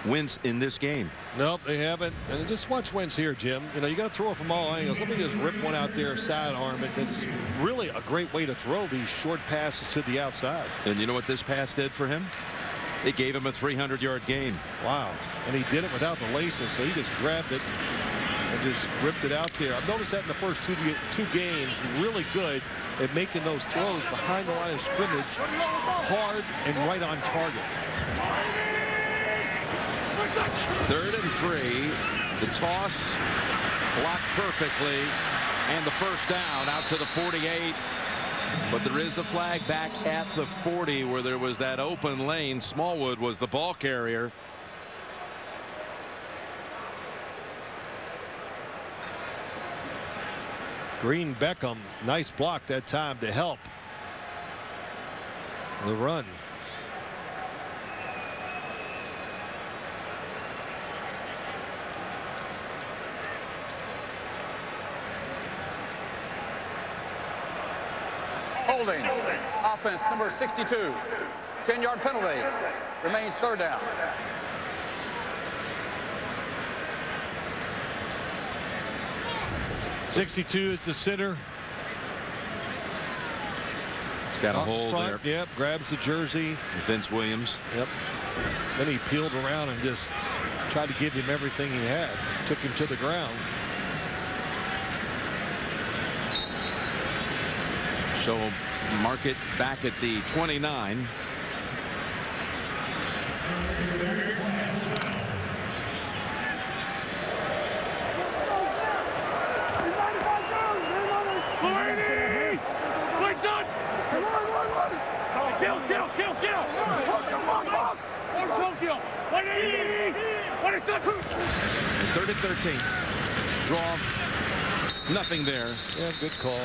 Wentz in this game.
Nope, they haven't. And just watch Wentz here, Jim. You know, you got to throw it from all angles. Let me just rip one out there, sidearm it. That's really a great way to throw these short passes to the outside.
And you know what this pass did for him? It gave him a 300-yard gain.
Wow. And he did it without the laces, so he just grabbed it and just ripped it out there. I've noticed that in the first two games, really good at making those throws behind the line of scrimmage, hard and right on target.
3rd and 3. The toss blocked perfectly, and the first down out to the 48. But there is a flag back at the 40 where there was that open lane. Smallwood was the ball carrier.
Green Beckham, nice block that time to help the run.
Holding. Offense number 62. 10-yard penalty. Remains 3rd down.
.62 is the center.
Got a hold there.
Yep, grabs the jersey.
Vince Williams.
Yep. Then he peeled around and just tried to give him everything he had. Took him to the ground.
So mark it back at the 29. Third and 13. Draw. Nothing there.
Yeah, good call.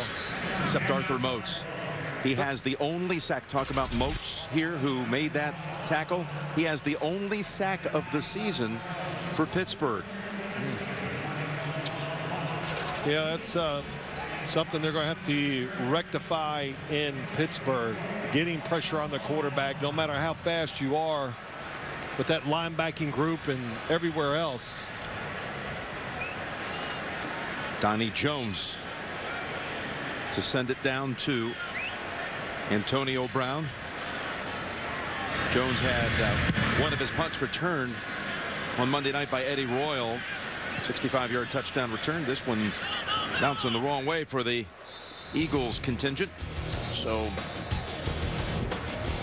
Except Arthur Moats. He has the only sack. Talk about Moats here, who made that tackle. He has the only sack of the season for Pittsburgh.
Yeah, that's something they're going to have to rectify in Pittsburgh. Getting pressure on the quarterback, no matter how fast you are, with that linebacking group and everywhere else.
Donnie Jones to send it down to Antonio Brown. Jones had one of his punts returned on Monday night by Eddie Royal. 65-yard touchdown return. This one bouncing the wrong way for the Eagles contingent. So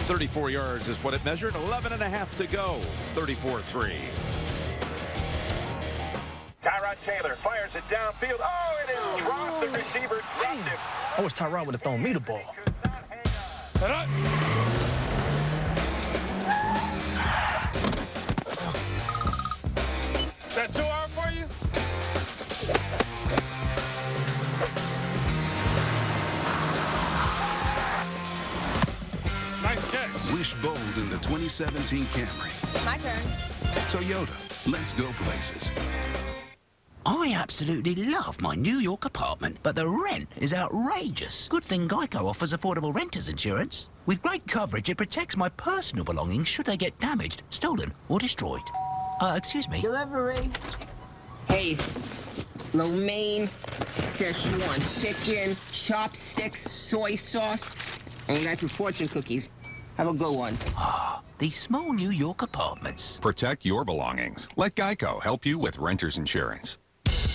34 yards is what it measured. 11.5 to go. 34-3.
Tyrod Taylor fires it downfield. Oh, it is dropped. The receiver dropped it.
I wish Tyrod would have thrown me the ball.
Is that too hard for you? Nice catch.
2017 Camry.
My turn.
Toyota, let's go places.
I absolutely love my New York apartment, but the rent is outrageous. Good thing Geico offers affordable renters insurance. With great coverage, it protects my personal belongings should they get damaged, stolen, or destroyed. Excuse me.
Delivery. Hey, lo mein, Szechuan chicken, chopsticks, soy sauce, and you got some fortune cookies. Have a good one.
These small New York apartments.
Protect your belongings. Let Geico help you with renter's insurance.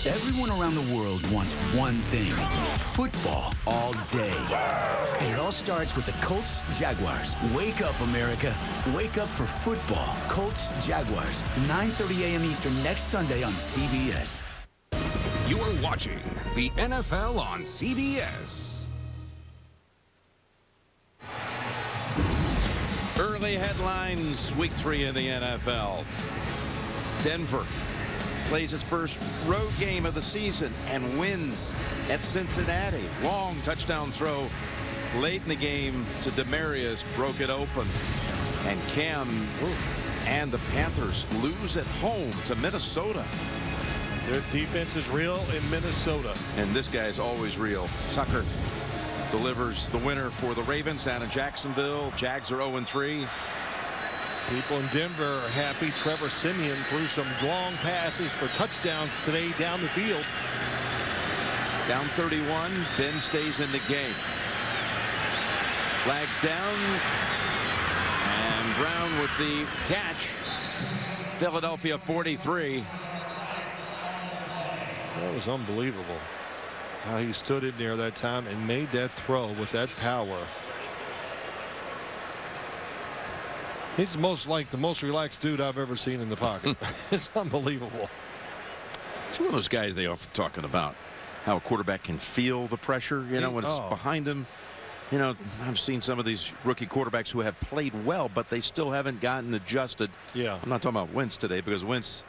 Everyone around the world wants one thing: football all day. And it all starts with the Colts Jaguars. Wake up, America. Wake up for football. Colts Jaguars, 9:30 a.m. Eastern next Sunday on CBS.
You're watching the NFL on CBS.
Early headlines, week 3 in the NFL. Denver plays its first road game of the season and wins at Cincinnati. Long touchdown throw late in the game to Demaryius broke it open. And Cam and the Panthers lose at home to Minnesota.
Their defense is real in Minnesota.
And this guy is always real. Tucker delivers the winner for the Ravens down in Jacksonville. Jags are 0-3.
People in Denver are happy. Trevor Siemian threw some long passes for touchdowns today down the field.
Down 31. Ben stays in the game. Flags down. And Brown with the catch. Philadelphia 43.
That was unbelievable how he stood in there that time and made that throw with that power. He's the most relaxed dude I've ever seen in the pocket. It's unbelievable.
It's one of those guys they often talking about how a quarterback can feel the pressure, you know, when it's behind him. You know, I've seen some of these rookie quarterbacks who have played well, but they still haven't gotten adjusted.
Yeah.
I'm not talking about Wentz today because Wentz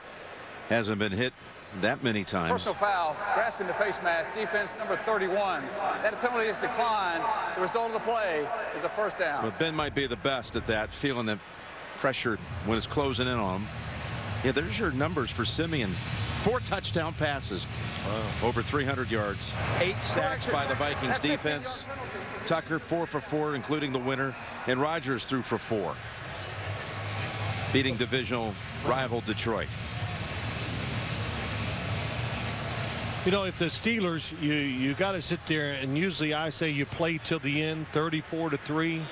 hasn't been hit that many times.
Personal foul, grasping the face mask, defense number 31. That penalty is declined. The result of the play is a first down.
But Ben might be the best at that, feeling the pressure when it's closing in on him. Yeah, there's your numbers for Siemian. 4 touchdown passes. Wow. Over 300 yards. 8 sacks by the Vikings defense. Tucker 4 for 4, including the winner. And Rodgers threw for 4. Beating divisional rival Detroit.
You know, if the Steelers, you got to sit there, and usually I say you play till the end, 34-3.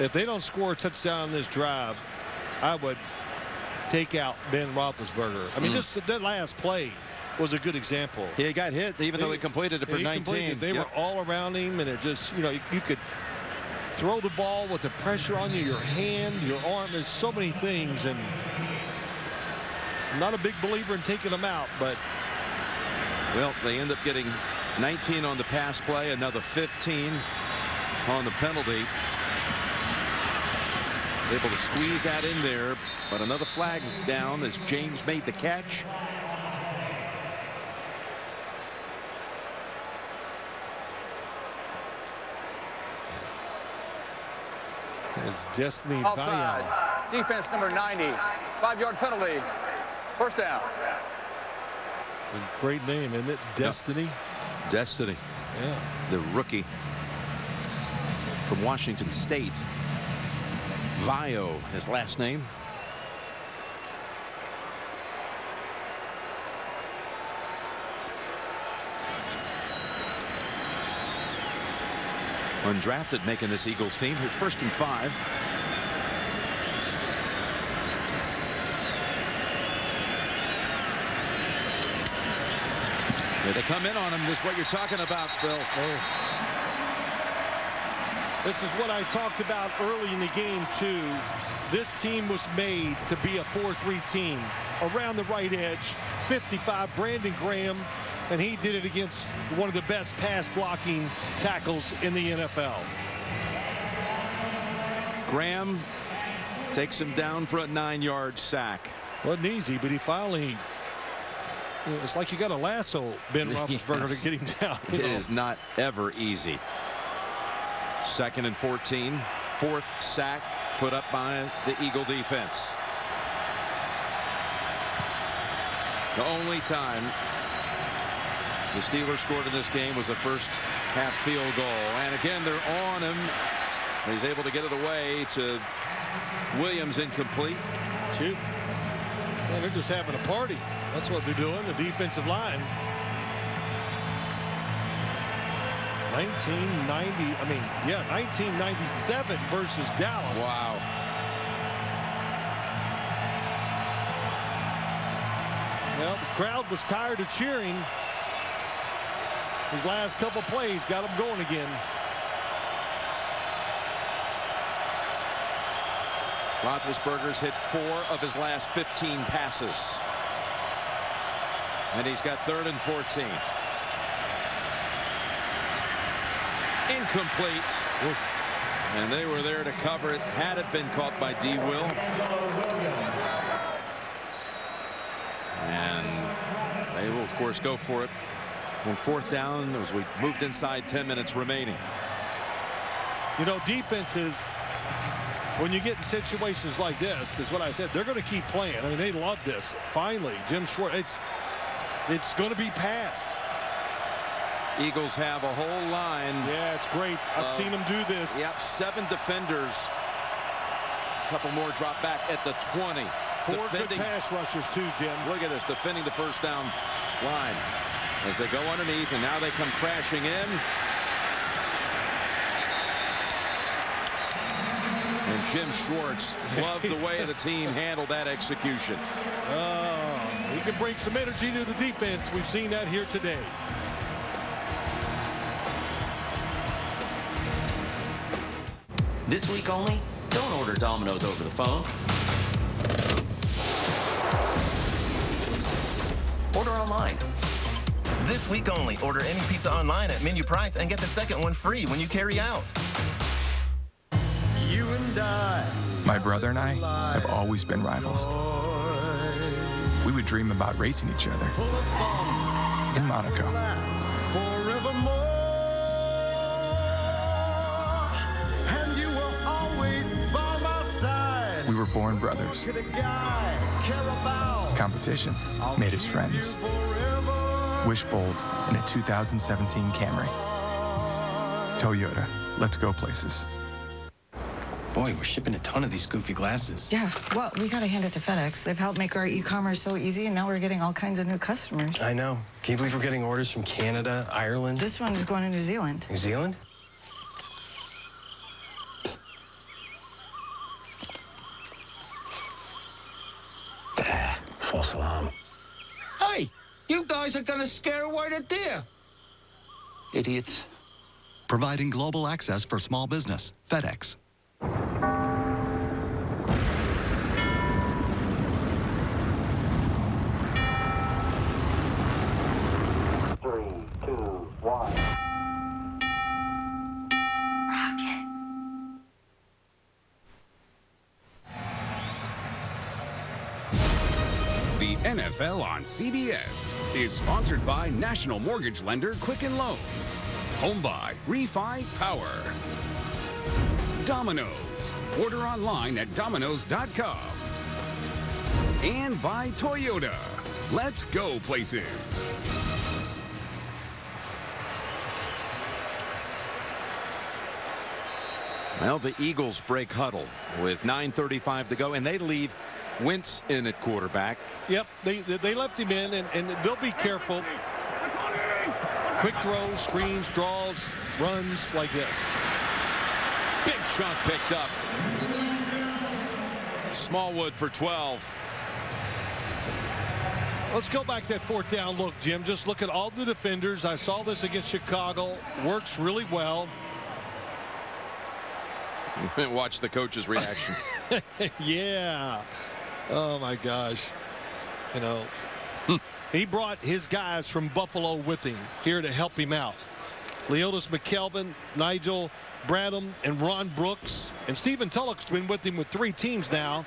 If they don't score a touchdown in this drive, I would take out Ben Roethlisberger. I mean, just that last play was a good example.
He got hit, even though he completed it for 19.
They were all around him, and it just, you know, you could throw the ball with the pressure on you, your hand, your arm. There's so many things, and I'm not a big believer in taking them out, but.
Well, they end up getting 19 on the pass play, another 15 on the penalty. Able to squeeze that in there, but another flag down as James made the catch.
It's Destiny
Offside.
Vaya.
Defense number 90. 5-yard penalty. First down.
It's a great name, isn't it? Destiny.
Yep. Destiny.
Yeah.
The rookie from Washington State. Vio, his last name. Undrafted making this Eagles team. Here's 1st and 5. Here they come in on him. This is what you're talking about, Phil.
This is what I talked about early in the game, too. This team was made to be a 4-3 team. Around the right edge, 55, Brandon Graham, and he did it against one of the best pass blocking tackles in the NFL.
Graham takes him down for a 9-yard sack.
Wasn't easy, but he finally, it's like you got to lasso Ben Roethlisberger to get him down.
It is not ever easy. 2nd and 14, 4th sack put up by the Eagle defense. The only time the Steelers scored in this game was a first half field goal. And again, they're on him. He's able to get it away to Williams, incomplete.
Shoot. Man, they're just having a party. That's what they're doing, the defensive line. 1997 versus Dallas.
Wow.
Well, the crowd was tired of cheering. His last couple plays got him going again.
Roethlisberger's hit 4 of his last 15 passes. And he's got 3rd and 14. Incomplete. Oof. And they were there to cover it had it been caught by D. Will. And they will, of course, go for it on 4th down as we moved inside 10 minutes remaining.
You know, defenses, when you get in situations like this, is what I said, they're going to keep playing. I mean, they love this. Finally, Jim Schwartz, it's going to be pass.
Eagles have a whole line.
Yeah, it's great. I've seen them do this.
Yep, 7 defenders. A couple more drop back at the 20.
4 good pass rushers too, Jim.
Look at this, defending the first down line as they go underneath, and now they come crashing in. And Jim Schwartz loved the way the team handled that execution.
He can bring some energy to the defense. We've seen that here today.
This week only, don't order Domino's over the phone. Order online.
This week only, order any pizza online at menu price and get the second one free when you carry out.
You and I. My brother and I have always been rivals. We would dream about racing each other in Monaco. We were born brothers. Competition made us friends. Wishbold in a 2017 Camry. Toyota, let's go places.
Boy, we're shipping a ton of these goofy glasses.
Yeah, well, we gotta hand it to FedEx. They've helped make our e-commerce so easy, and now we're getting all kinds of new customers.
I know. Can you believe we're getting orders from Canada, Ireland?
This one is going to New Zealand.
New Zealand? False alarm.
Hey, you guys are gonna scare away the deer.
Idiots.
Providing global access for small business. FedEx.
3, 2, 1.
The NFL on CBS is sponsored by national mortgage lender Quicken Loans. Home buy, refi, power. Domino's. Order online at Domino's.com. And by Toyota. Let's go places.
Well, the Eagles break huddle with 9:35 to go, and they leave Wentz in at quarterback.
Yep, they left him in, and they'll be careful. Quick throws, screens, draws, runs like this.
Big chunk picked up. Smallwood for 12.
Let's go back to that 4th down look, Jim. Just look at all the defenders. I saw this against Chicago. Works really well.
Watch the coach's reaction.
Yeah. Oh, my gosh. You know, he brought his guys from Buffalo with him here to help him out. Leotis McKelvin, Nigel Bradham, and Ron Brooks. And Stephen Tulloch's been with him with 3 teams now.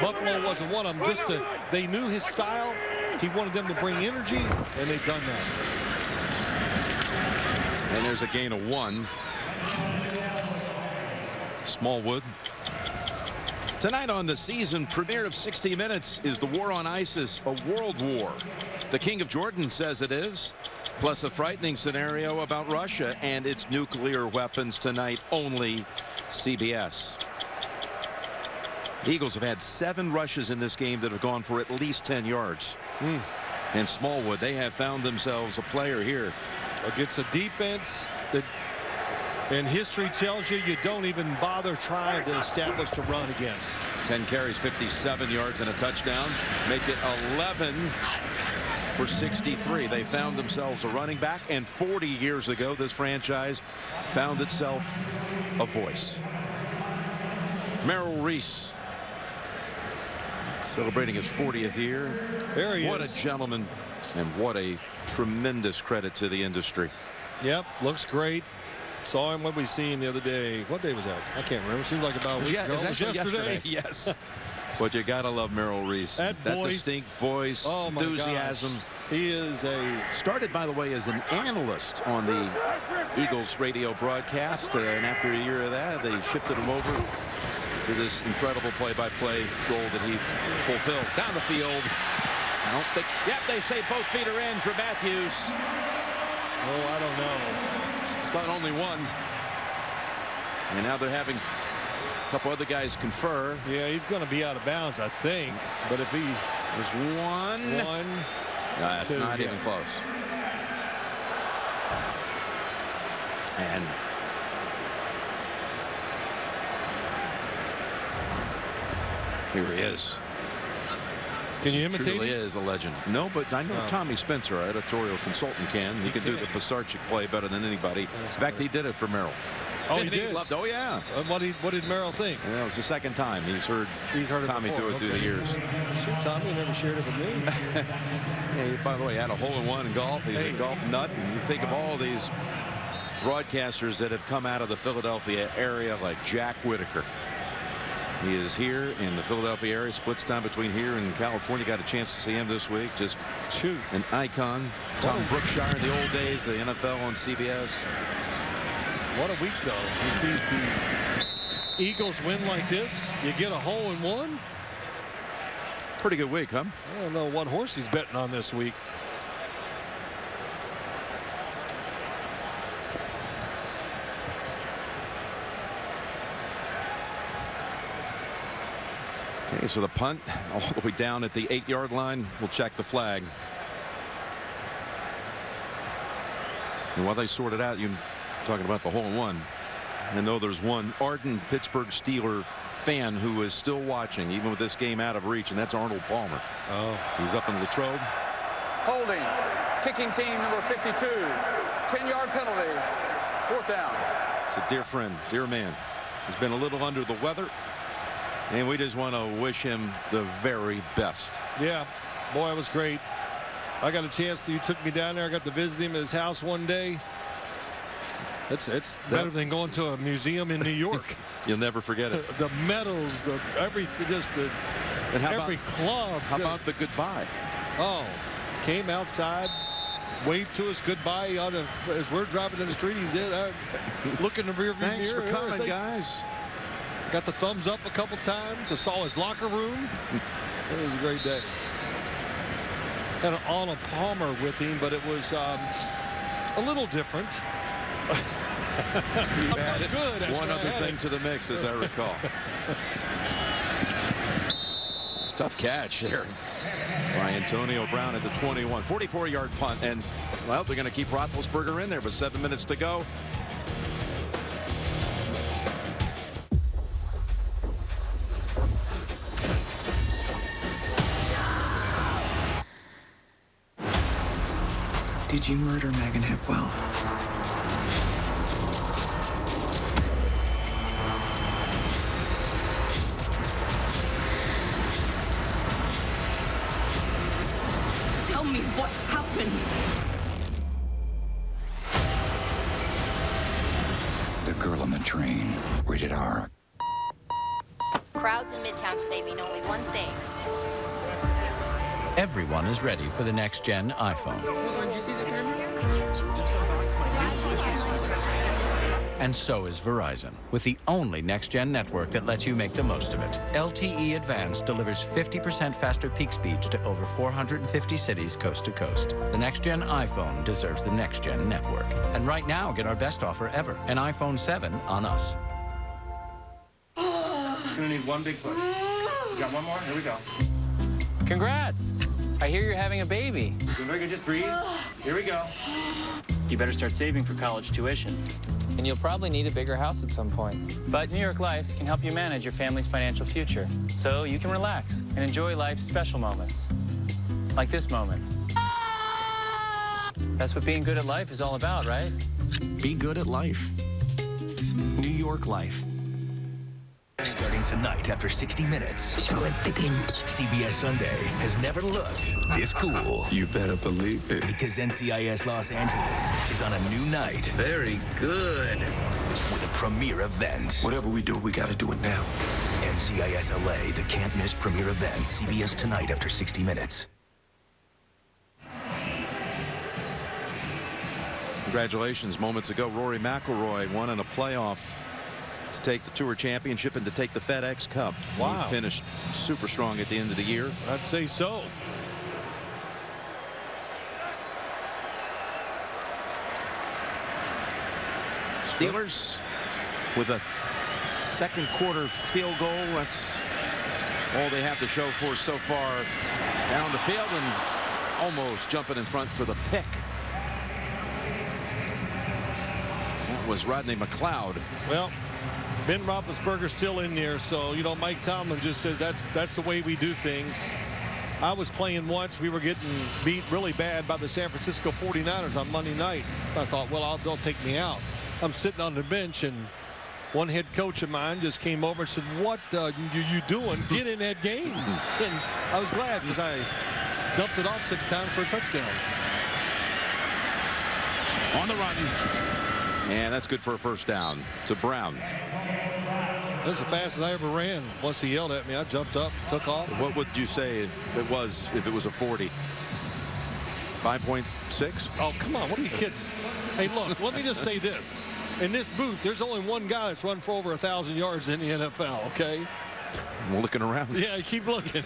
Buffalo wasn't one of them. They knew his style. He wanted them to bring energy, and they've done that.
And there's a gain of 1. Smallwood. Tonight on the season premiere of 60 Minutes, is the war on ISIS a world war? The King of Jordan says it is. Plus a frightening scenario about Russia and its nuclear weapons tonight, only CBS. The Eagles have had 7 rushes in this game that have gone for at least 10 yards. And Smallwood, they have found themselves a player here.
Against a defense that, and history tells you don't even bother trying to establish the run against.
10 carries, 57 yards, and a touchdown. Make it 11 for 63. They found themselves a running back, and 40 years ago, this franchise found itself a voice. Merrill Reese, celebrating his 40th year.
There he is.
What a gentleman, and what a tremendous credit to the industry.
Yep, looks great. Saw him when we seen the other day. What day was that? I can't remember. Seems like about a week ago. It was yesterday.
Yes. But you gotta love Merrill Reese.
That voice,
distinct voice,
oh
enthusiasm.
Gosh. He is
started, by the way, as an analyst on the Eagles radio broadcast, and after a year of that, they shifted him over to this incredible play-by-play role that he fulfills. Down the field. I don't think. Yep, they say both feet are in for Matthews.
Oh, I don't know.
But only one. And now they're having a couple other guys confer.
Yeah, he's going to be out of bounds, I think. But if he...
There's one.
No,
that's not even close. And here he is.
Can you imitate
Truly
him?
is a legend. No, but I know Tommy Spencer, our editorial consultant, can. He can do the Pisarcik play better than anybody. In fact, he did it for Merrill.
Oh, he did?
Loved, oh, yeah.
What did Merrill think?
Yeah, it was the second time he's heard Tommy
it
do it through the years.
Shoot, Tommy never shared it with me.
Yeah, he, by the way, had a hole-in-one in golf. He's a golf nut. And you think of all these broadcasters that have come out of the Philadelphia area, like Jack Whitaker. He is here in the Philadelphia area, splits time between here and California. Got a chance to see him this week. Just an icon. Tom Brookshire in the old days, the NFL on CBS.
What a week, though. He sees the Eagles win like this. You get a hole-in-one.
Pretty good week, huh?
I don't know what horse he's betting on this week.
Okay, so the punt all the way down at the 8-yard line. We'll check the flag. And while they sort it out, you're talking about the hole-in-one. I know there's one ardent Pittsburgh Steeler fan who is still watching, even with this game out of reach, and that's Arnold Palmer.
Oh.
He's up in Latrobe.
Holding. Kicking team number 52. 10-yard penalty. 4th down.
It's a dear friend, dear man. He's been a little under the weather. And we just want to wish him the very best.
Yeah, boy, it was great. I got a chance. You took me down there. I got to visit him at his house one day. It's better than going to a museum in New York.
You'll never forget it.
The medals, the everything, just the every club.
How about the goodbye?
Oh, came outside, waved to us goodbye. As we're driving in the street, he's there looking in the rearview mirror.
Thanks for coming, guys.
Got the thumbs up a couple times. I saw his locker room. It was a great day. Had an Arnold Palmer with him, but it was a little different.
You added one other thing to the mix, as I recall. Tough catch there by Antonio Brown at the 21. 44-yard punt, and well, they're going to keep Roethlisberger in there with 7 minutes to go.
Did you murder Megan Hipwell?
Tell me what happened.
The Girl on the Train. Rated R.
Crowds in Midtown today mean only one thing.
Everyone is ready for the next-gen iPhone. And so is Verizon, with the only next-gen network that lets you make the most of it. LTE Advanced delivers 50% faster peak speeds to over 450 cities coast to coast. The next-gen iPhone deserves the next-gen network. And right now, get our best offer ever, an iPhone 7 on us.
Gonna need one big push. You got one more? Here we go.
Congrats! I hear you're having a baby.
Doing very good. Just breathe. Here we go.
You better start saving for college tuition. And you'll probably need a bigger house at some point. But New York Life can help you manage your family's financial future, so you can relax and enjoy life's special moments. Like this moment. That's what being good at life is all about, right?
Be good at life. New York Life.
Starting tonight after 60 minutes. So it begins. CBS Sunday has never looked this cool.
You better believe it.
Because NCIS Los Angeles is on a new night.
Very good.
With a premiere event.
Whatever we do, we gotta do it now.
NCIS LA, the can't miss premiere event. CBS tonight after 60 minutes.
Congratulations. Moments ago, Rory McIlroy won in a playoff to take the Tour Championship and to take the FedEx Cup.
Wow.
He finished super strong at the end of the year.
I'd say so.
Steelers with a second quarter field goal. That's all they have to show for so far down the field, and almost jumping in front for the pick. That was Rodney McLeod.
Well, Ben Roethlisberger's still in there, so you know Mike Tomlin just says that's the way we do things. I was playing once. We were getting beat really bad by the San Francisco 49ers on Monday night. I thought, well, they'll take me out. I'm sitting on the bench, and one head coach of mine just came over and said, what are you doing? Get in that game. And I was glad because I dumped it off 6 times for a touchdown.
On the run. And that's good for a first down to Brown.
That's the fastest I ever ran. Once he yelled at me, I jumped up, took off.
What would you say it was if it was a 40? 5.6?
Oh, come on. What are you kidding? Hey, look, let me just say this. In this booth, there's only one guy that's run for over 1,000 yards in the NFL, okay?
I'm looking around.
Yeah, keep looking.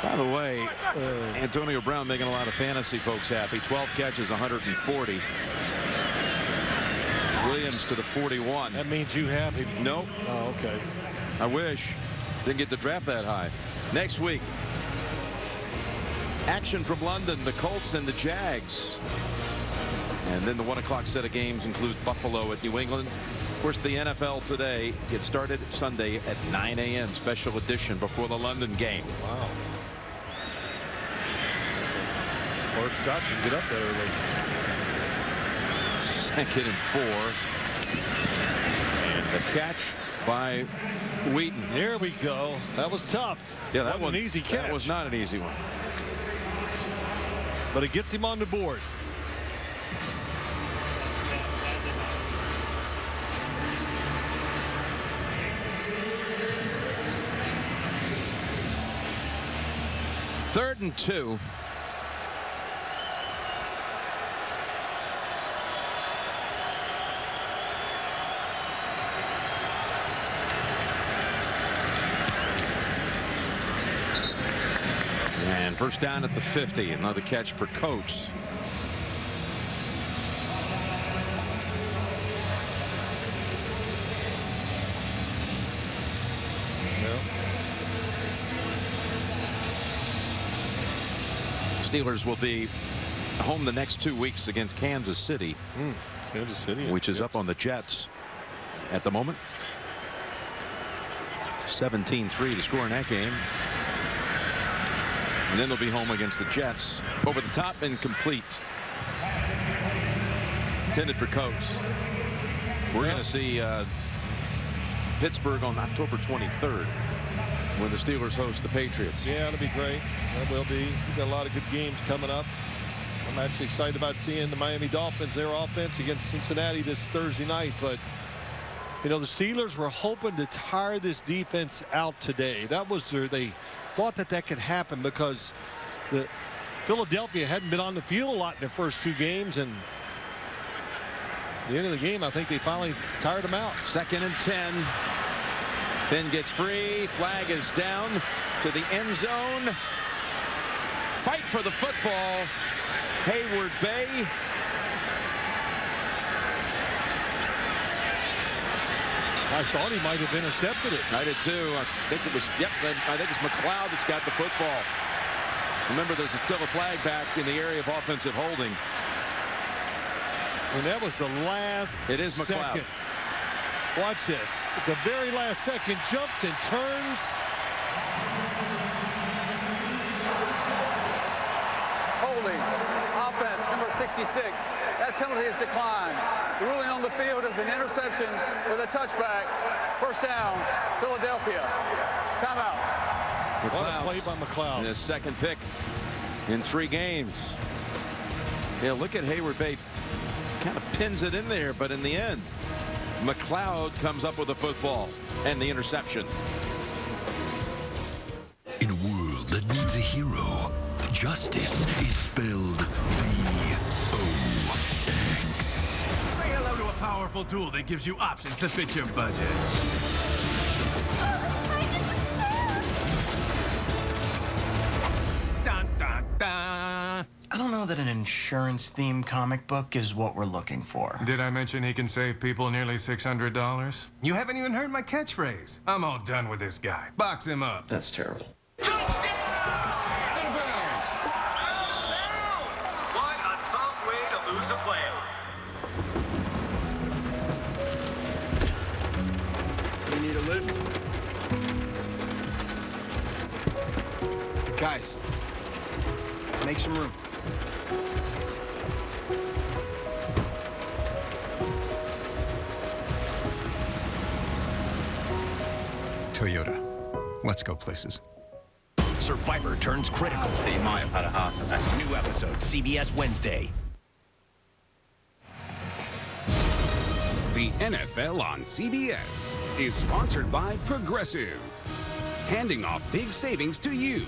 By the way, Antonio Brown making a lot of fantasy folks happy. 12 catches, 140. Williams to the 41.
That means you have him.
Nope.
Oh, okay.
I wish. Didn't get the draft that high. Next week, action from London, the Colts and the Jags. And then the 1 o'clock set of games includes Buffalo at New England. Of course, the NFL today gets started Sunday at 9 a.m. Special edition before the London game.
Wow. Bart Scott can get up there early.
2nd and 4. And the catch by Wheaton.
There we go. That was tough.
Yeah, that was
an easy catch.
That was not an easy one.
But it gets him on the board.
Third and 2. And first down at the 50. Another catch for Coates. Steelers will be home the next 2 weeks against Kansas City.
Kansas City,
which is up on the Jets at the moment. 17-3 to score in that game. And then they'll be home against the Jets. Over the top, incomplete. Intended for Coates. We're going to see Pittsburgh on October 23rd when the Steelers host the Patriots.
Yeah, that'll be great. That will be. We've got a lot of good games coming up. I'm actually excited about seeing the Miami Dolphins, their offense against Cincinnati this Thursday night. But, you know, the Steelers were hoping to tire this defense out today. That was they thought that could happen because the Philadelphia hadn't been on the field a lot in their first 2 games, and the end of the game, I think they finally tired him out.
2nd and 10. Ben gets free. Flag is down to the end zone. Fight for the football. Hayward Bay.
I thought he might have intercepted it.
I did too. I think it was, yep, I think it's McLeod that's got the football. Remember, there's still a flag back in the area of offensive holding.
And that was the last
It is McLeod.
second. Watch this. At the very last second, jumps and turns.
Holding. Offense, number 66. That penalty is declined. The ruling on the field is an interception with a touchback. First down, Philadelphia. Timeout.
What a play by McLeod.
And his 2nd pick in 3 games. Yeah, look at Hayward Bay. Kind of pins it in there, but in the end, McLeod comes up with the football and the interception.
In a world that needs a hero, justice is spelled B-O-X.
Say hello to a powerful tool that gives you options to fit your budget. Dun, dun, dun.
I don't know that an insurance-themed comic book is what we're looking for.
Did I mention he can save people nearly $600?
You haven't even heard my catchphrase. I'm all done with this guy. Box him up.
That's terrible.
What a tough way to lose a player.
You need a lift? Guys, make some room.
Toyota. Let's go places.
Survivor turns critical.
He might have had a heart attack.
New episode, CBS Wednesday.
The NFL on CBS is sponsored by Progressive, handing off big savings to you.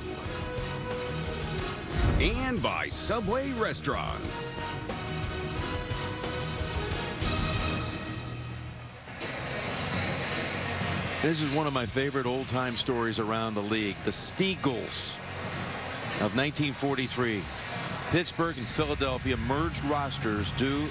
And by Subway Restaurants.
This is one of my favorite old-time stories around the league. The Steagles of 1943. Pittsburgh and Philadelphia merged rosters due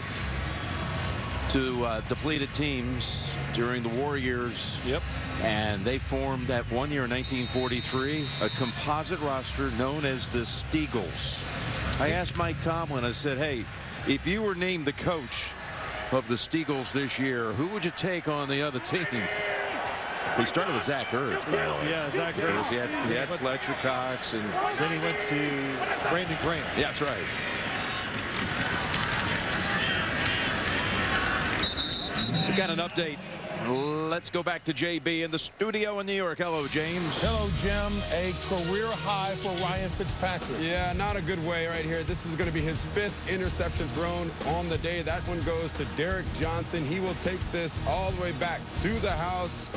to depleted teams during the war years.
Yep.
And they formed that one year in 1943 a composite roster known as the Steagles. I asked Mike Tomlin, I said, hey, if you were named the coach of the Steagles this year, who would you take on the other team? He started with Zach Ertz, by the way.
Yeah, Zach Ertz.
He had Fletcher Cox, and
then he went to Brandon Graham.
Yeah, that's right. We got an update. Let's go back to JB in the studio in New York. Hello, James.
Hello, Jim. A career high for Ryan Fitzpatrick.
Yeah, not a good way right here. This is going to be his 5th interception thrown on the day. That one goes to Derek Johnson. He will take this all the way back to the house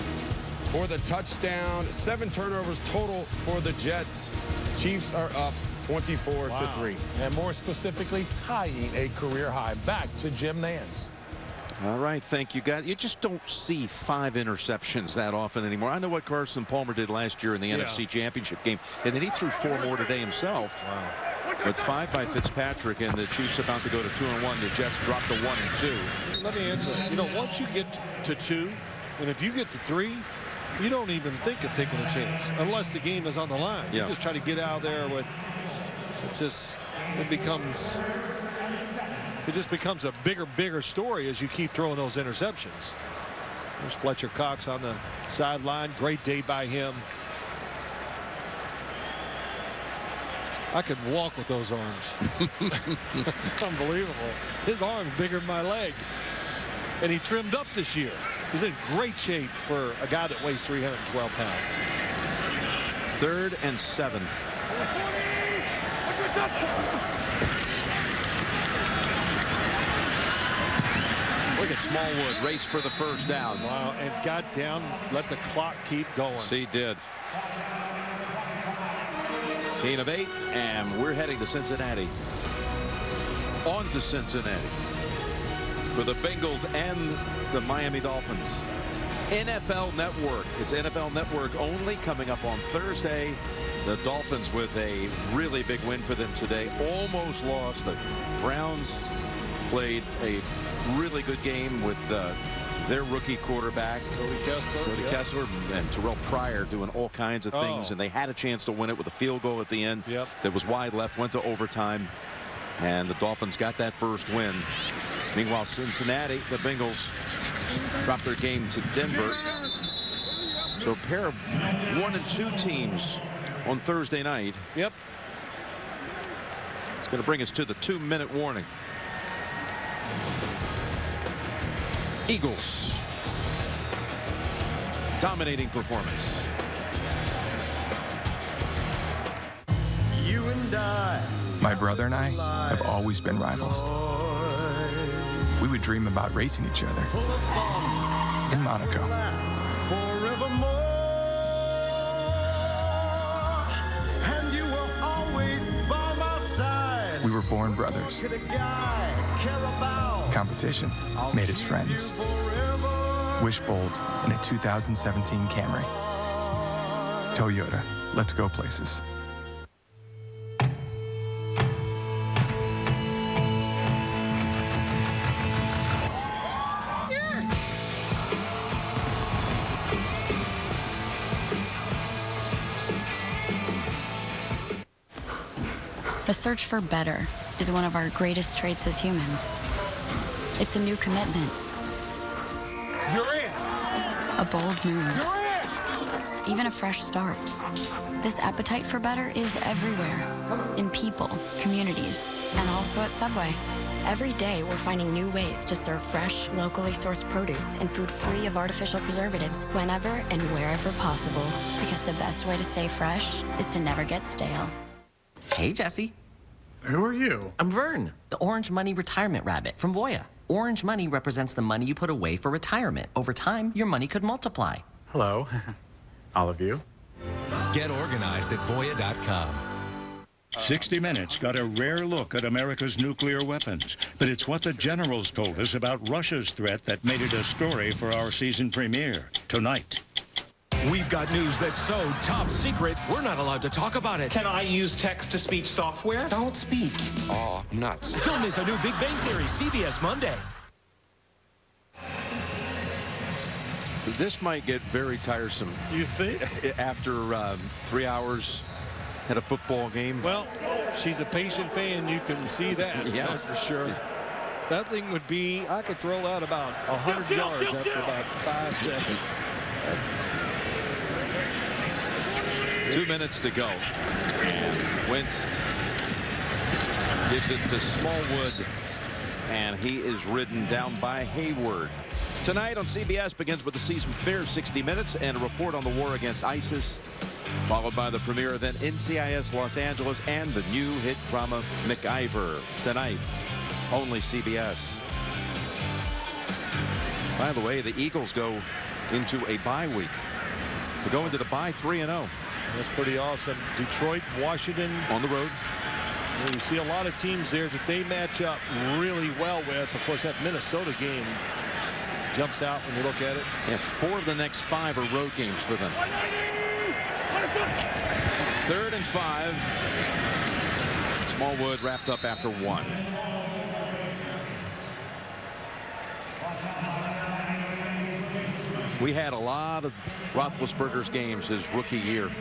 for the touchdown. 7 turnovers total for the Jets. Chiefs are up 24-3.
And more specifically, tying a career high. Back to Jim Nantz.
All right, thank you, guys. You just don't see 5 interceptions that often anymore. I know what Carson Palmer did last year in the NFC Championship game, and then he threw 4 more today himself. Wow. With 5 by Fitzpatrick, and the Chiefs about to go to 2-1. The Jets drop to 1-2.
Let me answer that. You know, once you get to 2, and if you get to 3, you don't even think of taking a chance unless the game is on the line. You just try to get out there with it. It just becomes a bigger story as you keep throwing those interceptions. There's Fletcher Cox on the sideline. Great day by him. I could walk with those arms. Unbelievable. His arm's bigger than my leg. And he trimmed up this year. He's in great shape for a guy that weighs 312 pounds.
3rd and 7. Look at Smallwood race for the first down.
Wow, and got down, let the clock keep going.
He did. Gain of 8, and we're heading to Cincinnati. On to Cincinnati. for the Bengals and the Miami Dolphins. NFL Network. It's NFL Network only, coming up on Thursday. The Dolphins with a really big win for them today. Almost lost. The Browns played a really good game with their rookie quarterback, Cody Kessler, and Terrell Pryor doing all kinds of things, and they had a chance to win it with a field goal at the end that was wide left, went to overtime, and the Dolphins got that first win. Meanwhile, Cincinnati, the Bengals, dropped their game to Denver. So a pair of 1 and 2 teams on Thursday night. Yep. It's going to bring us to the 2-minute warning. Eagles. Dominating performance.
You and I. My brother and I have always been rivals. We would dream about racing each other in Monaco.
And you were always by my side.
We were born brothers. Competition made us friends. Wishbold in a 2017 Camry. Toyota, let's go places.
The search for better is one of our greatest traits as humans. It's a new commitment.
You're in.
A bold move.
You're in.
Even a fresh start. This appetite for better is everywhere. In people, communities, and also at Subway. Every day, we're finding new ways to serve fresh, locally sourced produce and food free of artificial preservatives whenever and wherever possible. Because the best way to stay fresh is to never get stale.
Hey, Jesse.
Who are you?
I'm Vern, the Orange Money Retirement Rabbit from Voya. Orange Money represents the money you put away for retirement. Over time, your money could multiply.
Hello, all of you.
Get organized at Voya.com.
60 Minutes got a rare look at America's nuclear weapons, but it's what the generals told us about Russia's threat that made it a story for our season premiere tonight.
We've got news that's so top secret, we're not allowed to talk about it.
Can I use text-to-speech software?
Don't speak.
Oh, nuts.
Don't miss a new Big Bang Theory, CBS Monday.
This might get very tiresome.
You think?
After 3 hours at a football game.
Well, she's a patient fan. You can see that.
Yeah.
That's for sure. That thing would be, I could throw out about 100 yards after about 5 seconds.
2 minutes to go. Wentz gives it to Smallwood, and he is ridden down by Hayward. Tonight on CBS begins with the season premiere, 60 Minutes, and a report on the war against ISIS, followed by the premiere event NCIS Los Angeles and the new hit drama MacIver. Tonight, only CBS. By the way, the Eagles go into a bye week. They go into the bye 3-0.
That's pretty awesome. Detroit, Washington.
On the road.
And you see a lot of teams there that they match up really well with. Of course, that Minnesota game jumps out when you look at it.
And 4 of the next 5 are road games for them. 3rd and 5. Smallwood wrapped up after 1. We had a lot of Roethlisberger's games his rookie year.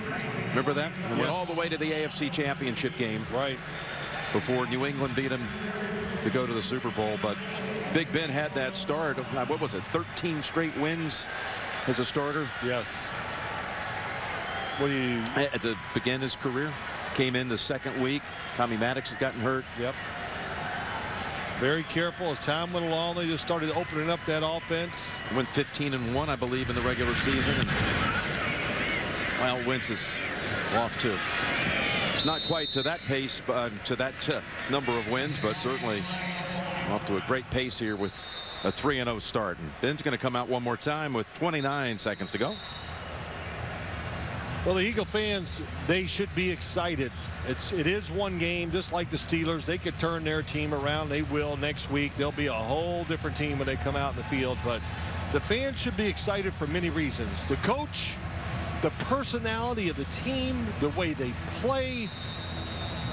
Remember that? He went all the way to the AFC Championship game.
Right.
Before New England beat him to go to the Super Bowl. But Big Ben had that start of, what was it, 13 straight wins as a starter?
Yes. What do you...
To begin his career. Came in the second week. Tommy Maddox had gotten hurt.
Yep. Very careful as time went along. They just started opening up that offense.
Went 15-1, I believe, in the regular season. And, well, Wentz is off to not quite to that pace, but to that number of wins, but certainly off to a great pace here with a 3-0 start. And Ben's going to come out one more time with 29 seconds to go.
Well, the Eagle fans, they should be excited. It is one game, just like the Steelers. They could turn their team around. They will next week. They'll be a whole different team when they come out in the field. But the fans should be excited for many reasons. The coach, the personality of the team, the way they play.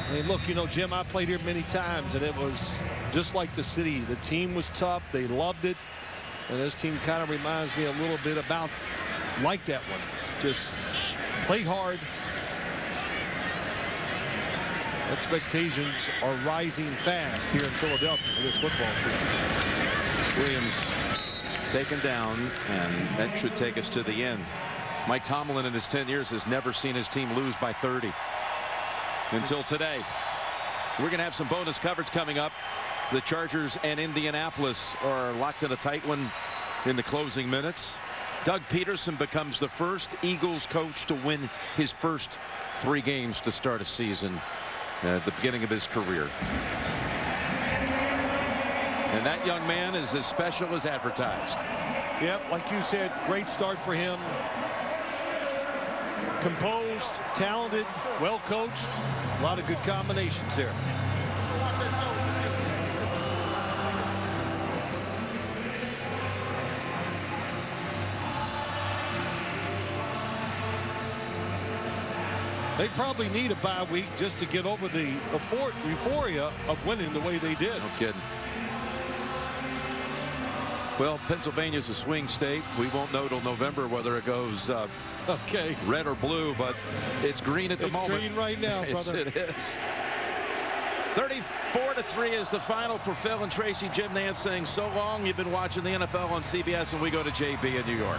I mean, look, you know, Jim, I played here many times, and it was just like the city. The team was tough. They loved it. And this team kind of reminds me a little bit about like that one. Just play hard. Expectations are rising fast here in Philadelphia for this football team.
Williams taken down, and that should take us to the end. Mike Tomlin in his 10 years has never seen his team lose by 30 until today. We're going to have some bonus coverage coming up. The Chargers and Indianapolis are locked in a tight one in the closing minutes. Doug Peterson becomes the first Eagles coach to win his first 3 games to start a season at the beginning of his career. And that young man is as special as advertised.
Yep, like you said, great start for him. Composed, talented, well coached. A lot of good combinations there. They probably need a bye week just to get over the euphoria of winning the way they did.
No kidding. Well, Pennsylvania's a swing state. We won't know till November whether it goes red or blue, but it's green at the moment.
It's green right now, brother.
Yes, it is. 34-3 is the final for Phil and Tracy. Jim Nantz saying so long. You've been watching the NFL on CBS, and we go to JB in New York.